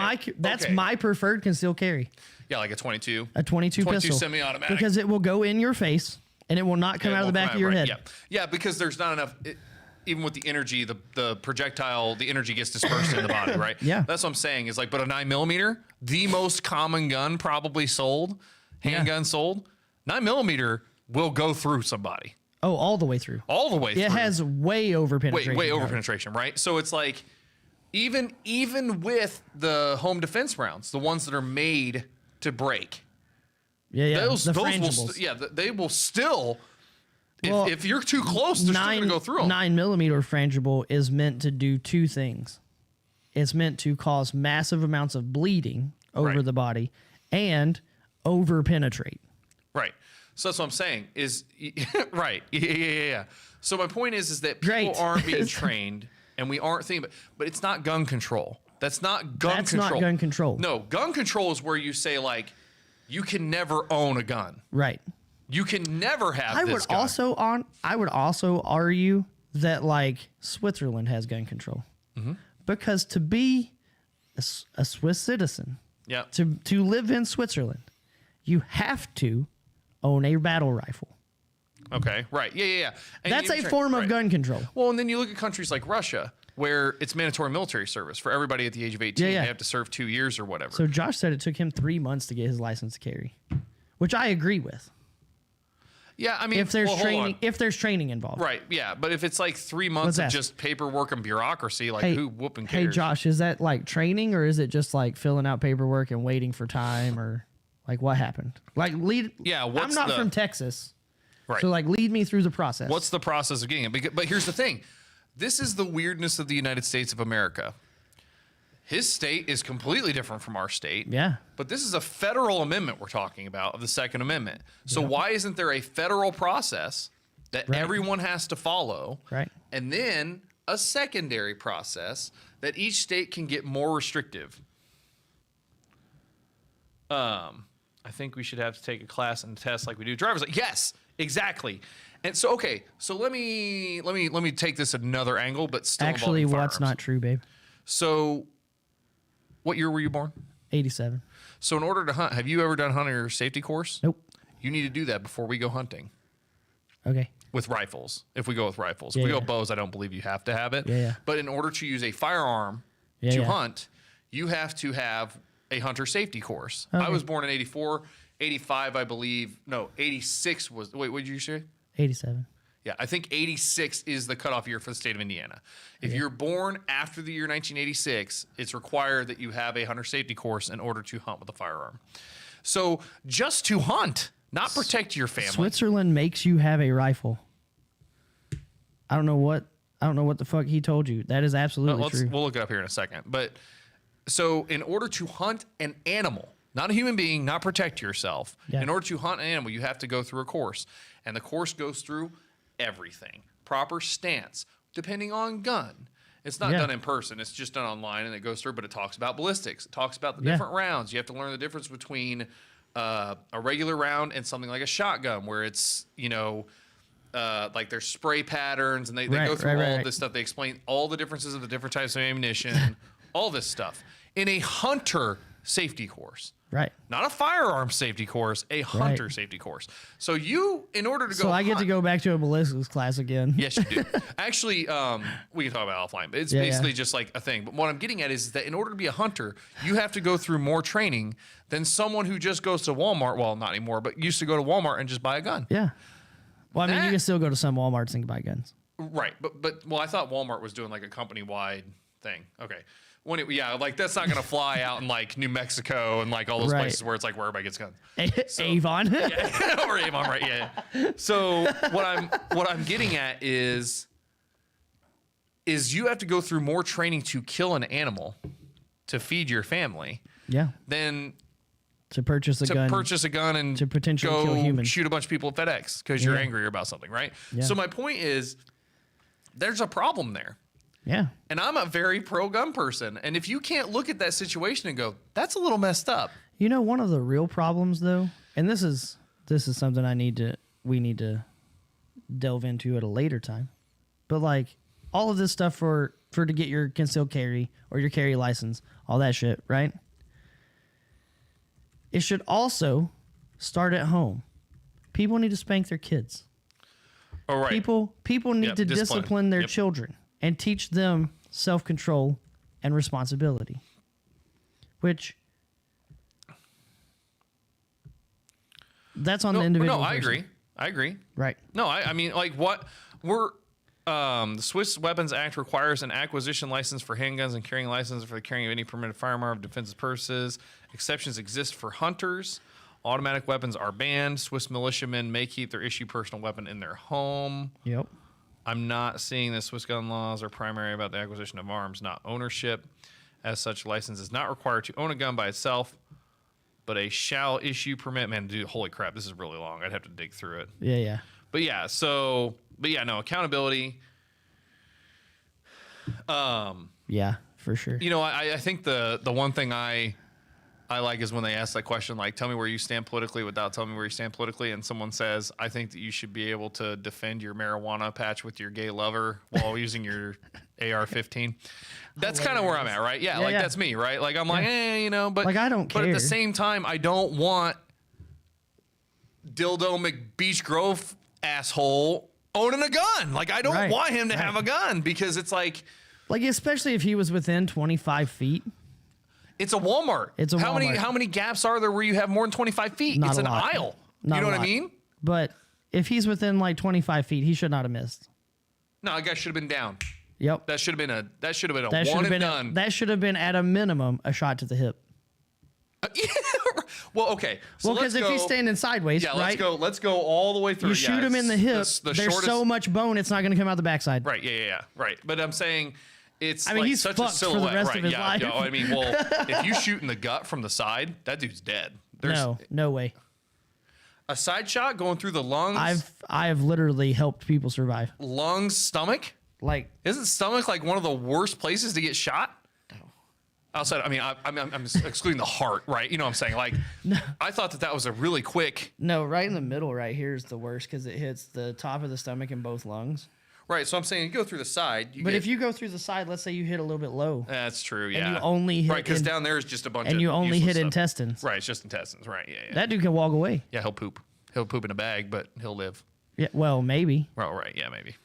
my preferred concealed carry. Yeah, like a 22. A 22 pistol. Semi-automatic. Because it will go in your face and it will not come out of the back of your head. Yeah, because there's not enough... even with the energy, the projectile, the energy gets dispersed in the body, right? Yeah. That's what I'm saying is like, but a 9mm, the most common gun probably sold, handgun sold, 9mm will go through somebody. Oh, all the way through. All the way through. It has way over penetration. Way over penetration, right? So it's like, even with the home defense rounds, the ones that are made to break. Yeah. Those will, they will still... If you're too close, they're still going to go through them. 9mm frangible is meant to do two things. It's meant to cause massive amounts of bleeding over the body and over penetrate. Right. So that's what I'm saying is, right. Yeah. So my point is that people aren't being trained and we aren't thinking, but it's not gun control. That's not gun control. That's not gun control. No, gun control is where you say like, you can never own a gun. Right. You can never have this gun. I would also argue that like Switzerland has gun control. Mm-hmm. Because to be a Swiss citizen, to live in Switzerland, you have to own a battle rifle. Okay, right. Yeah. And that's a form of gun control. Well, and then you look at countries like Russia, where it's mandatory military service for everybody at the age of 18. They have to serve 2 years or whatever. So Josh said it took him 3 months to get his license to carry, which I agree with. Yeah, I mean, if there's training involved, right? Yeah, but if it's like 3 months of just paperwork and bureaucracy, like who whooping cares? Hey, Josh, is that like training or is it just like filling out paperwork and waiting for time or like what happened? Like lead. Yeah, I'm not from Texas, right? So like lead me through the process. What's the process of getting it? But here's the thing: this is the weirdness of the United States of America. His state is completely different from our state. Yeah. But this is a federal amendment we're talking about of the Second Amendment. So why isn't there a federal process that everyone has to follow? Right. And then a secondary process that each state can get more restrictive. I think we should have to take a class and test like we do driver's. Yes, exactly. And so, okay, so let me take this another angle, but still actually, what's not true, babe? So, what year were you born? 87. So in order to hunt, have you ever done hunter safety course? Nope. You need to do that before we go hunting. Okay. With rifles, if we go with rifles. If we go bows, I don't believe you have to have it. Yeah. But in order to use a firearm to hunt, you have to have a hunter safety course. Okay. I was born in 84, 85, I believe. No, 86 was, wait, what did you say? 87. Yeah, I think 86 is the cutoff year for the state of Indiana. If you're born after the year 1986, it's required that you have a hunter safety course in order to hunt with a firearm. So just to hunt, not protect your family. Switzerland makes you have a rifle. I don't know what the fuck he told you. That is absolutely true. We'll look it up here in a second. But so in order to hunt an animal, not a human being, not protect yourself, in order to hunt an animal, you have to go through a course. And the course goes through everything. Proper stance, depending on gun. It's not done in person. It's just done online and it goes through, but it talks about ballistics. It talks about the different rounds. You have to learn the difference between a regular round and something like a shotgun where it's, like there's spray patterns and they go through all this stuff. They explain all the differences of the different types of ammunition, all this stuff in a hunter safety course. Right. Not a firearm safety course, a hunter safety course. So in order to go So I get to go back to a ballistics class again. Yes, you do. Actually, we can talk about offline, but it's basically just like a thing. But what I'm getting at is that in order to be a hunter, you have to go through more training than someone who just goes to Walmart. Well, not anymore, but used to go to Walmart and just buy a gun. Yeah. Well, I mean, you can still go to some Walmarts and buy guns. Right. But I thought Walmart was doing like a company-wide thing. Okay. Like that's not going to fly out in like New Mexico and like all those places where it's like where everybody gets guns. Avon. Or Avon, right? Yeah. So what I'm getting at is you have to go through more training to kill an animal to feed your family. Yeah. Than to purchase a gun and to potentially kill humans. Shoot a bunch of people at FedEx because you're angry about something, right? Yeah. So my point is there's a problem there. Yeah. And I'm a very pro-gun person. And if you can't look at that situation and go, that's a little messed up. You know, one of the real problems, though, and this is something we need to delve into at a later time. But, like, all of this stuff for to get your concealed carry or your carry license, all that shit, right? It should also start at home. People need to spank their kids. Oh, right. People need to discipline their children and teach them self-control and responsibility. Which that's on the individual. No, I agree. Right. No, I mean, like, what we're the Swiss Weapons Act requires an acquisition license for handguns and carrying license for the carrying of any permitted firearm for defensive purposes. Exceptions exist for hunters. Automatic weapons are banned. Swiss militiamen may keep their issued personal weapon in their home. Yep. I'm not seeing the Swiss gun laws are primary about the acquisition of arms, not ownership. As such, license is not required to own a gun by itself, but a shall issue permit. Man, dude, holy crap, this is really long. I'd have to dig through it. Yeah. But no, accountability. Yeah, for sure. You know, I think the one thing I like is when they ask that question, like, tell me where you stand politically without telling me where you stand politically. And someone says, I think that you should be able to defend your marijuana patch with your gay lover while using your AR-15. That's kind of where I'm at, right? Yeah, that's me, right? Like, I'm like, you know, but like, I don't care. But at the same time, I don't want Dildo McBeach Grove asshole owning a gun. Like, I don't want him to have a gun because it's like, especially if he was within 25 feet. It's a Walmart. How many gaps are there where you have more than 25 feet? It's an aisle. You know what I mean? But if he's within like 25 feet, he should not have missed. No, that guy should have been down. Yep. That should have been a one and done. That should have been at a minimum a shot to the hip. Well, okay. So because if he's standing sideways, right? Let's go all the way through. You shoot him in the hip. There's so much bone, it's not going to come out the backside. Right. Yeah. Right. But I'm saying. It's he's such fucked a silhouette, for the rest of his life. Yeah, I mean, well, if you shoot in the gut from the side, that dude's dead. No way. A side shot going through the lungs. I have literally helped people survive. Lungs, stomach. Like, isn't stomach like one of the worst places to get shot? No. Outside, I mean, I'm excluding the heart, right? You know what I'm saying? Like, no. I thought that was a really quick. No, right in the middle, right here is the worst because it hits the top of the stomach and both lungs. Right, so I'm saying you go through the side. If you go through the side, let's say you hit a little bit low. That's true, yeah. And you only hit... Right, because down there is just a bunch of... And you only hit stuff. intestines. Right, it's just intestines, right, yeah. That dude can walk away. Yeah, he'll poop. He'll poop in a bag, but he'll live. Yeah, well, maybe. Well, right, yeah, maybe.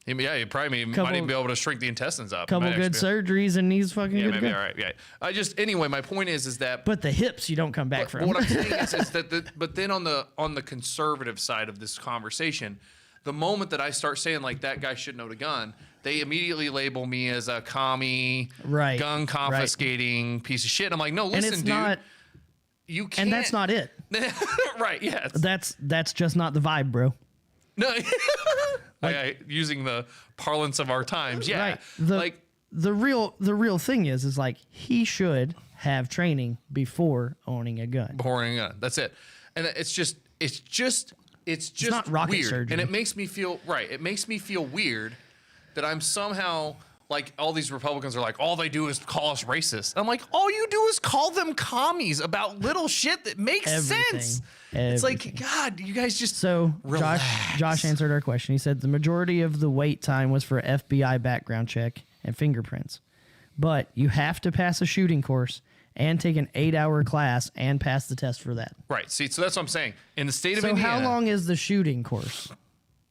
He probably might even be able to shrink the intestines up. Couple good surgeries and he's fucking good. Yeah, maybe, all right, yeah. Anyway, my point is that... But the hips you don't come back from. What I'm saying is that... But then on the conservative side of this conversation... The moment that I start saying, like, that guy shouldn't own a gun, they immediately label me as a commie, gun confiscating piece of shit. And I'm like, no, listen, dude. You can't. And that's not it. Right, yeah. That's just not the vibe, bro. No. Using the parlance of our times, yeah. Right. The real thing is like, he should have training before owning a gun. Before owning a gun. That's it. And it's just not rocket weird. surgery. And it makes me feel weird that I'm somehow like all these Republicans are like, all they do is call us racist. I'm like, all you do is call them commies about little shit that makes sense. It's like, God, you guys just relax. Josh answered our question. He said the majority of the wait time was for FBI background check and fingerprints. But you have to pass a shooting course and take an 8-hour class and pass the test for that. Right. See, so that's what I'm saying. In the state of Indiana. So how long is the shooting course?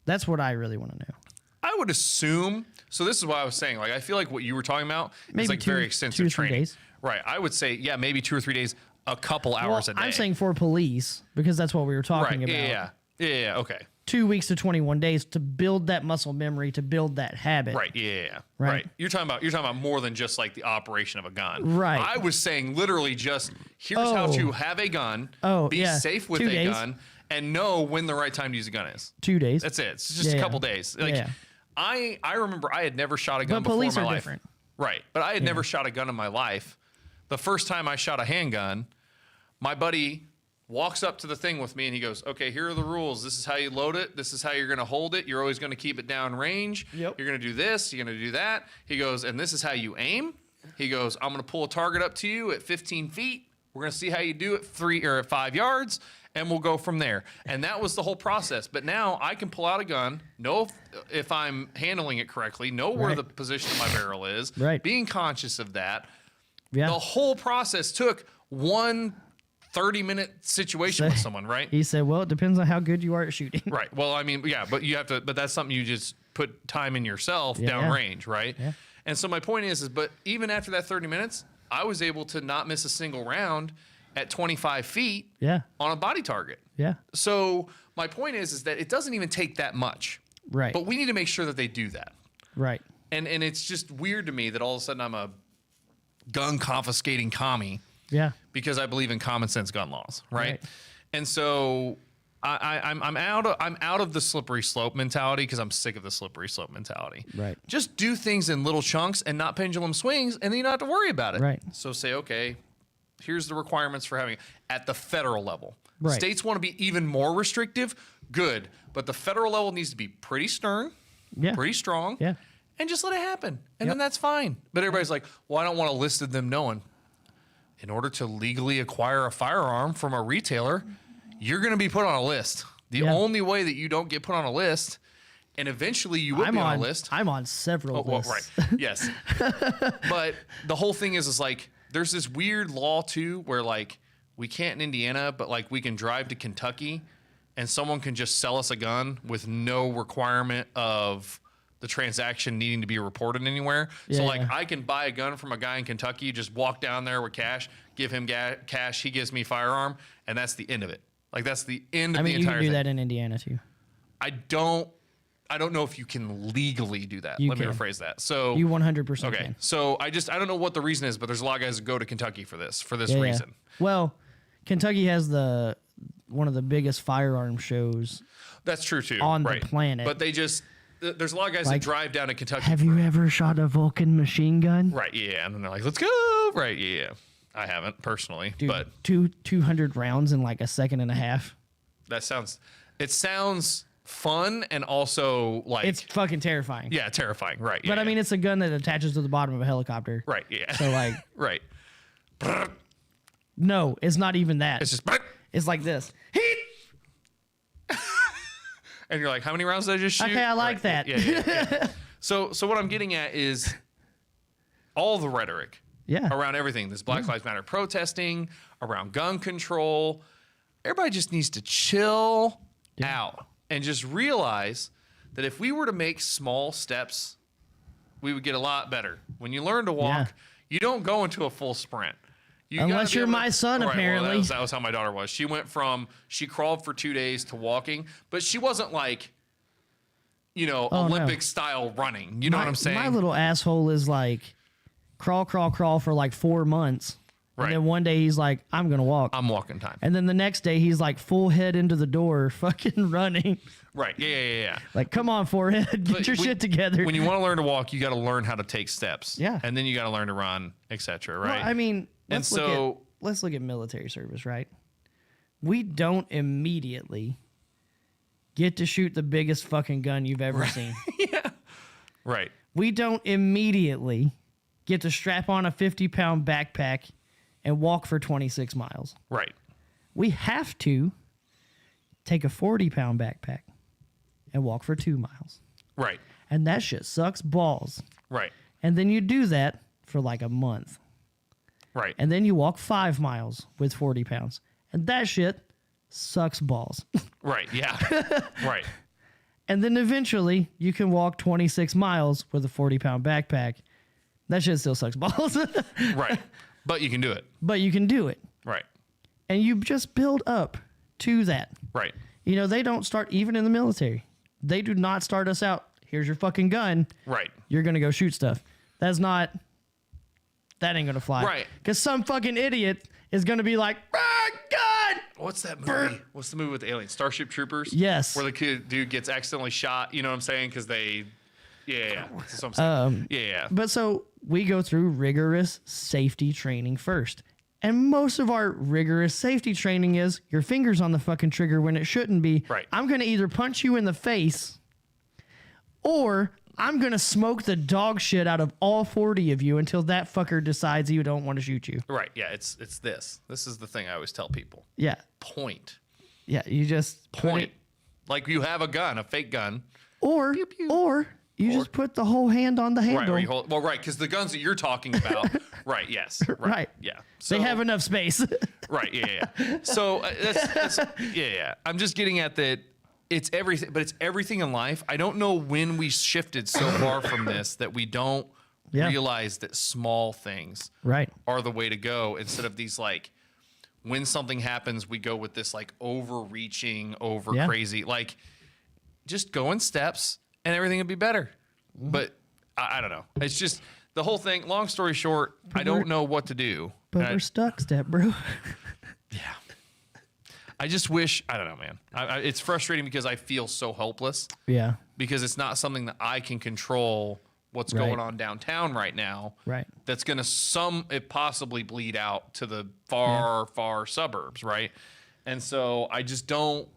That's what I really want to know. I would assume. So this is what I was saying. Like, I feel like what you were talking about is like very extensive training. 2 or 3 days. Right. I would say, yeah, maybe 2 or 3 days, a couple hours a day. I'm saying for police because that's what we were talking about. Yeah. Okay. 2 weeks to 21 days to build that muscle memory, to build that habit. Right. Yeah. Right. You're talking about more than just like the operation of a gun. Right. I was saying literally just here's how to have a gun, be safe with a gun, and know when the right time to use a gun is. 2 days. That's it. It's just a couple days. Like I remember I had never shot a gun before in my life. Different. Right. But I had never shot a gun in my life. The first time I shot a handgun, my buddy walks up to the thing with me and he goes, okay, here are the rules. This is how you load it. This is how you're going to hold it. You're always going to keep it down range. Yep. You're going to do this. You're going to do that. He goes, and this is how you aim. He goes, I'm going to pull a target up to you at 15 feet. We're going to see how you do it 3 or at 5 yards, and we'll go from there. And that was the whole process. But now I can pull out a gun, know if I'm handling it correctly, know where the position of my barrel is, being conscious of that. Yeah. The whole process took one 30-minute situation with someone, right? He said, well, it depends on how good you are at shooting. Right. Well, I mean, yeah, but you have to, but that's something you just put time in yourself downrange, right? Yeah. And so my point is, but even after that 30 minutes, I was able to not miss a single round at 25 feet on a body target. Yeah. So my point is that it doesn't even take that much. Right. But we need to make sure that they do that. Right. And it's just weird to me that all of a sudden I'm a gun confiscating commie. Yeah. Because I believe in common sense gun laws, right? And so I'm out of the slippery slope mentality because I'm sick of the slippery slope mentality. Right. Just do things in little chunks and not pendulum swings, and then you don't have to worry about it. Right. So say, okay, here's the requirements for having it at the federal level. Right. States want to be even more restrictive, good, but the federal level needs to be pretty stern, pretty strong, and just let it happen, and then that's fine. But everybody's like, well, I don't want to list them knowing. In order to legally acquire a firearm from a retailer, you're going to be put on a list. The only way that you don't get put on a list, and eventually you will be on a list. I'm on several lists. Well, right. Yes. But the whole thing is like, there's this weird law too, where like we can't in Indiana, but like we can drive to Kentucky and someone can just sell us a gun with no requirement of the transaction needing to be reported anywhere. Yeah, so like I can buy a gun from a guy in Kentucky, just walk down there with cash, give him cash, he gives me firearm, and that's the end of it. Like that's the end of the entire thing. You can do that in Indiana too. I don't know if you can legally do that. Let me rephrase that. So you 100% okay. Can. So I don't know what the reason is, but there's a lot of guys that go to Kentucky for this reason. Well, Kentucky has one of the biggest firearm shows. That's true too. On the planet. But there's a lot of guys that drive down to Kentucky. Have you ever shot a Vulcan machine gun? Right. Yeah. And then they're like, let's go. Right. Yeah. I haven't personally, dude, but 200 rounds in like a second and a half. It sounds fun and also like it's fucking terrifying. Yeah, terrifying. Right. Yeah, but I mean, it's a gun that attaches to the bottom of a helicopter. Right. Yeah. So like, right. No, it's not even that. It's just. It's like this. And you're like, how many rounds did I just shoot? Okay, I like that. Yeah. So what I'm getting at is all the rhetoric. Yeah. Around everything. This Black Lives Matter protesting, around gun control. Everybody just needs to chill out and just realize that if we were to make small steps, we would get a lot better. When you learn to walk, you don't go into a full sprint. Unless you're my son, apparently. Well, that was how my daughter was. She crawled for 2 days to walking, but she wasn't like, Olympic style running. You know what I'm saying? My little asshole is like, crawl for like 4 months. Right. And then one day he's like, I'm going to walk. I'm walking time. And then the next day he's like full head into the door, fucking running. Right. Yeah. Like, come on, forehead, get your shit together. When you want to learn to walk, you got to learn how to take steps. Yeah. And then you got to learn to run, etc. Right. Well, I mean, let's look at military service, right? We don't immediately get to shoot the biggest fucking gun you've ever seen. Yeah. Right. We don't immediately get to strap on a 50-pound backpack and walk for 26 miles. Right. We have to take a 40-pound backpack and walk for 2 miles. Right. And that shit sucks balls. Right. And then you do that for like a month. Right. And then you walk 5 miles with 40 pounds. And that shit sucks balls. Right. Yeah. Right. And then eventually you can walk 26 miles with a 40-pound backpack. That shit still sucks balls. Right. But you can do it. Right. And you just build up to that. Right. They don't start, even in the military, they do not start us out, here's your fucking gun. Right. You're going to go shoot stuff. That ain't going to fly. Right. Because some fucking idiot is going to be like, gun! What's that movie? What's the movie with the aliens? Starship Troopers? Yes. Where the dude gets accidentally shot, you know what I'm saying? Because they... Yeah. That's what I'm saying. Yeah. But so we go through rigorous safety training first. And most of our rigorous safety training is your finger's on the fucking trigger when it shouldn't be. Right. I'm going to either punch you in the face or I'm going to smoke the dog shit out of all 40 of you until that fucker decides he don't want to shoot you. Right. Yeah. It's this. This is the thing I always tell people. Yeah. Point. Yeah. You just point. Like you have a gun, a fake gun. Or, pew, pew. or you just put the whole hand on the handle. Right. Right. Because the guns that you're talking about. Right. Yes. Right. Yeah. So, they have enough space. Right. Yeah. So that's yeah. I'm just getting at that. It's everything, but it's everything in life. I don't know when we shifted so far from this that we don't realize that small things are the way to go instead of these like when something happens, we go with this like overreaching, crazy, like just go in steps and everything will be better. Mm-hmm. But I don't know. It's just the whole thing. Long story short, I don't know what to do. But we're stuck, step bro. Yeah. I just wish, I don't know, man. It's frustrating because I feel so helpless. Yeah. Because it's not something that I can control what's going on downtown right now. Right. That's going to possibly bleed out to the far suburbs, right? And so I just don't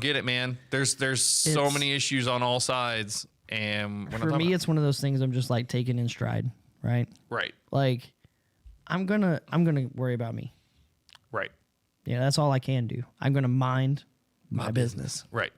get it, man. There's so many issues on all sides. And for me, it's one of those things I'm just like taking in stride, right? Right. Like I'm gonna worry about me. Right. Yeah, that's all I can do. I'm going to mind my business. Right.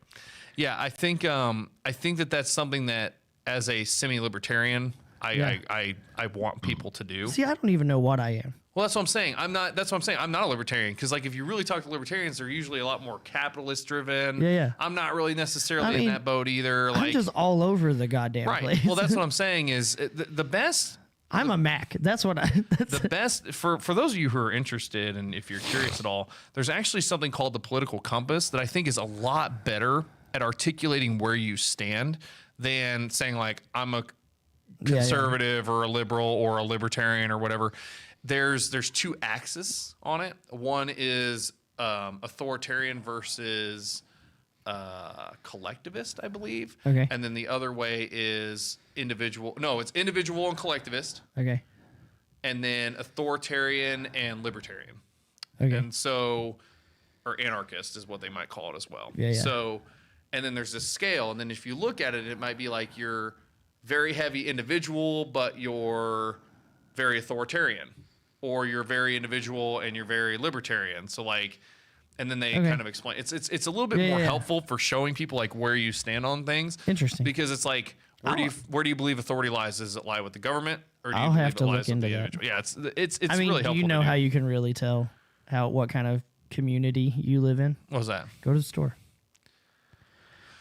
Yeah, I think that that's something that as a semi-libertarian, I want people to do. See, I don't even know what I am. Well, that's what I'm saying. That's what I'm saying. I'm not a libertarian because, like, if you really talk to libertarians, they're usually a lot more capitalist driven. Yeah. I'm not really necessarily in that boat either. I'm just all over the goddamn place. Well, that's what I'm saying. Is the best. I'm a Mac. That's what the best for those of you who are interested and if you're curious at all, there's actually something called the political compass that I think is a lot better at articulating where you stand than saying like I'm a conservative or a liberal or a libertarian or whatever. There's two axes on it. One is authoritarian versus collectivist, I believe. Okay. And then the other way is individual. No, it's individual and collectivist. Okay. And then authoritarian and libertarian. Okay. And so, or anarchist is what they might call it as well. Yeah. So, and then there's this scale. And then if you look at it, it might be like you're very heavy individual, but you're very authoritarian. Or you're very individual and you're very libertarian. So like, and then they kind of explain. It's a little bit more helpful for showing people like where you stand on things. Interesting. Because it's like where do you believe authority lies? Does it lie with the government, or do you believe it lies with the individual? Yeah, it's I mean, really helpful. Do you know how you can really tell what kind of community you live in? What was that? Go to the store.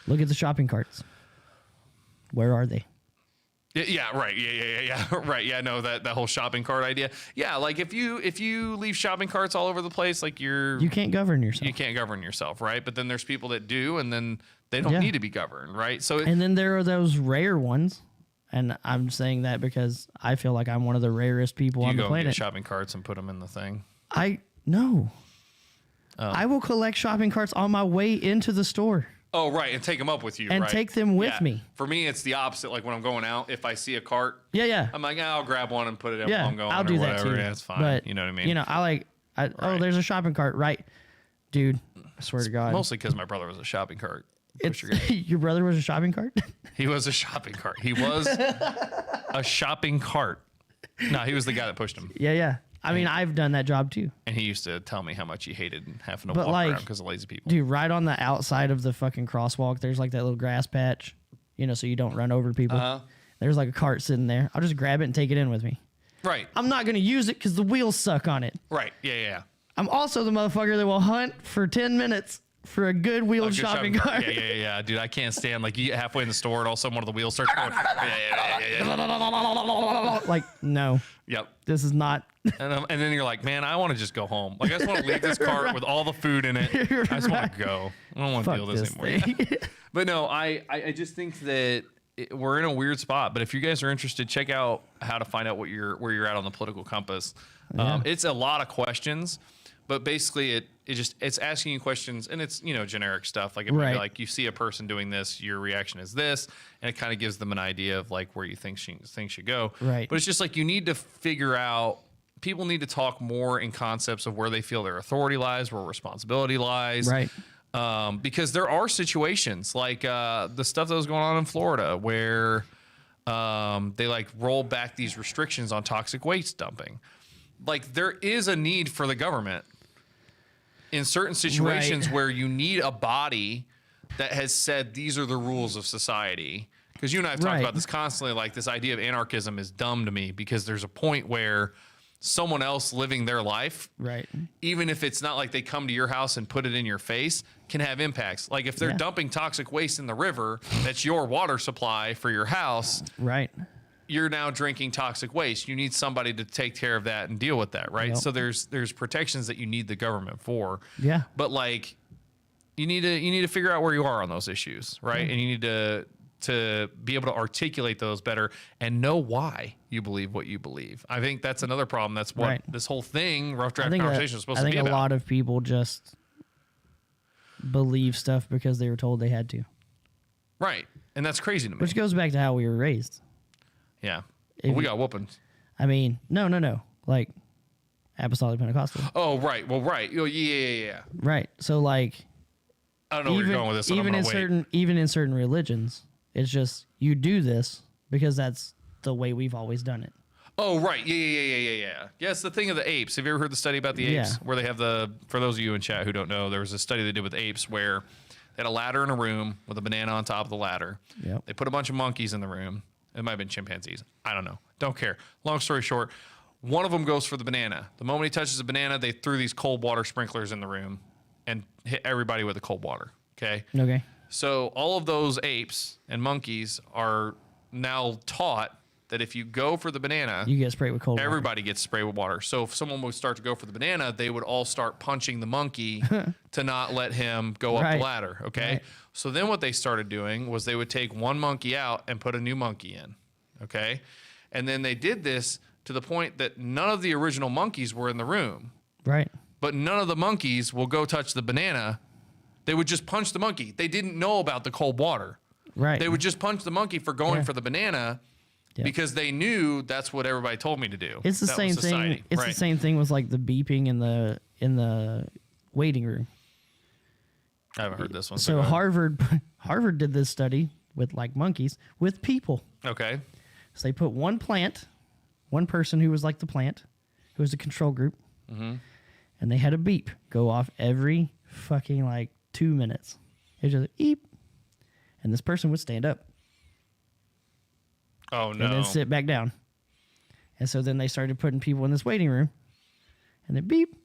Look at the shopping carts. Where are they? Yeah, right. Yeah. Right. Yeah, no, that whole shopping cart idea. Yeah, like if you leave shopping carts all over the place, like you can't govern yourself. You can't govern yourself, right? But then there's people that do, and then they don't need to be governed, right? So and then there are those rare ones, and I'm saying that because I feel like I'm one of the rarest people on the planet. You go get shopping carts and put them in the thing. No. I will collect shopping carts on my way into the store. Oh, right, and take them up with you, and take them with me. For me, it's the opposite. Like when I'm going out, if I see a cart, I'm like, I'll grab one and put it in while I'm going. I'll do that too. Yeah, it's fine. But, you know what I mean? You know, oh, there's a shopping cart, right? Dude, I swear to God. Mostly because my brother was a shopping cart. Your brother was a shopping cart? He was a shopping cart. He was a shopping cart. No, he was the guy that pushed him. Yeah. I mean, I've done that job too. And he used to tell me how much he hated having to walk around because of lazy people. Dude, right on the outside of the fucking crosswalk, there's like that little grass patch, so you don't run over people. There's like a cart sitting there. I'll just grab it and take it in with me. Right. I'm not going to use it because the wheels suck on it. Right. Yeah. I'm also the motherfucker that will hunt for 10 minutes for a good wheeled shopping cart. Yeah. Dude, I can't stand like you get halfway in the store and all of a sudden one of the wheels starts going. Like, no. Yep. This is not. And then you're like, man, I want to just go home. Like, I just want to leave this cart with all the food in it. I just want to go. I don't want to deal with this anymore. Yeah. But no, I just think that we're in a weird spot. But if you guys are interested, check out how to find out where you're at on the political compass. It's a lot of questions, but basically it's asking you questions, and it's generic stuff. Like it might be like you see a person doing this, your reaction is this, and it kind of gives them an idea of like where you think things should go. Right. But it's just like you need to figure out people need to talk more in concepts of where they feel their authority lies, where responsibility lies. Right. Because there are situations like the stuff that was going on in Florida where they like roll back these restrictions on toxic waste dumping. Like there is a need for the government in certain situations where you need a body that has said these are the rules of society. Because you and I have talked about this constantly, like this idea of anarchism is dumb to me because there's a point where someone else living their life, even if it's not like they come to your house and put it in your face, can have impacts. Like if they're dumping toxic waste in the river, that's your water supply for your house. Right. You're now drinking toxic waste. You need somebody to take care of that and deal with that, right? Yep. So there's protections that you need the government for. Yeah. But like you need to figure out where you are on those issues, right? And you need to be able to articulate those better and know why you believe what you believe. I think that's another problem. That's what this whole thing, rough draft conversation, is supposed to be about. I think a lot of people just believe stuff because they were told they had to. Right. And that's crazy to me. Which goes back to how we were raised. Yeah. Well, we got whoopings. I mean, no. Like Apostolic Pentecostal. Oh, right. Well, right. Oh, yeah. Right. So like I don't know where you're going with this. Even in certain religions, it's just you do this because that's the way we've always done it. Oh, right. Yeah. Yeah, it's the thing of the apes. Have you ever heard the study about the apes? Where they have for those of you in chat who don't know, there was a study they did with apes where they had a ladder in a room with a banana on top of the ladder. Yep. They put a bunch of monkeys in the room. It might have been chimpanzees. I don't know. Don't care. Long story short, one of them goes for the banana. The moment he touches the banana, they threw these cold water sprinklers in the room and hit everybody with the cold water. Okay? Okay. So all of those apes and monkeys are now taught that if you go for the banana, you get sprayed with cold water. Everybody gets sprayed with water. So if someone would start to go for the banana, they would all start punching the monkey to not let him go up the ladder. Okay. Right. So then what they started doing was they would take one monkey out and put a new monkey in. Okay. And then they did this to the point that none of the original monkeys were in the room. Right. But none of the monkeys will go touch the banana. They would just punch the monkey. They didn't know about the cold water. Right. They would just punch the monkey for going for the banana. Yep. Because they knew that's what everybody told me to do. It's the same thing. It's the same thing with like the beeping in the waiting room. I haven't heard this one. So Harvard did this study with like monkeys with people. Okay. So they put one person who was like the plant, who was the control group, and they had a beep go off every fucking like 2 minutes. It just beep, and this person would stand up. Oh, no. And then sit back down. And so then they started putting people in this waiting room. And then beep,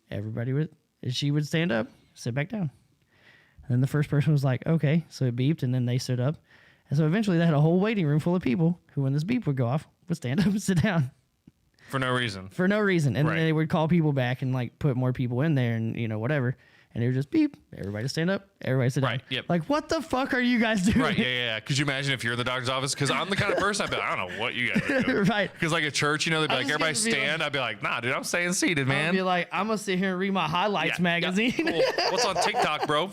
she would stand up, sit back down. And then the first person was like, okay. So it beeped, and then they stood up. And so eventually they had a whole waiting room full of people who, when this beep would go off, would stand up and sit down. For no reason. And then they would call people back and like put more people in there and, whatever. And they would just beep, everybody stand up, everybody sit down. Yep. Like, what the fuck are you guys doing? Right, yeah. Could you imagine if you're in the doctor's office? Because I'm the kind of person, I'd be like, I don't know what you guys are doing. Right. Because like at church, they'd be like, everybody stand. I'd be like, nah, dude, I'm staying seated, man. I'd be like, I'm going to sit here and read my highlights magazine. Yeah, cool. What's on TikTok, bro?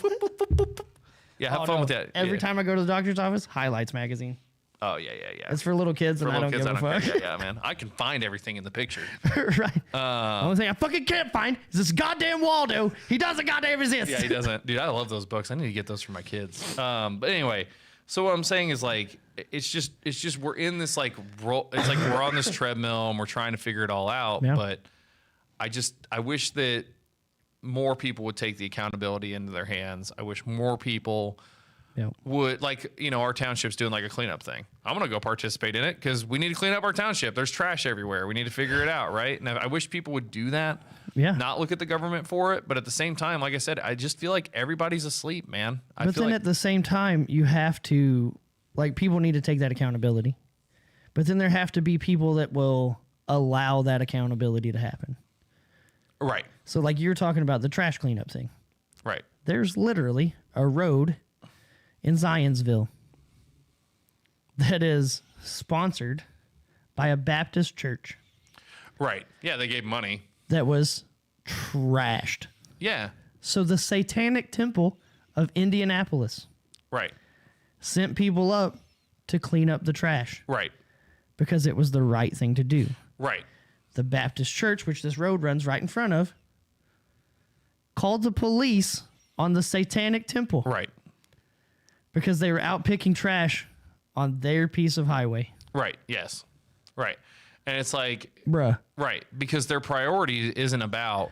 Yeah, have fun with that. Every time I go to the doctor's office, highlights magazine. Oh, yeah. It's for little kids, and I don't give a fuck. Yeah, man. I can find everything in the picture. Right. The only thing I fucking can't find is this goddamn Waldo. He doesn't goddamn exist. Yeah, he doesn't. Dude, I love those books. I need to get those for my kids. But anyway, so what I'm saying is like, it's just we're in this like it's like we're on this treadmill and we're trying to figure it all out. Yeah. But I wish that more people would take the accountability into their hands. I wish more people would, like, our township's doing like a cleanup thing. I'm going to go participate in it because we need to clean up our township. There's trash everywhere. We need to figure it out, right? And I wish people would do that. Yeah. Not look at the government for it. But at the same time, like I said, I just feel like everybody's asleep, man. But then at the same time, you have to, like, people need to take that accountability. But then there have to be people that will allow that accountability to happen. Right. So like you're talking about the trash cleanup thing. Right. There's literally a road in Zionsville that is sponsored by a Baptist church. Right. Yeah, they gave money. That was trashed. Yeah. So the Satanic Temple of Indianapolis. Right. Sent people up to clean up the trash. Right. Because it was the right thing to do. Right. the Baptist church, which this road runs right in front of, called the police on the Satanic Temple. Right. Because they were out picking trash on their piece of highway. Right. Yes. Right. And it's like, bruh. Right. Because their priority isn't about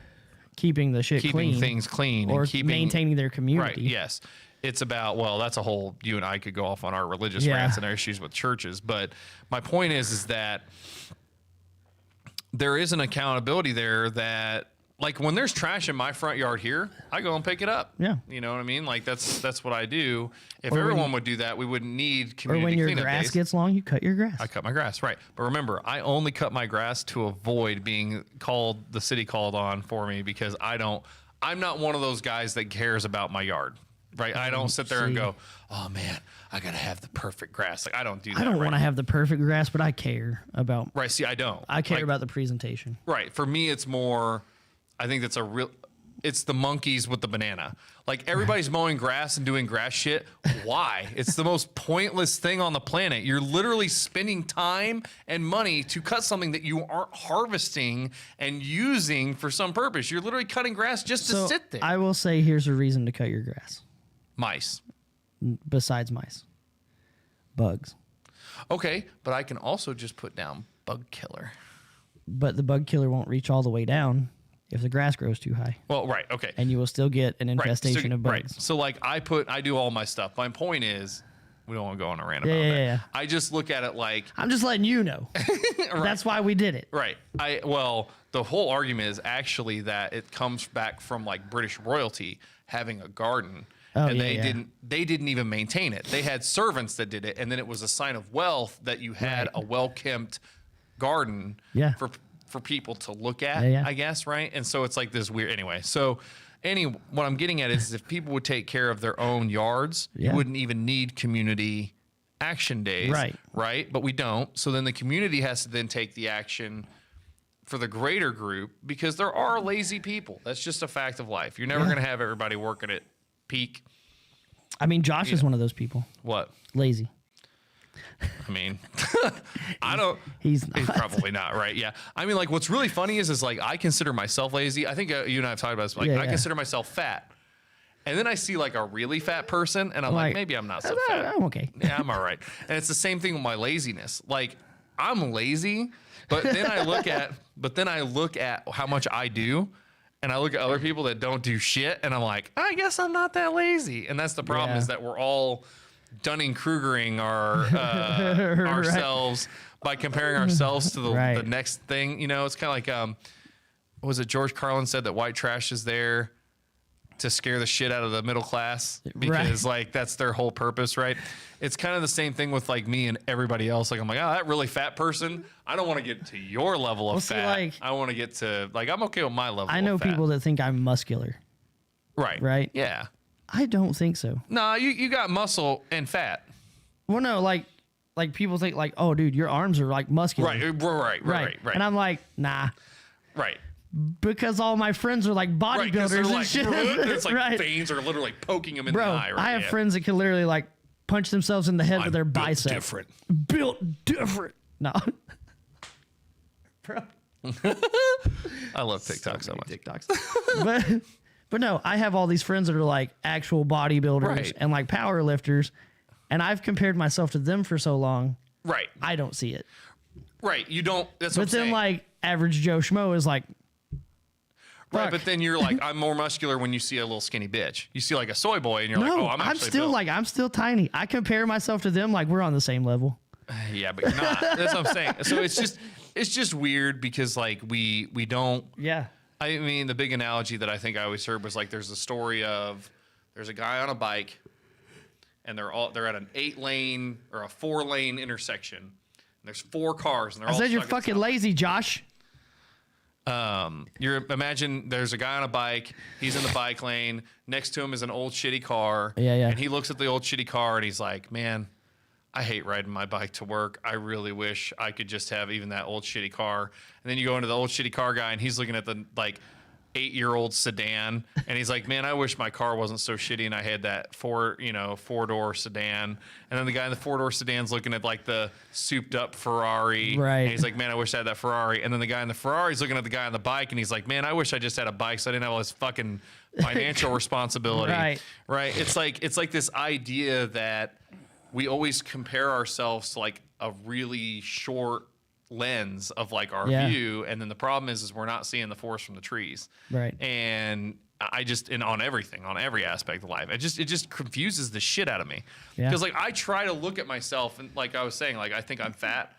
keeping the shit keeping clean. Things clean. Or and maintaining their community. Right. Yes. It's about, well, that's a whole, you and I could go off on our religious rants and our issues with churches. But my point is that there is an accountability there that, like, when there's trash in my front yard here, I go and pick it up. Yeah. You know what I mean? Like, that's what I do. If everyone would do that, we wouldn't need community cleanup. Or when your grass days. gets long, you cut your grass. I cut my grass, right. But remember, I only cut my grass to avoid being called, the city called on for me, because I'm not one of those guys that cares about my yard, right? I don't sit there and go, oh man, I got to have the perfect grass. Like, I don't do that. I don't want to have the perfect grass, but I care about. Right. See, I don't. I care about the presentation. Right. For me, it's more, I think that's it's the monkeys with the banana. Like, everybody's mowing grass and doing grass shit. Why? It's the most pointless thing on the planet. You're literally spending time and money to cut something that you aren't harvesting and using for some purpose. You're literally cutting grass just to sit there. I will say, here's a reason to cut your grass. Mice. Besides mice. Bugs. Okay, but I can also just put down bug killer. But the bug killer won't reach all the way down if the grass grows too high. Well, right, okay. And you will still get an infestation of bugs. Right. So, like, I do all my stuff. My point is, we don't want to go on a rant about that. Yeah. I just look at it like, I'm just letting you know. Right. That's why we did it. Right. Well, the whole argument is actually that it comes back from, like, British royalty having a garden. And they didn't even maintain it. They had servants that did it, and then it was a sign of wealth that you had a well-kept garden for people to look at, I guess, right? And so it's like this weird, anyway. So what I'm getting at is if people would take care of their own yards, you wouldn't even need community action days, right? But we don't. So then the community has to then take the action for the greater group, because there are lazy people. That's just a fact of life. You're never going to have everybody working at peak. I mean, Josh is one of those people. What? Lazy. I mean, He's probably not, right? Yeah. I mean, like, what's really funny is like, I consider myself lazy. I think you and I have talked about this. Like, I consider myself fat. And then I see, like, a really fat person, and I'm like, maybe I'm not so fat. I'm okay. Yeah, I'm all right. And it's the same thing with my laziness. Like, I'm lazy, but then I look at how much I do. And I look at other people that don't do shit, and I'm like, I guess I'm not that lazy. And that's the problem, is that we're all Dunning-Krugering ourselves by comparing ourselves to the next thing. You know, it's kind of like, was it George Carlin said that white trash is there to scare the shit out of the middle class because like that's their whole purpose, right? It's kind of the same thing with like me and everybody else. Like I'm like, oh, that really fat person, I don't want to get to your level of fat. Like, I want to get to like, I'm okay with my level. I know of fat. people that think I'm muscular. Right. Yeah. I don't think so. No, you got muscle and fat. Well, no, like people think like, oh, dude, your arms are like muscular. Right. And I'm like, nah. Right. Because all my friends are like bodybuilders and shit. It's like veins are literally poking them in the eye. Right? I have friends that can literally like punch themselves in the head with their biceps. Built different. No. Bro. I love TikTok so much. TikToks. But no, I have all these friends that are like actual bodybuilders and like power lifters, and I've compared myself to them for so long. Right. I don't see it. Right. You don't. That's what I'm saying. But then like average Joe Schmo is like. Right, but then you're like, I'm more muscular when you see a little skinny bitch. You see like a soy boy, and you're like, oh, I'm still built. I'm still tiny. I compare myself to them like we're on the same level. Yeah, but you're not. That's what I'm saying. So it's just weird because like we don't. Yeah. I mean, the big analogy that I think I always heard was like, there's a story of there's a guy on a bike, and they're at an 8-lane or a 4-lane intersection. And there's 4 cars, and they're all. I said you're fucking lazy, Josh. Imagine there's a guy on a bike. He's in the bike lane. Next to him is an old shitty car. Yeah. And he looks at the old shitty car and he's like, man, I hate riding my bike to work. I really wish I could just have even that old shitty car. And then you go into the old shitty car guy and he's looking at the like 8-year-old sedan, and he's like, man, I wish my car wasn't so shitty and I had that 4-door sedan. And then the guy in the 4-door sedan's looking at like the souped up Ferrari. Right. And he's like, man, I wish I had that Ferrari. And then the guy in the Ferrari's looking at the guy on the bike, and he's like, man, I wish I just had a bike so I didn't have all this fucking financial responsibility. Right. It's like this idea that we always compare ourselves to like a really short lens of like our view, and then the problem is we're not seeing the forest from the trees. Right. And on everything, on every aspect of life, it just confuses the shit out of me. Because like I try to look at myself, and like I was saying, like I think I'm fat,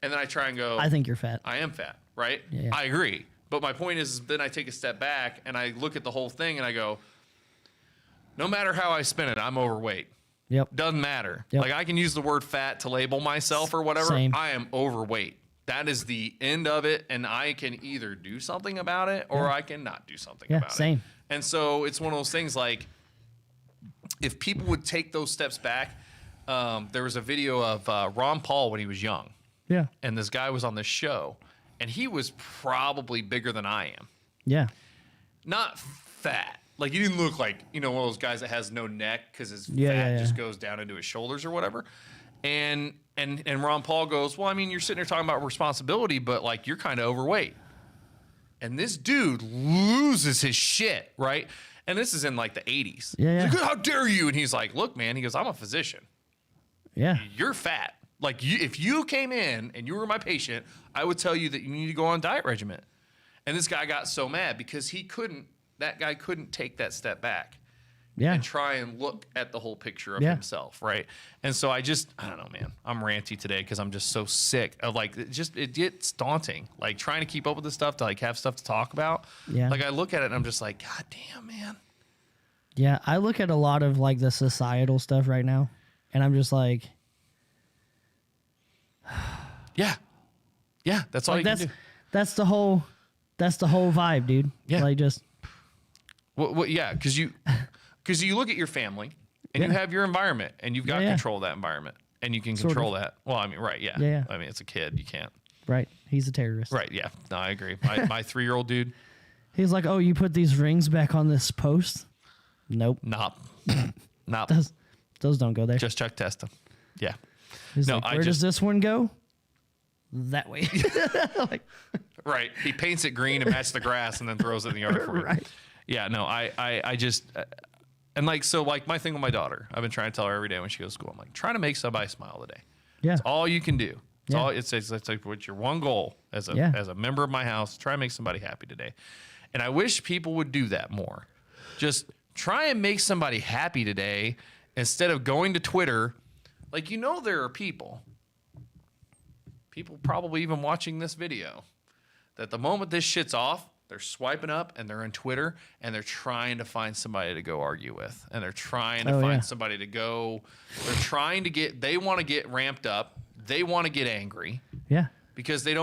and then I try and go, I think you're fat. I am fat, right? Yeah. I agree. But my point is then I take a step back and I look at the whole thing and I go, no matter how I spin it, I'm overweight. Yep. Doesn't matter. Yep. Like I can use the word fat to label myself or whatever. Same. I am overweight. That is the end of it, and I can either do something about it or I can not do something about same. it. And so it's one of those things like if people would take those steps back, there was a video of Ron Paul when he was young. Yeah. And this guy was on this show, and he was probably bigger than I am. Yeah. Not fat. Like, he didn't look like, one of those guys that has no neck because his fat just goes down into his shoulders or whatever. And Ron Paul goes, well, I mean, you're sitting there talking about responsibility, but like you're kind of overweight. And this dude loses his shit, right? And this is in like the 80s. Yeah. He's like, how dare you? And he's like, look, man, he goes, I'm a physician. Yeah. You're fat. Like if you came in and you were my patient, I would tell you that you need to go on a diet regimen. And this guy got so mad because that guy couldn't take that step back. Yeah. And try and look at the whole picture of himself, right? And so I don't know, man. I'm ranty today because I'm just so sick of like, it gets daunting. Like trying to keep up with this stuff to like have stuff to talk about. Yeah. Like I look at it and I'm just like, God damn, man. Yeah, I look at a lot of like the societal stuff right now, and I'm just like, yeah, that's all like, you can do. That's the whole vibe, dude. Yeah. Like just. Well, yeah, because you look at your family and you have your environment and you've got control of that environment and you can control that. Well, I mean, right, yeah. Yeah. I mean, it's a kid, you can't. Right, he's a terrorist. Right, yeah. No, I agree. My 3-year-old dude. He's like, oh, you put these rings back on this post? Nope. Nope. Those don't go there. Just check test them. Yeah. He's like, where does this one go? That way. Like, right. He paints it green and matches the grass and then throws it in the yard for you. Right. Yeah, no, I just, and like, so like my thing with my daughter, I've been trying to tell her every day when she goes to school, I'm like, try to make somebody smile today. Yeah. It's all you can do. It's like what's your one goal as a member of my house, try and make somebody happy today. And I wish people would do that more. Just try and make somebody happy today instead of going to Twitter. Like, there are people probably even watching this video, that the moment this shit's off, they're swiping up and they're on Twitter and they're trying to find somebody to go argue with. And they're trying to find somebody to go. They want to get ramped up. They want to get angry. Yeah. Because they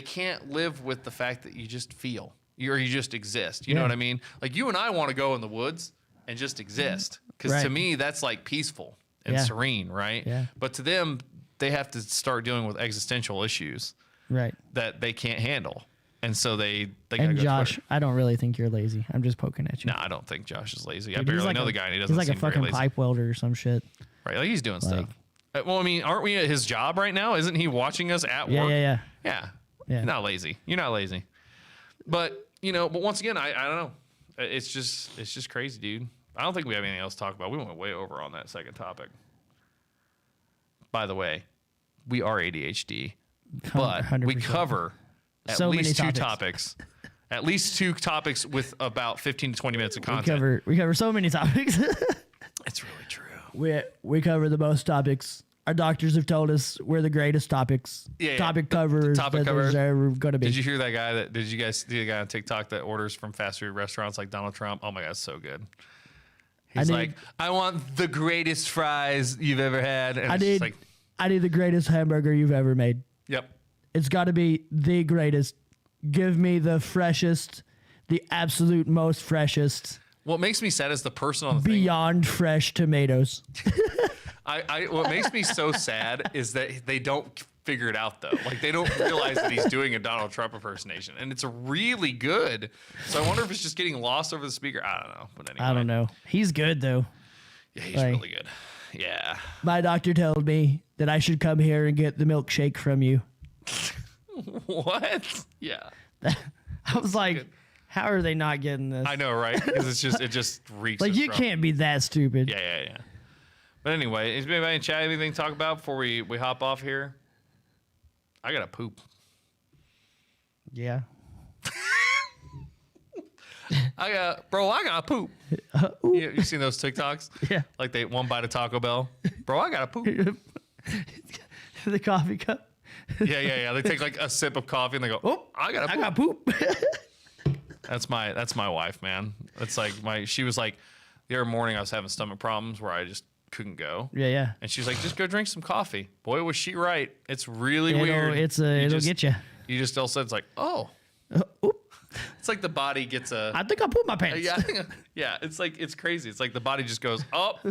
can't live with the fact that you just feel or you just exist. You know what I mean? Like you and I want to go in the woods and just exist. Because to me, that's like peaceful and serene, right? Yeah. But to them, they have to start dealing with existential issues. Right. That they can't handle. And so they gotta and go Josh, I don't really think you're lazy. I'm just poking at you. No, I don't think Josh is lazy. Dude, I barely know the guy, and he doesn't he's like seem a fucking very lazy. pipe welder or some shit. Right, like he's doing stuff. Well, I mean, aren't we at his job right now? Isn't he watching us at work? Yeah. Yeah. You're not lazy. You're not lazy. But but once again, I don't know. It's just crazy, dude. I don't think we have anything else to talk about. We went way over on that second topic. By the way, we are ADHD, but 100%. We cover at least two topics. At least two topics with about 15 to 20 minutes of content. We cover so many topics. It's really true. We cover the most topics. Our doctors have told us we're the greatest topic coverers topic there's ever going to be. Did you hear that guy did you guys see the guy on TikTok that orders from fast food restaurants like Donald Trump? Oh my God, it's so good. He's like, I want the greatest fries you've ever had. And I need the greatest hamburger you've ever made. Yep. It's got to be the greatest. Give me the freshest, the absolute most freshest. What makes me sad is the person on the beyond fresh tomatoes. What makes me so sad is that they don't figure it out though. Like they don't realize that he's doing a Donald Trump impersonation, and it's really good. So I wonder if it's just getting lost over the speaker. I don't know. But anyway, I don't know. He's good though. Yeah, he's really good. Yeah. My doctor told me that I should come here and get the milkshake from you. What? Yeah. I was like, good. How are they not getting this? I know, right? Because it just reeks. Like you can't be that stupid. Yeah. But anyway, is anybody in chat anything to talk about before we hop off here? I gotta poop. Yeah. I gotta poop. You seen those TikToks? Yeah. Like they one bite of Taco Bell. Bro, I gotta poop. The coffee cup. Yeah. They take like a sip of coffee and they go, oh, I gotta poop. That's my wife, man. That's like she was like the other morning I was having stomach problems where I just couldn't go. Yeah. And she's like, just go drink some coffee. Boy, was she right. It's really weird. It'll get you. You just all said it's like, oh. It's like the body gets a. I think I pooped my pants. Yeah. It's like it's crazy. It's like the body just goes up.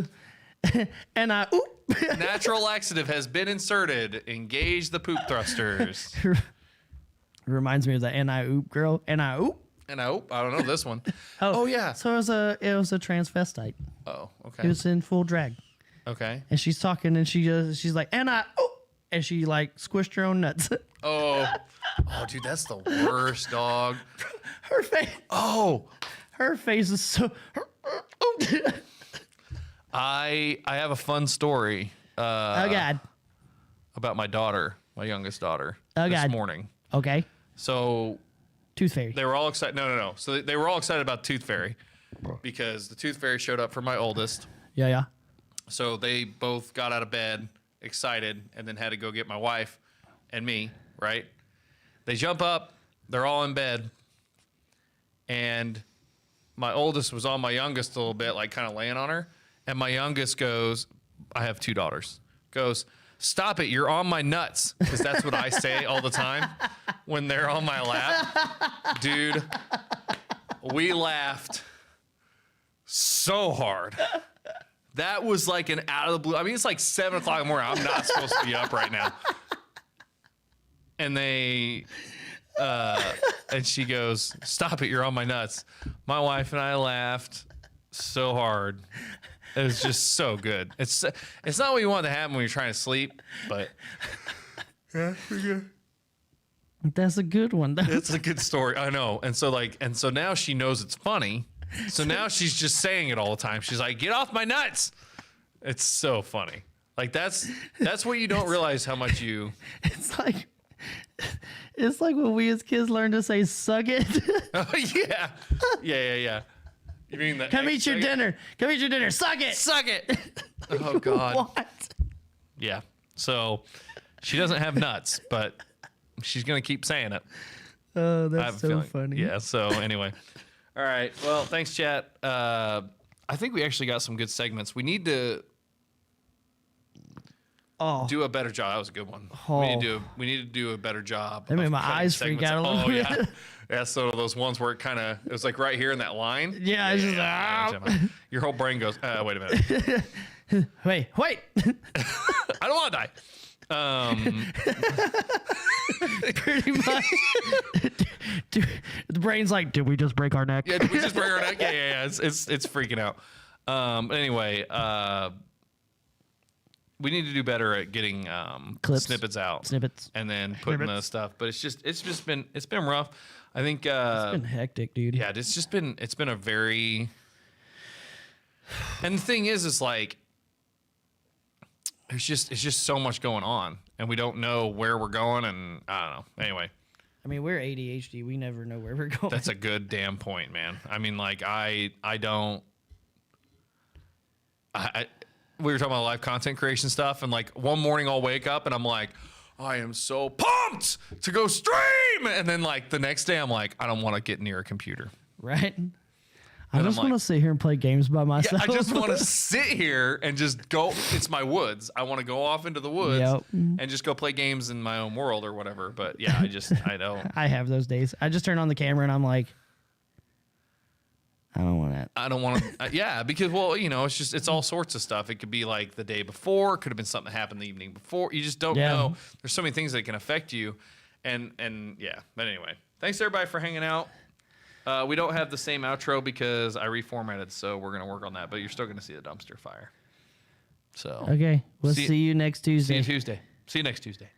And I oop. Natural laxative has been inserted. Engage the poop thrusters. Reminds me of the N-I-oop girl. N-I-oop. And I don't know this one. Oh yeah. So it was a transvestite. Oh, okay. It was in full drag. Okay. And she's talking and she's like, and I oop, and she like squished her own nuts. Oh, dude, that's the worst, dog. Her face. Oh, her face is so. I have a fun story. Oh God. About my daughter, my youngest daughter. Oh this God. morning. Okay. So. Tooth Fairy. They were all excited. No. So they were all excited about Tooth Fairy because the Tooth Fairy showed up for my oldest. Yeah. So they both got out of bed, excited, and then had to go get my wife and me, right? They jump up. They're all in bed. And my oldest was on my youngest a little bit, like kind of laying on her. And my youngest goes, I have two daughters, goes, stop it, you're on my nuts. Because that's what I say all the time when they're on my lap. Dude, we laughed so hard. That was like an out of the blue. I mean, it's like 7 o'clock in the morning. I'm not supposed to be up right now. And and she goes, stop it, you're on my nuts. My wife and I laughed so hard. It was just so good. It's not what you want to happen when you're trying to sleep, but yeah, pretty good. That's a good one. It's a good story. I know. And so now she knows it's funny. So now she's just saying it all the time. She's like, get off my nuts. It's so funny. Like that's what you don't realize how much you. It's like when we as kids learned to say suck it. Oh yeah. You mean that? Come eat your dinner. Come eat your dinner. Suck it. Suck it. Oh God. What? Yeah. So she doesn't have nuts, but she's gonna keep saying it. Oh, that's so funny. Yeah. So anyway, all right. Well, thanks, chat. I think we actually got some good segments. We need to do a better job. That was a good one. We need to do a better job. I mean, my eyes freak out a little bit. Yeah. Yeah, so those ones where it was like right here in that line. Yeah, it's just your whole brain goes, wait a minute. Wait. I don't want to die. Pretty much. Dude, the brain's like, did we just break our neck? Yeah, did we just break our neck? Yeah. It's freaking out. Anyway, we need to do better at getting clips, snippets out, and then putting the stuff. But it's been rough. I think it's been hectic, dude. Yeah, it's been a very. And the thing is like, it's just so much going on, and we don't know where we're going, and I don't know. Anyway. I mean, we're ADHD. We never know where we're going. That's a good damn point, man. I mean, like, we were talking about live content creation stuff, and like one morning I'll wake up and I'm like, I am so pumped to go stream, and then like the next day I'm like, I don't want to get near a computer. Right. I just want to sit here and play games by myself. Yeah, I just want to sit here and just go. It's my woods. I want to go off into the woods and just go play games in my own world or whatever. But yeah, I don't. I have those days. I just turn on the camera and I'm like, I don't want that. I don't want to. Yeah, because it's all sorts of stuff. It could be like the day before. It could have been something that happened the evening before. You just don't know. There's so many things that can affect you, and yeah. But anyway, thanks everybody for hanging out. We don't have the same outro because I reformatted, so we're gonna work on that. But you're still gonna see the dumpster fire. So okay, we'll see you next Tuesday. See you next Tuesday.